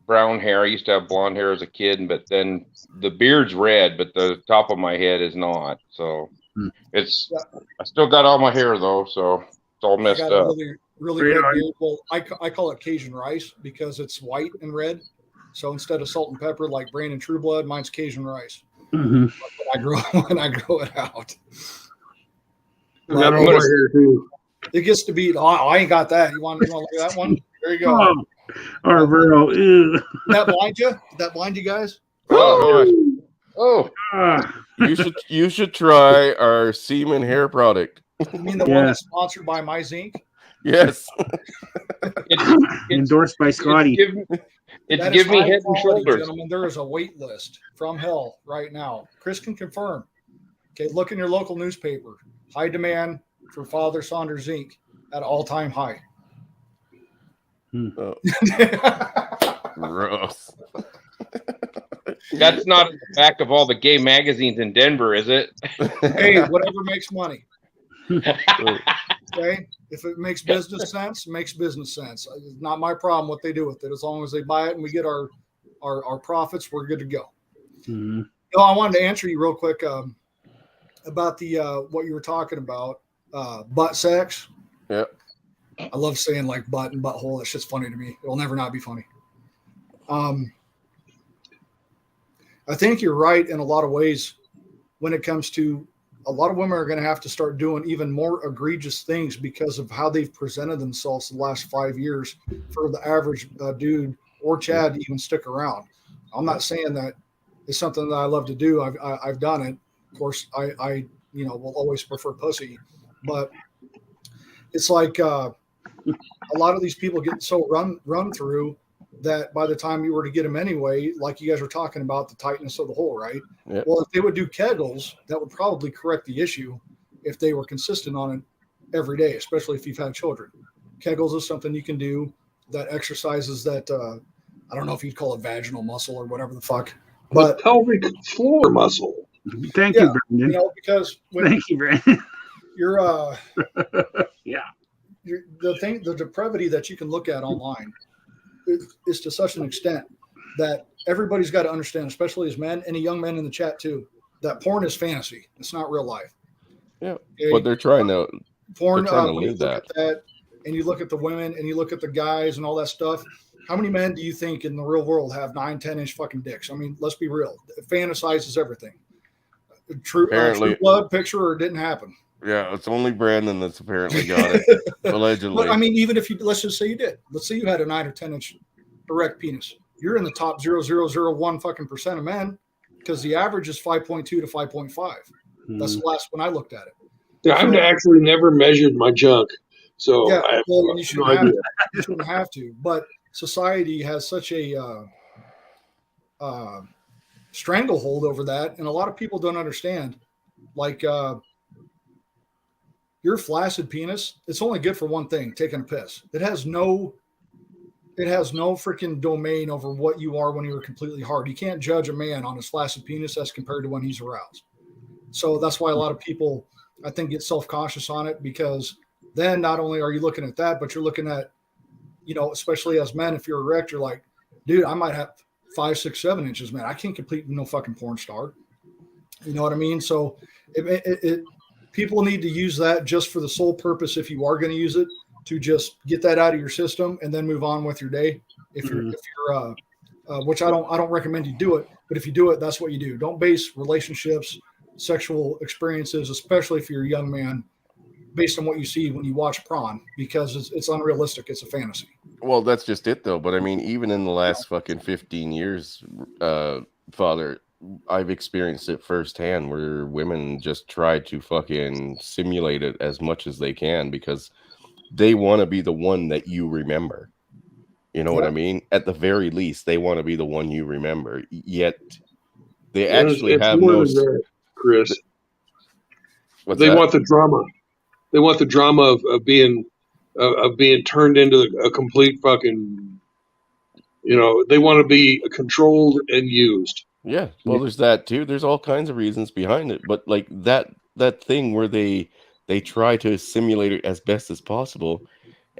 brown hair. I used to have blonde hair as a kid, but then the beard's red, but the top of my head is not. So I still got all my hair though, so it's all messed up. Really red beard. Well, I call it Cajun rice because it's white and red. So instead of salt and pepper like Branden Trueblood, mine's Cajun rice. Mm-hmm. When I grow it out. It gets to be. Oh, I ain't got that. You want to look at that one? There you go. Arvero. Did that blind you? Did that blind you guys? Oh. You should try our semen hair product. You mean the one that's sponsored by My Zinc? Yes. Endorsed by Scotty. It's give me head and shoulders. Gentlemen, there is a wait list from hell right now. Chris can confirm. Okay, look in your local newspaper. High demand for Father Saunders Zinc at all-time high. Oh. Gross. That's not in the back of all the gay magazines in Denver, is it? Hey, whatever makes money. Okay, if it makes business sense, it makes business sense. It's not my problem what they do with it. As long as they buy it and we get our profits, we're good to go. Mm-hmm. No, I wanted to answer you real quick about the what you were talking about, butt sex. Yeah. I love saying like butt and butthole. That shit's funny to me. It'll never not be funny. I think you're right in a lot of ways when it comes to a lot of women are going to have to start doing even more egregious things because of how they've presented themselves the last 5 years for the average dude or Chad to even stick around. I'm not saying that it's something that I love to do. I've done it. Of course, I will always prefer pussy, but it's like a lot of these people get so run through that by the time you were to get them anyway, like you guys were talking about the tightness of the hole, right? Yep. Well, if they would do Kegels, that would probably correct the issue if they were consistent on it every day, especially if you've had children. Kegels is something you can do that exercises that, I don't know if you'd call it vaginal muscle or whatever the fuck, but the pelvic floor muscle. Thank you, Brandon. You know, because when Thank you, Brandon. you're, Yeah. the depravity that you can look at online is to such an extent that everybody's got to understand, especially as men and the young men in the chat too, that porn is fantasy. It's not real life. Yeah, Okay? but they're trying to Porn, they're trying to when you live look that. at that and you look at the women and you look at the guys and all that stuff, how many men do you think in the real world have 9-10 inch fucking dicks? I mean, let's be real. It fantasizes everything. True blood picture or it didn't happen. Yeah, it's only Brandon that's apparently got it, allegedly. But I mean, even if you, let's just say you did. Let's say you had a 9 or 10 inch erect penis. You're in the top 0.0001 fucking percent of men because the average is 5.2 to 5.5. That's the last when I looked at it. Yeah, I've actually never measured my junk, so yeah, I have well, you no idea. You shouldn't have to. But society has such a stranglehold over that, and a lot of people don't understand. Like your flaccid penis, it's only good for one thing: taking a piss. It has no freaking domain over what you are when you're completely hard. You can't judge a man on his flaccid penis as compared to when he's aroused. So that's why a lot of people, I think, get self-conscious on it, because then not only are you looking at that, but you're looking at, you know, especially as men, if you're erect, you're like, dude, I might have 5, 6, 7 inches, man. I can't compete with no fucking porn star. You know what I mean? So people need to use that just for the sole purpose, if you are going to use it, to just get that out of your system and then move on with your day. If you're which I don't recommend you do it, but if you do it, that's what you do. Don't base relationships, sexual experiences, especially if you're a young man, based on what you see when you watch prawn, because it's unrealistic. It's a fantasy. Well, that's just it, though. But I mean, even in the last fucking 15 years, Father, I've experienced it firsthand where women just try to fucking simulate it as much as they can because they want to be the one that you remember. You know what I mean? At the very least, they want to be the one you remember. Yet they actually it's have more no. than that, Chris. What's they that? want the drama. They want the drama of being turned into a complete fucking. You know, they want to be controlled and used. Yeah, well, there's that too. There's all kinds of reasons behind it, but like that thing where they try to simulate it as best as possible,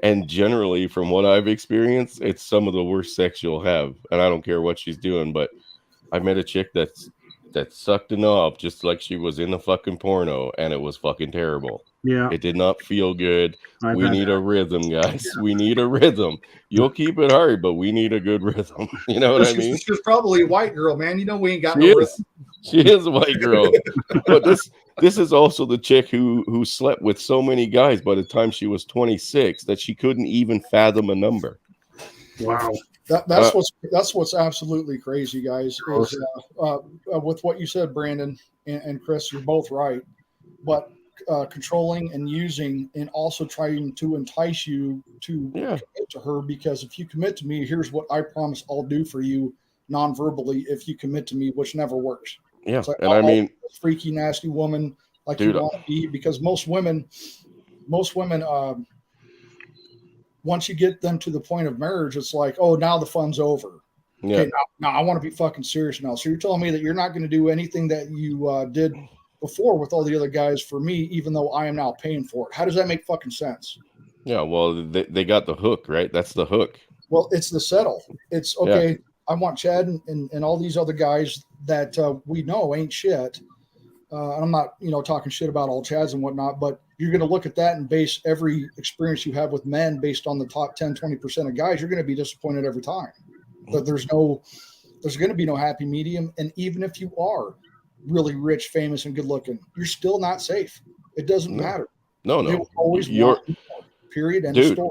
and generally, from what I've experienced, it's some of the worst sex you'll have. And I don't care what she's doing, but I met a chick that sucked a knob just like she was in a fucking porno, and it was fucking terrible. Yeah, it did not feel good. I've We had need that. a rhythm, guys. We need a rhythm. You'll keep it hard, but we need a good rhythm. You know what I mean? She's probably a white girl, man. You know we ain't got She no is. She is a white girl. But this is also the chick who slept with so many guys by the time she was 26 that she couldn't even fathom a number. Wow. That's what's absolutely crazy, guys. Is with what you said, Brandon and Chris, you're both right. But controlling and using, and also trying to entice you to commit to her, because if you commit to me, here's what I promise I'll do for you non-verbally if you commit to me, which never works. Yeah, it's like, and I mean, freaky, nasty woman like dude, you want to be, because most women, once you get them to the point of marriage, it's like, oh, now the fun's over. Yeah. Okay, now I want to be fucking serious now. So you're telling me that you're not going to do anything that you did before with all the other guys for me, even though I am now paying for it? How does that make fucking sense? Yeah, well, they got the hook, right? That's the hook. Well, it's the settle. It's okay. Yeah. I want Chad and all these other guys that we know ain't shit. I'm not, talking shit about all Chads and whatnot, but you're going to look at that and base every experience you have with men based on the top 10, 20% of guys. You're going to be disappointed every time. But there's going to be no happy medium. And even if you are really rich, famous, and good looking, you're still not safe. It doesn't matter. No. They will always want more, period. End of story.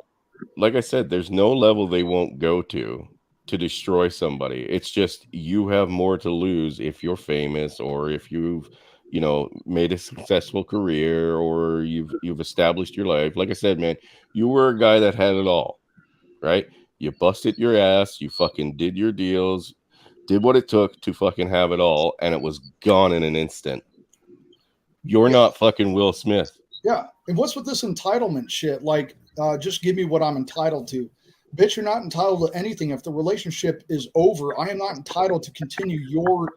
Like I said, there's no level they won't go to destroy somebody. It's just you have more to lose if you're famous, or if you've made a successful career, or you've established your life. Like I said, man, you were a guy that had it all, right? You busted your ass, you fucking did your deals, did what it took to fucking have it all, and it was gone in an instant. You're not fucking Will Smith. Yeah. And what's with this entitlement shit? Like, Just give me what I'm entitled to. Bitch, you're not entitled to anything. If the relationship is over, I am not entitled to continue your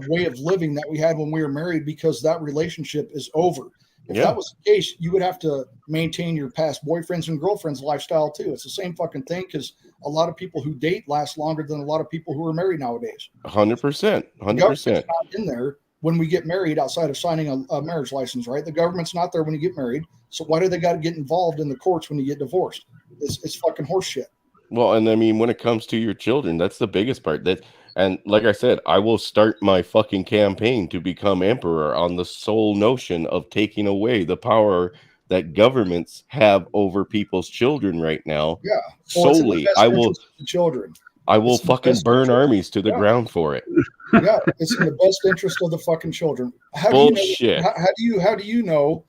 way of living that we had when we were married because that relationship is over. If that was the case, you would have to maintain your past boyfriends and girlfriends lifestyle too. It's the same fucking thing because a lot of people who date last longer than a lot of people who are married nowadays. 100%. 100%. Not in there when we get married outside of signing a marriage license, right? The government's not there when you get married. So why do they got to get involved in the courts when you get divorced? It's fucking horseshit. Well, and I mean, when it comes to your children, that's the biggest part. And like I said, I will start my fucking campaign to become emperor on the sole notion of taking away the power that governments have over people's children right now. Yeah, solely. I will. The children. I will fucking burn armies to the ground for it. Yeah, it's in the best interest of the fucking children. Bullshit. How do you know?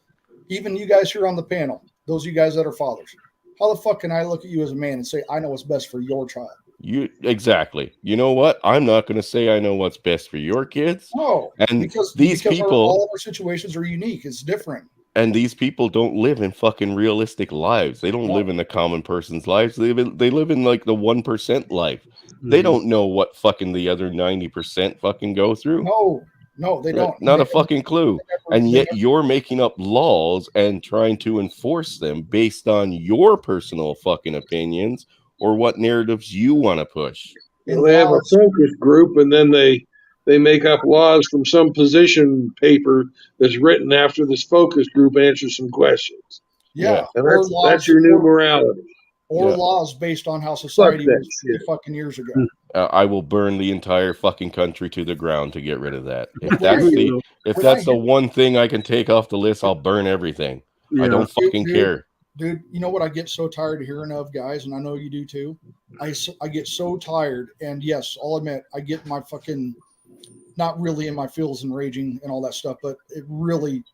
Even you guys here on the panel, those of you guys that are fathers, how the fuck can I look at you as a man and say I know what's best for your child? Exactly. You know what? I'm not going to say I know what's best for your kids. No, and because people, all of our situations are unique. It's different. And these people don't live in fucking realistic lives. They don't live in the common person's lives. They live in like the 1% life. They don't know what fucking the other 90% fucking go through. No, they don't. Not a fucking clue. And yet you're making up laws and trying to enforce them based on your personal fucking opinions or what narratives you want to push. Well, they have a focus group, and then they make up laws from some position paper that's written after this focus group answers some questions. Yeah, and that's your new morality. Or laws based on how society was 50 fucking years ago. I will burn the entire fucking country to the ground to get rid of that. If that's the one thing I can take off the list, I'll burn everything. I don't fucking care. Dude, you know what I get so tired of hearing of, guys, and I know you do too? I get so tired, and yes, I'll admit, I get my fucking, not really in my feels and raging and all that stuff, but it really,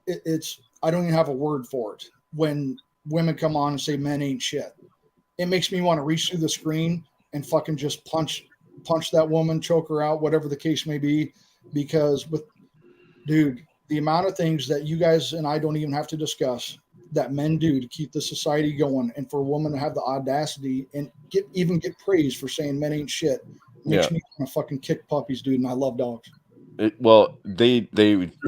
it's, I don't even have a word for it. When women come on and say men ain't shit, it makes me want to reach through the screen and fucking just punch that woman, choke her out, whatever the case may be, because dude, the amount of things that you guys and I don't even have to discuss that men do to keep the society going, and for a woman to have the audacity and get praised for saying men ain't shit makes me want to fucking kick puppies, dude. And I love dogs. Well, they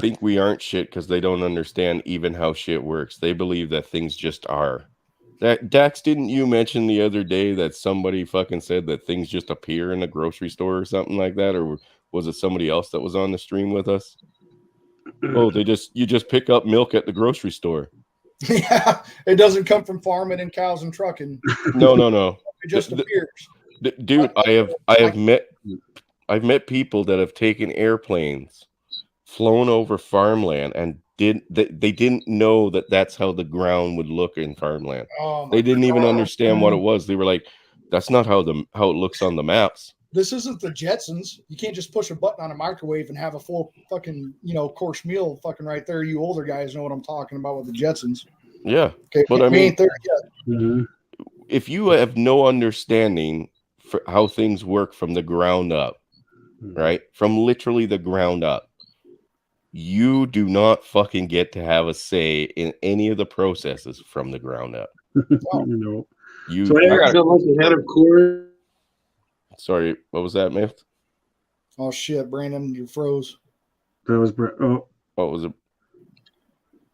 think we aren't shit because they don't understand even how shit works. They believe that things just are. Dax, didn't you mention the other day that somebody fucking said that things just appear in a grocery store or something like that? Or was it somebody else that was on the stream with us? Oh, you just pick up milk at the grocery store. Yeah, it doesn't come from farming and cows and trucking. No. It just appears. Dude, I've met people that have taken airplanes, flown over farmland, and they didn't know that that's how the ground would look in farmland. They didn't even understand what it was. They were like, "That's not how it looks on the maps." This isn't the Jetsons. You can't just push a button on a microwave and have a full fucking, course meal fucking right there. You older guys know what I'm talking about with the Jetsons. Yeah. Okay, but I we mean, ain't there yet. If you have no understanding for how things work from the ground up, right? From literally the ground up, you do not fucking get to have a say in any of the processes from the ground up. No. I got like head of course. Sorry, what was that, Myth? Oh shit, Brandon, you froze. That was what was it?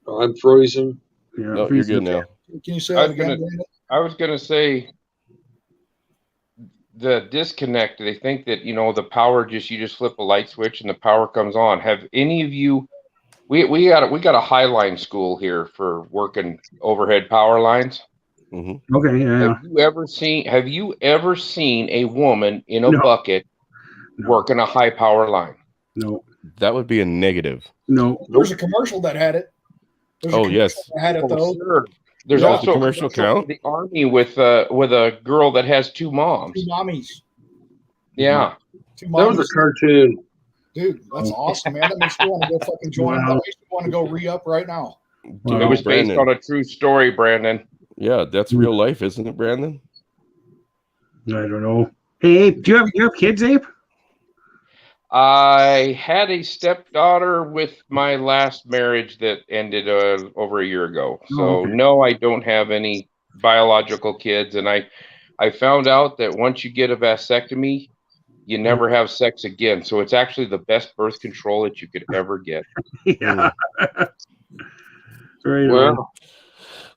I'm frozen. Yeah, no, you're good now. Can you say that again, Brandon? I was gonna say the disconnect. They think that the power you just flip a light switch and the power comes on. Have any of you? We got a highline school here for working overhead power lines. Mm-hmm. Okay, yeah. Have you ever seen a woman in a bucket working a high power line? No. That would be a negative. No. There's a commercial that had it. Yes. That had it though. Sure. There's also a commercial for the Army with a girl that has two moms. Two mommies. Yeah. Two mommies. That was a cartoon. Dude, that's awesome, man. That makes me want to go fucking join. That makes me want to go re-up right now. It was based on a true story, Brandon. Yeah, that's real life, isn't it, Brandon? I don't know. Hey, Abe, do you have kids, Abe? I had a stepdaughter with my last marriage that ended over a year ago. So no, I don't have any biological kids, and I found out that once you get a vasectomy, you never have sex again. So it's actually the best birth control that you could ever get. Yeah. Well,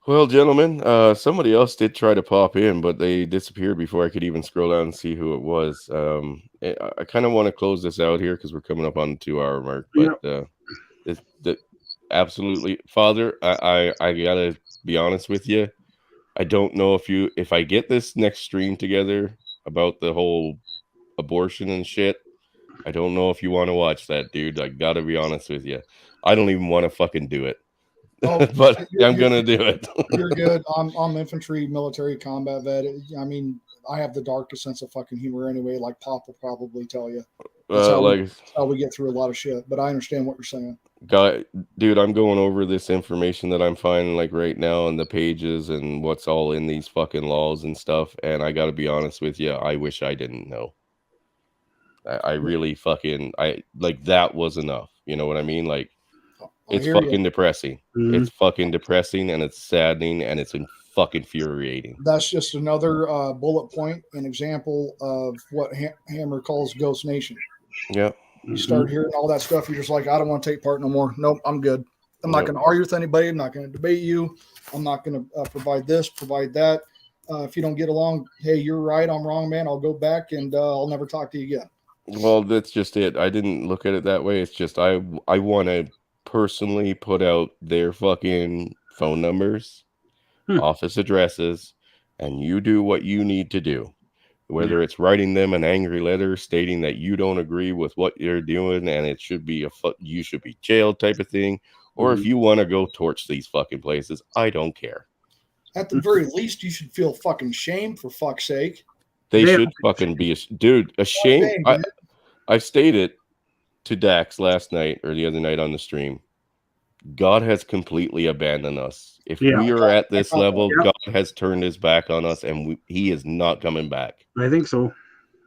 Well, gentlemen, somebody else did try to pop in, but they disappeared before I could even scroll down and see who it was. I kind of want to close this out here because we're coming up on the 2-hour mark. But absolutely, Father, I gotta be honest with you. I don't know if I get this next stream together about the whole abortion and shit. I don't know if you want to watch that, dude. I gotta be honest with you. I don't even want to fucking do it. Oh, but I'm gonna do it. You're good. I'm infantry, military, combat vet. I mean, I have the darkest sense of fucking humor anyway. Like Pop will probably tell you. That's how we get through a lot of shit. But I understand what you're saying. Dude, I'm going over this information that I'm finding like right now on the pages and what's all in these fucking laws and stuff. And I got to be honest with you, I wish I didn't know. I really fucking that was enough. You know what I mean? Like. It's fucking depressing. Mm-hmm. It's fucking depressing, and it's saddening, and it's fucking infuriating. That's just another bullet point, an example of what Hammer calls Ghost Nation. Yeah. You start hearing all that stuff, you're just like, I don't want to take part no more. Nope, I'm good. I'm not going to argue with anybody. I'm not going to debate you. I'm not going to provide this, provide that. If you don't get along, hey, you're right, I'm wrong, man. I'll go back, and I'll never talk to you again. Well, that's just it. I didn't look at it that way. It's just I want to personally put out their fucking phone numbers, office addresses, and you do what you need to do. Whether it's writing them an angry letter stating that you don't agree with what you're doing and it should be you should be jailed type of thing, or if you want to go torch these fucking places, I don't care. At the very least, you should feel fucking shame, for fuck's sake. They should fucking be ashamed. I stated to Dax last night or the other night on the stream, God has completely abandoned us. If we are at this level, God has turned his back on us, and he is not coming back. I think so.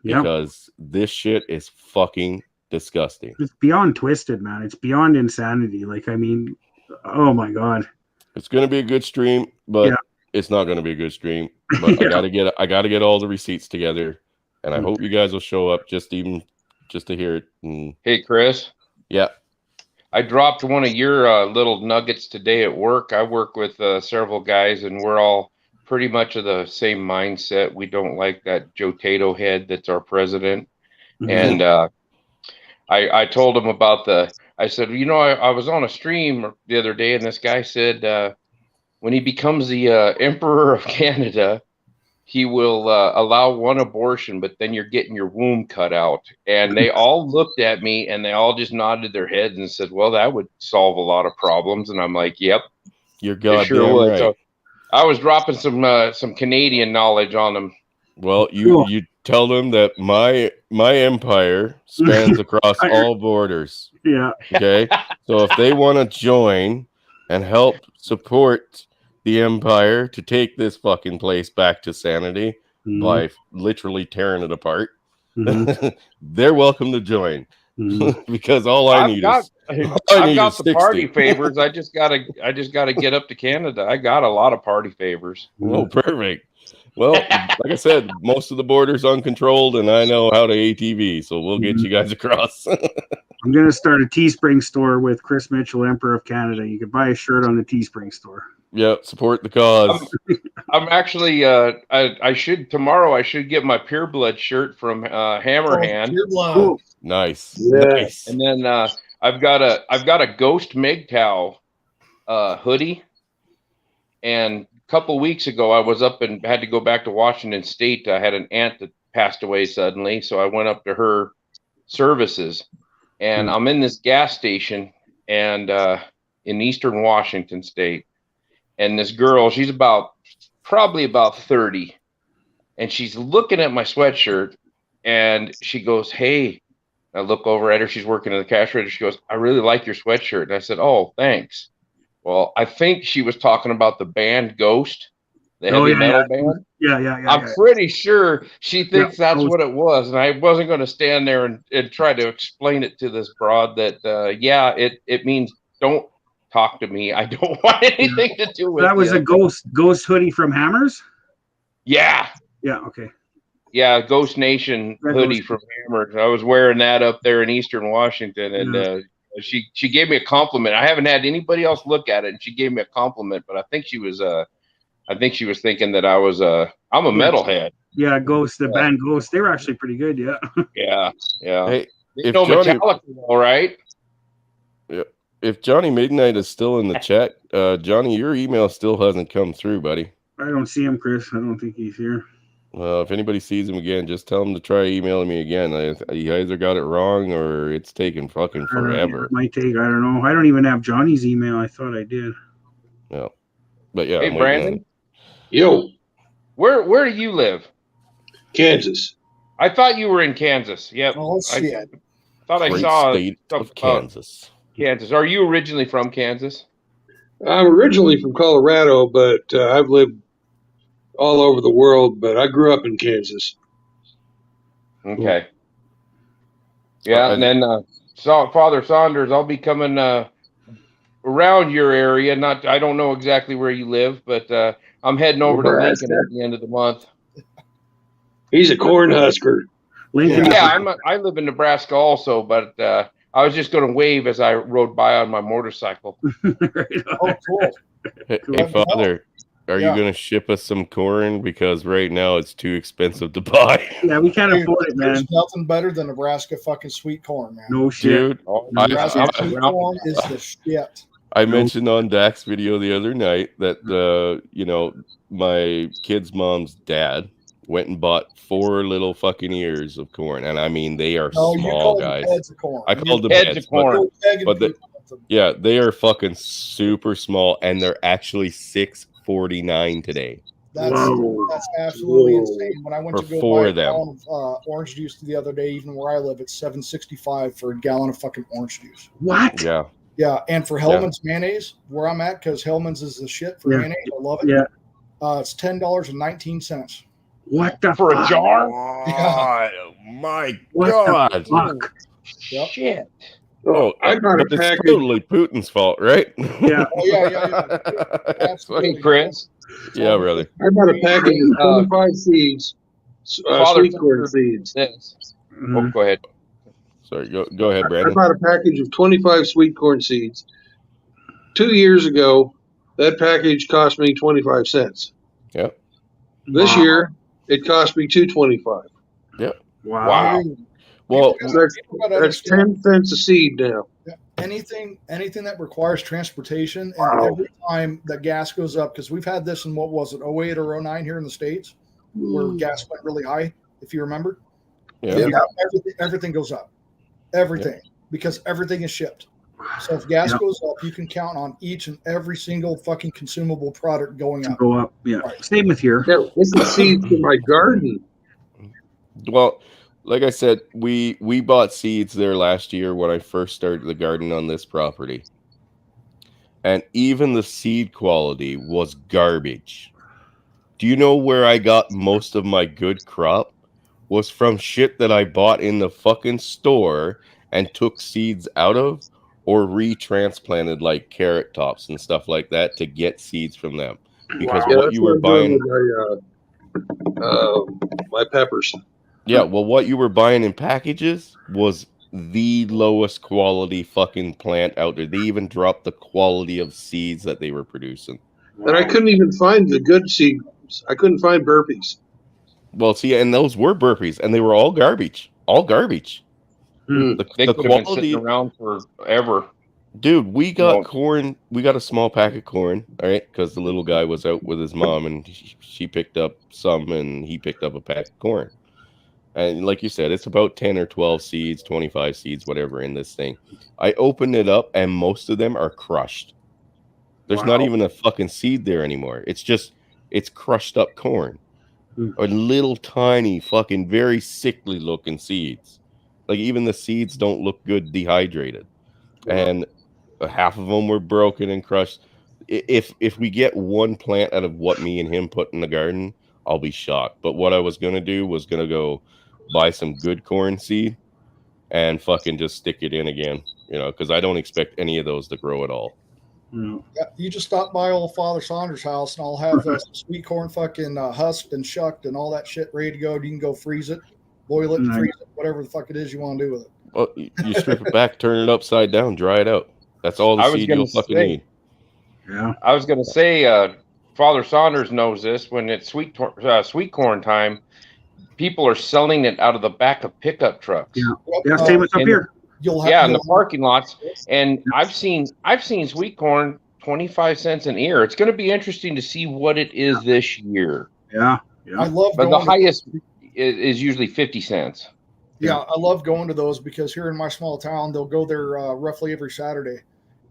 Yeah. Because this shit is fucking disgusting. It's beyond twisted, man. It's beyond insanity. Like, I mean, oh my God. It's gonna be a good stream, but it's not gonna be a good stream. But I gotta get all the receipts together, and I hope you guys will show up just to hear it. Hey, Chris. Yeah. I dropped one of your little nuggets today at work. I work with several guys, and we're all pretty much of the same mindset. We don't like that Joe Tato head that's our president. And I told him about I said, I was on a stream the other day, and this guy said when he becomes the Emperor of Canada, he will allow one abortion, but then you're getting your womb cut out. And they all looked at me and they all just nodded their heads and said, well, that would solve a lot of problems. And I'm like, yep. You're goddamn right. So I was dropping some Canadian knowledge on them. Well, you tell them that my empire spans across all borders. Yeah. Okay. So if they want to join and help support the empire to take this fucking place back to sanity by literally tearing it apart, they're welcome to join. Because all I need is I've got the party favors. I just gotta get up to Canada. I got a lot of party favors. Oh, perfect. Well, like I said, most of the border's uncontrolled, and I know how to ATV, so we'll get you guys across. I'm going to start a Teespring store with Chris Mitchell, Emperor of Canada. You can buy a shirt on the Teespring store. Yeah, support the cause. I'm actually, I should get my Pure Blood shirt from Hammerhand. Pure Blood. Nice. Yeah. Nice. And then I've got a Ghost MGTOW hoodie. And a couple weeks ago, I was up and had to go back to Washington State. I had an aunt that passed away suddenly, so I went up to her services. And I'm in this gas station and in Eastern Washington State. And this girl, she's probably about 30. And she's looking at my sweatshirt and she goes, hey, I look over at her. She's working in the cash register. She goes, I really like your sweatshirt. And I said, oh, thanks. Well, I think she was talking about the band Ghost. the heavy metal yeah. band. Yeah. I'm pretty sure she thinks that's Ghost. what it was, and I wasn't going to stand there and try to explain it to this broad that it means don't talk to me. I don't want anything to do with that was you. a ghost hoodie from Hammers. Yeah. Okay. Yeah, Ghost Nation hoodie from Hammers. I was wearing that up there in Eastern Washington, and she gave me a compliment. I haven't had anybody else look at it, and she gave me a compliment. But I think she was thinking that I'm a metalhead. Yeah, Ghost, the band Ghost, they were actually pretty good. Yeah. Hey, if Metallica, all right. Yeah. If Johnny Midnight is still in the chat, Johnny, your email still hasn't come through, buddy. I don't see him, Chris. I don't think he's here. Well, if anybody sees him again, just tell him to try emailing me again. You either got it wrong or it's taking fucking forever. It might take, I don't know. I don't even have Johnny's email. I thought I did. No. But yeah. Hey, Brandon. Yo. Where do you live? Kansas. I thought you were in Kansas. Yep. Oh, shit. I thought I Great saw state of Kansas. Kansas. Are you originally from Kansas? I'm originally from Colorado, but I've lived all over the world, but I grew up in Kansas. Okay. Yeah, and then Father Saunders, I'll be coming around your area. I don't know exactly where you live, but I'm heading over to Lincoln at the end of the month. He's a corn husker. Lincoln. Yeah, I live in Nebraska also, but I was just going to wave as I rode by on my motorcycle. Oh, cool. Hey, Father, are you going to ship us some corn? Because right now it's too expensive to buy. Yeah, we can't afford it, man. There's nothing better than Nebraska fucking sweet corn, man. No shit. Dude, Nebraska sweet corn is the shit. I mentioned on Dak's video the other night that my kid's mom's dad went and bought 4 little fucking ears of corn, and I mean they are small guys. Heads of corn. I called them heads of corn, but they are fucking super small, and they're actually $6.49 today. That's absolutely insane. When I went to go buy a gallon of orange juice the other day, even where I live, it's $7.65 for a gallon of fucking orange juice. What? Yeah. Yeah, and for Hellman's mayonnaise, where I'm at, because Hellman's is the shit for mayonnaise, I love it. Yeah. It's $10.19. What the for fuck? a jar? Oh my What God! the fuck? Yep. Shit. Oh, I got a it's package. totally Putin's fault, right? Yeah. Oh, yeah. Absolutely. Hey, Chris. Yeah, brother. I bought a package of 25 seeds, sweet corn seeds. Oh, go ahead. Sorry, go ahead, I Brandon. bought a package of 25 sweet corn seeds. 2 years ago, that package cost me 25 cents. Yep. This year, it cost me $2.25. Yep. Wow. Well, that's 10 cents a seed now. Anything that requires transportation, and every time that gas goes up, because we've had this in what was it, 08 or 09 here in the States, where gas went really high, if you remember. Yeah. Everything goes up. Everything, because everything is shipped. So if gas goes up, you can count on each and every single fucking consumable product going up. Go up, yeah. Right. Same with here. Yeah, this is seeds for my garden. Well, like I said, we bought seeds there last year when I first started the garden on this property, and even the seed quality was garbage. Do you know where I got most of my good crop? Was from shit that I bought in the fucking store and took seeds out of or retransplanted, like carrot tops and stuff like that, to get seeds from them. Because what you were buying, my peppers. Yeah, well, what you were buying in packages was the lowest quality fucking plant out there. They even dropped the quality of seeds that they were producing. And I couldn't even find the good seeds. I couldn't find burpees. Well, see, and those were burpees, and they were all garbage. All garbage. They could have been sitting around forever. Dude, we got corn. We got a small pack of corn, all right, because the little guy was out with his mom, and she picked up some, and he picked up a pack of corn. And like you said, it's about 10 or 12 seeds, 25 seeds, whatever in this thing. I opened it up, and most of them are crushed. There's not even a fucking seed there anymore. It's crushed up corn. Or little tiny fucking very sickly looking seeds. Like even the seeds don't look good dehydrated. And half of them were broken and crushed. if we get one plant out of what me and him put in the garden, I'll be shocked. But what I was gonna do was gonna go buy some good corn seed and fucking just stick it in again, because I don't expect any of those to grow at all. Yeah, you just stop by old Father Saunders' house, and I'll have some sweet corn fucking husked and shucked and all that shit ready to go. You can go freeze it, boil it, freeze it, whatever the fuck it is you want to do with it. Well, you strip it back, turn it upside down, dry it out. That's all the seed you'll fucking need. Yeah, I was going to say, Father Saunders knows this. When it's sweet corn time, people are selling it out of the back of pickup trucks. Yeah, same with up here. In the parking lots. And I've seen sweet corn 25 cents an ear. It's going to be interesting to see what it is this year. Yeah. I love but the highest is usually 50 cents. Yeah, I love going to those because here in my small town, they'll go there roughly every Saturday,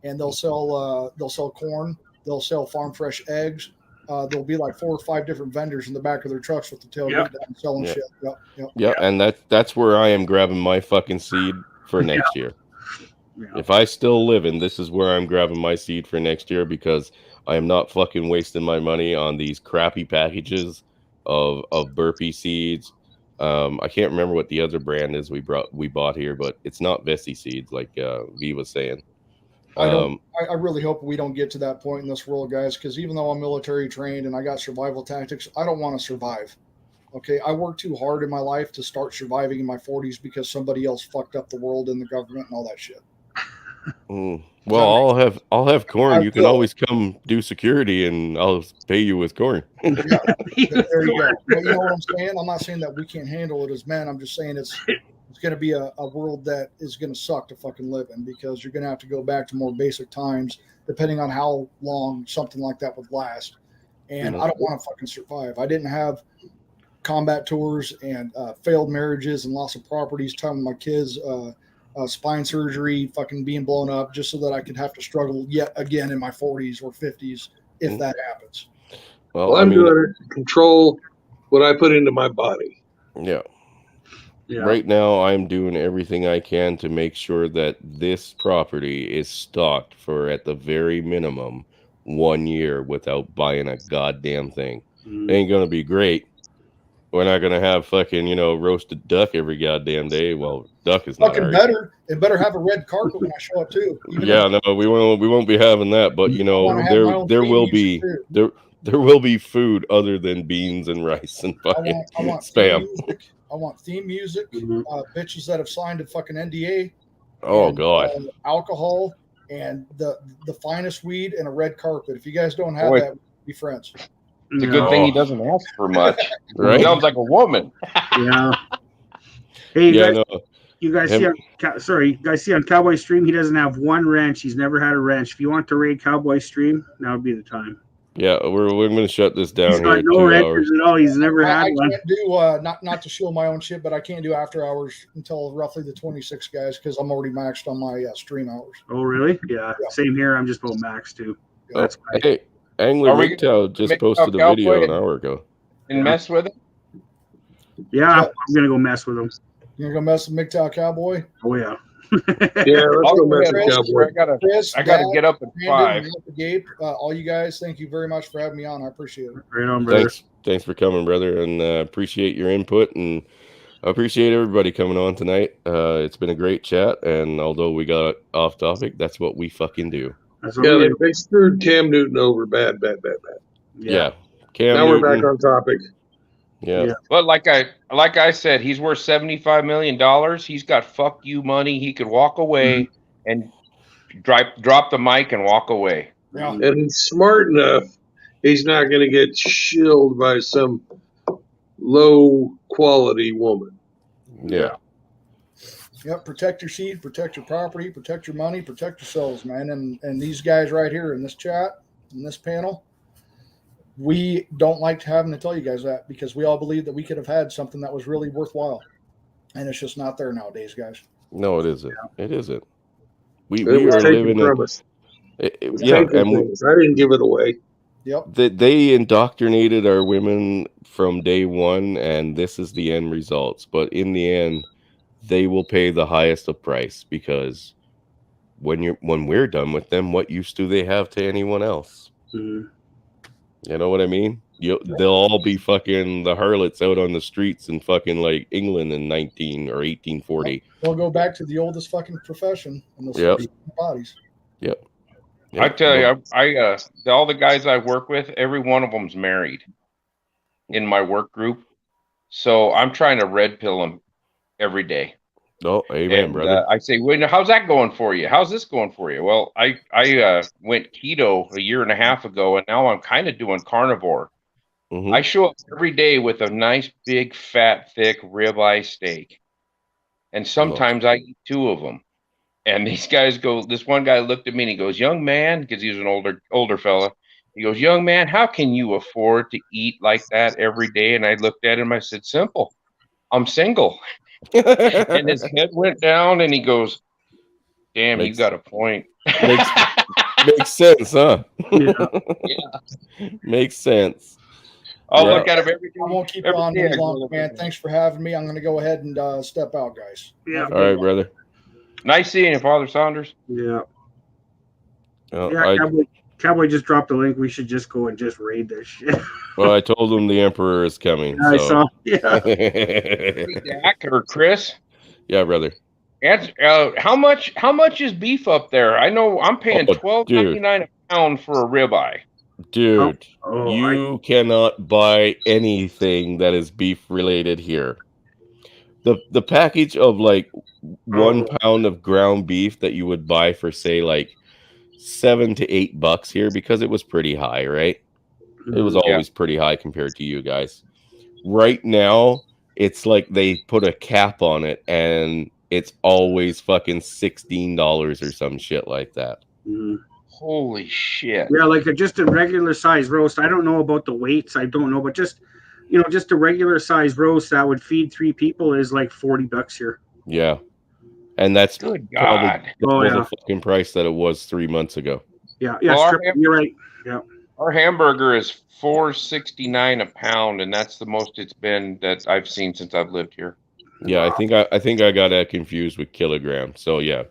and they'll sell corn, they'll sell farm fresh eggs. There'll be like 4 or 5 different vendors in the back of their trucks with the tailgate down selling shit. Yeah, and that's where I am grabbing my fucking seed for next year. Yeah. If I still live in, this is where I'm grabbing my seed for next year, because I am not fucking wasting my money on these crappy packages of burpee seeds. I can't remember what the other brand is we bought here, but it's not Vessi seeds like V was saying. I really hope we don't get to that point in this world, guys, because even though I'm military trained and I got survival tactics, I don't want to survive. Okay, I worked too hard in my life to start surviving in my 40s because somebody else fucked up the world and the government and all that shit. Well, I'll have corn. You can always come do security, and I'll pay you with corn. There you go. But you know what I'm saying? I'm not saying that we can't handle it as men. I'm just saying it's going to be a world that is going to suck to fucking live in, because you're going to have to go back to more basic times, depending on how long something like that would last. And I don't want to fucking survive. I didn't have combat tours and failed marriages and loss of properties, time with my kids, spine surgery, fucking being blown up, just so that I could have to struggle yet again in my 40s or 50s if that happens. Well, I'm doing it to control what I put into my body. Yeah. Right now, I'm doing everything I can to make sure that this property is stocked for, at the very minimum, 1 year without buying a goddamn thing. It ain't gonna be great. We're not gonna have fucking, roasted duck every goddamn day. Well, duck is not fucking better. It better have a red carpet when I show up too. No, we won't be having that. But there will be food other than beans and rice and fucking spam. I want theme music. Bitches that have signed a fucking NDA. Oh God. Alcohol and the finest weed and a red carpet. If you guys don't have that, be friends. It's a good thing he doesn't ask for much. Right? He sounds like a woman. Yeah. Hey, you guys see on Cowboy Stream, he doesn't have one wrench. He's never had a wrench. If you want to raid Cowboy Stream, now would be the time. Yeah, we're going to shut this down. He's got no wrenches at all. He's never had one. I can't do not to shield my own shit, but I can't do after hours until roughly the 26 guys, because I'm already maxed on my stream hours. Oh really? Yeah. Same here. I'm just about max too. That's fine. Hey, Angler MGTOW just posted a video an hour ago. And mess with it? Yeah, I'm gonna go mess with him. You're gonna mess with MGTOW Cowboy? Oh yeah. Yeah, let's go mess with Cowboy. I gotta get up at 5. Gabe, all you guys, thank you very much for having me on. I appreciate it. Right on, brother. Thanks for coming, brother, and appreciate your input, and I appreciate everybody coming on tonight. It's been a great chat, and although we got off topic, that's what we fucking do. They screwed Cam Newton over bad. Yeah. Now we're back on topic. Yeah. But like I said, he's worth $75 million. He's got fuck you money. He could walk away and drop the mic and walk away. Yeah. And he's smart enough. He's not going to get shilled by some low quality woman. Yeah. Yep, protect your seed, protect your property, protect your money, protect yourselves, man. And these guys right here in this chat, in this panel, we don't like having to tell you guys that, because we all believe that we could have had something that was really worthwhile. And it's just not there nowadays, guys. No, it isn't. It isn't. We was are taken living from us. I didn't give it away. Yep. They indoctrinated our women from day one, and this is the end results. But in the end, they will pay the highest of price, because when we're done with them, what use do they have to anyone else? Mhm. You know what I mean? They'll all be fucking the harlots out on the streets in fucking like England in 19 or 1840. They'll go back to the oldest fucking profession and they'll start eating bodies. Yep. I tell you, all the guys I work with, every one of them's married in my work group. So I'm trying to red pill them every day. Oh, amen, And brother. I say, well, how's that going for you? How's this going for you? Well, I went keto a year and a half ago, and now I'm kind of doing carnivore. Mhm. I show up every day with a nice, big, fat, thick ribeye steak. And sometimes I eat 2 of them. And these guys go, this one guy looked at me and he goes, young man, because he was an older fella. He goes, young man, how can you afford to eat like that every day? And I looked at him, I said, simple. I'm single. And his head went down and he goes, damn, you got a point. Makes sense, huh? Yeah. Makes sense. I'll look at him every day. I won't keep on any longer, man. Thanks for having me. I'm going to go ahead and step out, guys. Yeah. All right, brother. Nice seeing you, Father Saunders. Yeah. Cowboy just dropped a link. We should just go and just raid this shit. Well, I told him the Emperor is coming. I saw. Yeah. Dak or Chris? Yeah, brother. And how much is beef up there? I know I'm paying $12.99 a pound for a ribeye. Dude, you cannot buy anything that is beef related here. The package of like 1 pound of ground beef that you would buy for say like $7 to $8 here, because it was pretty high, right? It was always pretty high compared to you guys. Right now, it's like they put a cap on it, and it's always fucking $16 or some shit like that. Mhm. Holy shit! Yeah, like just a regular size roast. I don't know about the weights. I don't know, but just just a regular size roast that would feed 3 people is like $40 here. Yeah, and that's good probably God. The fucking price that it was 3 months ago. Yeah, yeah, Well, you're right. Yeah, our hamburger is $4.69 a pound, and that's the most it's been that I've seen since I've lived here. Yeah, I think I got that confused with kilogram. So yeah,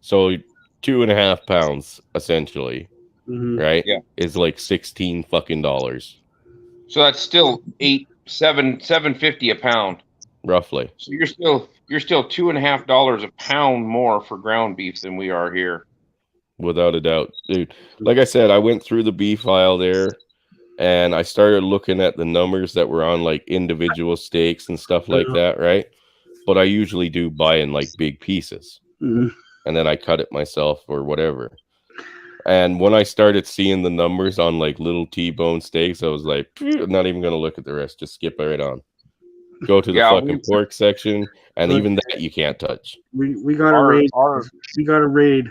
so 2.5 pounds essentially, right? Yeah, is like $16 fucking dollars. So that's still $7.50 a pound, roughly. So you're still $2.50 a pound more for ground beef than we are here. Without a doubt, dude. Like I said, I went through the beef aisle there, and I started looking at the numbers that were on like individual steaks and stuff like that, right? But I usually do buy in like big pieces, and then I cut it myself or whatever. And when I started seeing the numbers on like little T-bone steaks, I was like, I'm not even gonna look at the rest. Just skip right on. Go to the fucking pork section, and even that you can't touch. We got a raid. We got a raid.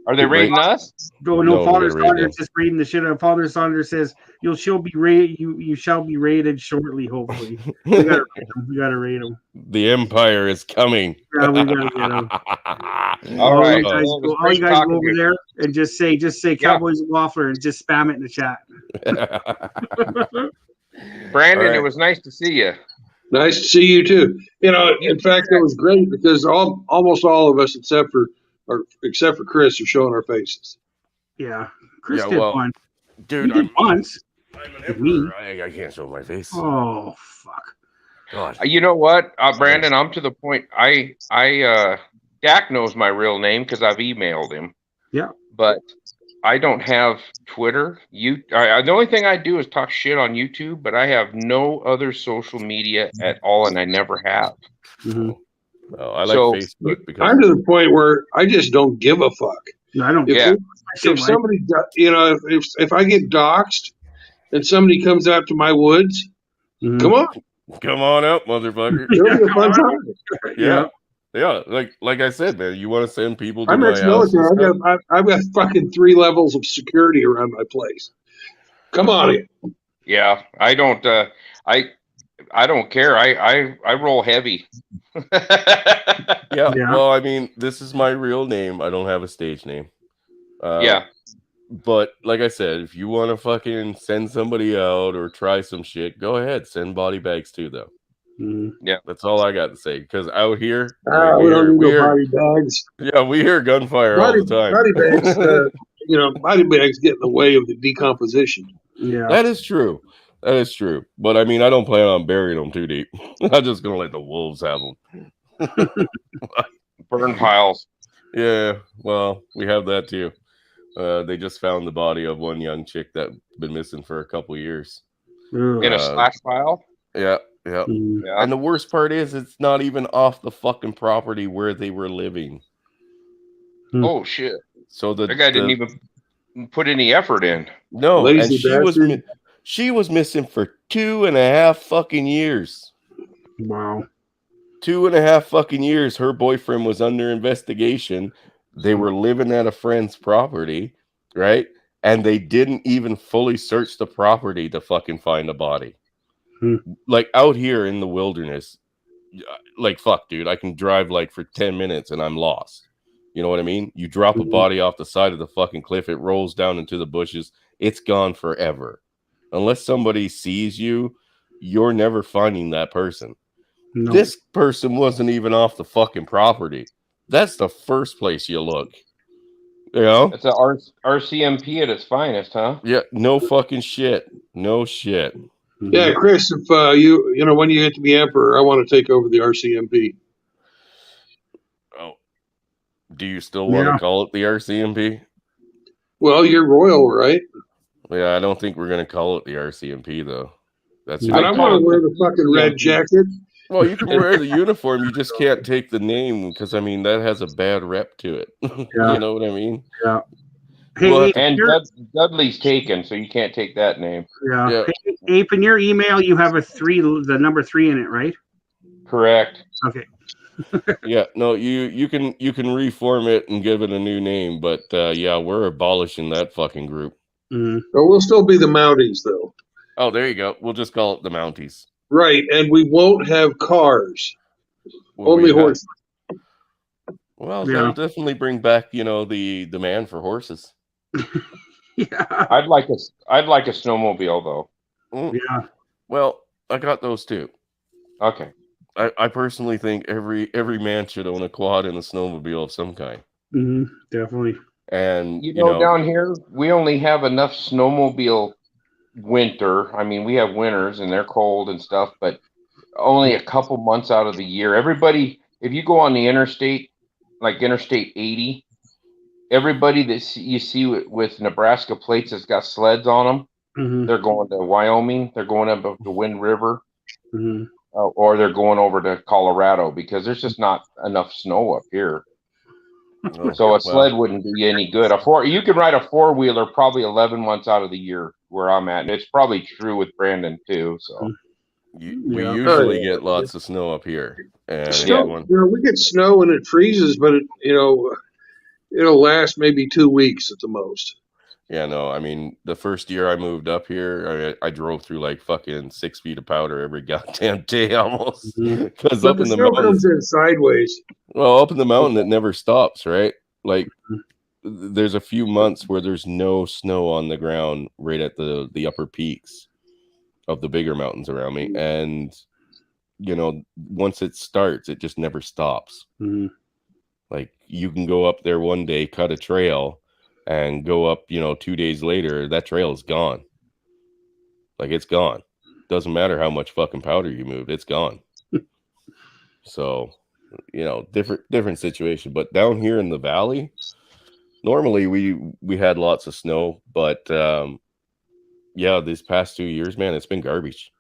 Are they raiding us? No, Father Saunders is raiding the shit out of Father Saunders. Says you shall be raided shortly, hopefully. We gotta raid him. The Empire is coming. Yeah, we gotta get him. All right, all you guys go over there and just say Cowboys and Waffler and just spam it in the chat. Brandon, it was nice to see you. Nice to see you too. In fact, it was great because almost all of us, except for Chris, are showing our faces. Yeah, Chris did one. Dude, he did once. I'm an emperor. I can't show my face. Oh fuck! God. You know what, Brandon? I'm to the point. Dak knows my real name because I've emailed him. Yeah, but I don't have Twitter. The only thing I do is talk shit on YouTube, but I have no other social media at all, and I never have. Well, I like Facebook because I'm to the point where I just don't give a fuck. No, I don't. If somebody, if I get doxxed and somebody comes out to my woods, come on out, motherfucker. Yeah. Like I said, man, you want to send people to my house? I've got fucking 3 levels of security around my place. Come on in. Yeah, I don't. I don't care. I roll heavy. Yeah. Well, I mean, this is my real name. I don't have a stage name. But like I said, if you want to fucking send somebody out or try some shit, go ahead. Send body bags too, though. Yeah, that's all I got to say. Because out here, we don't need no body bags. Yeah, we hear gunfire all the time. Body bags, body bags get in the way of the decomposition. Yeah, that is true. That is true. But I mean, I don't plan on burying them too deep. I'm just gonna let the wolves have them. Burn piles. Yeah, well, we have that too. They just found the body of one young chick that's been missing for a couple years. In a slash pile? Yeah. And the worst part is it's not even off the fucking property where they were living. Oh, shit. So that guy didn't even put any effort in. No, lazy and she was missing for 2.5 fucking years. Wow. 2.5 fucking years. Her boyfriend was under investigation. They were living at a friend's property, right? And they didn't even fully search the property to fucking find a body. Like out here in the wilderness, like fuck, dude, I can drive like for 10 minutes and I'm lost. You know what I mean? You drop a body off the side of the fucking cliff, it rolls down into the bushes, it's gone forever. Unless somebody sees you, you're never finding that person. No. This person wasn't even off the fucking property. That's the first place you look. You know? It's a RCMP at its finest, huh? Yeah, no fucking shit. No shit. Yeah, Chris, if when you get to be emperor, I want to take over the RCMP. Oh. Do you still want to call it the RCMP? Well, you're royal, right? Yeah, I don't think we're going to call it the RCMP, though. But I want to wear the fucking red jacket. Well, you can wear the uniform. You just can't take the name because, I mean, that has a bad rep to it. Yeah. You know what I mean? Yeah. Hey, and Dudley's taken, so you can't take that name. Yeah. Hey, Ape, in your email, you have the number 3 in it, right? Correct. Okay. Yeah. No, you can reform it and give it a new name, but yeah, we're abolishing that fucking group. Oh, we'll still be the Mounties, though. Oh, there you go. We'll just call it the Mounties. Right, and we won't have cars. Only horses. Well, they'll definitely bring back, the demand for horses. Yeah. I'd like a snowmobile though. Yeah. Well, I got those too. Okay. I personally think every man should own a quad and a snowmobile of some kind. Definitely. And you know, down here we only have enough snowmobile winter. I mean, we have winters and they're cold and stuff, but only a couple months out of the year. Everybody, if you go on the interstate, like Interstate 80, everybody that you see with Nebraska plates that's got sleds on them, they're going to Wyoming, they're going up the Wind River, or they're going over to Colorado because there's just not enough snow up here. So a sled wouldn't be any good. You can ride a 4-wheeler probably 11 months out of the year where I'm at, and it's probably true with Brandon too. So we usually get lots of snow up here. And we get snow when it freezes, but it'll last maybe 2 weeks at the most. Yeah, no, I mean, the first year I moved up here, I drove through like fucking 6 feet of powder every goddamn day almost. Because up in the snow mountains, comes in sideways. Well, up in the mountain, it never stops, right? Like, there's a few months where there's no snow on the ground right at the upper peaks of the bigger mountains around me. And, once it starts, it just never stops. Like, you can go up there one day, cut a trail, and go up, 2 days later, that trail is gone. Like, it's gone. Doesn't matter how much fucking powder you moved, it's gone. So, different situation. But down here in the valley, normally we had lots of snow, but these past 2 years, man, it's been garbage.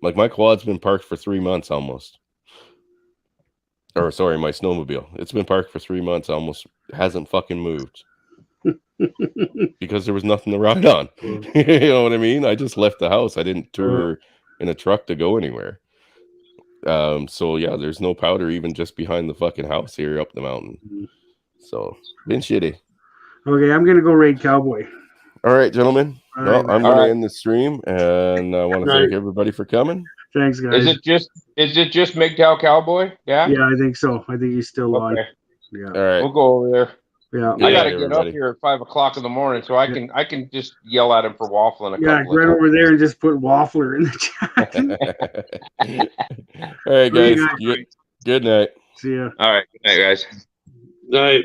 Like, my quad's been parked for 3 months almost. Or sorry, my snowmobile. It's been parked for 3 months almost. Hasn't fucking moved. Because there was nothing to ride on. You know what I mean? I just left the house. I didn't tour in a truck to go anywhere. So yeah, there's no powder even just behind the fucking house here up the mountain. So been shitty. Okay, I'm gonna go raid Cowboy. All right, gentlemen. I'm gonna end the stream, and I want to thank everybody for coming. Thanks, guys. Is it just MGTOW Cowboy? Yeah. Yeah, I think so. I think he's still on. Okay. Yeah. All right. We'll go over there. Yeah. I got to night, get up everybody. here at 5 o'clock in the morning, so I can just yell at him for waffling a Yeah, couple of right times. over there and just put Waffler in the chat. All right, See you guys. guys. Good night. See ya. All right, good night, guys. Night.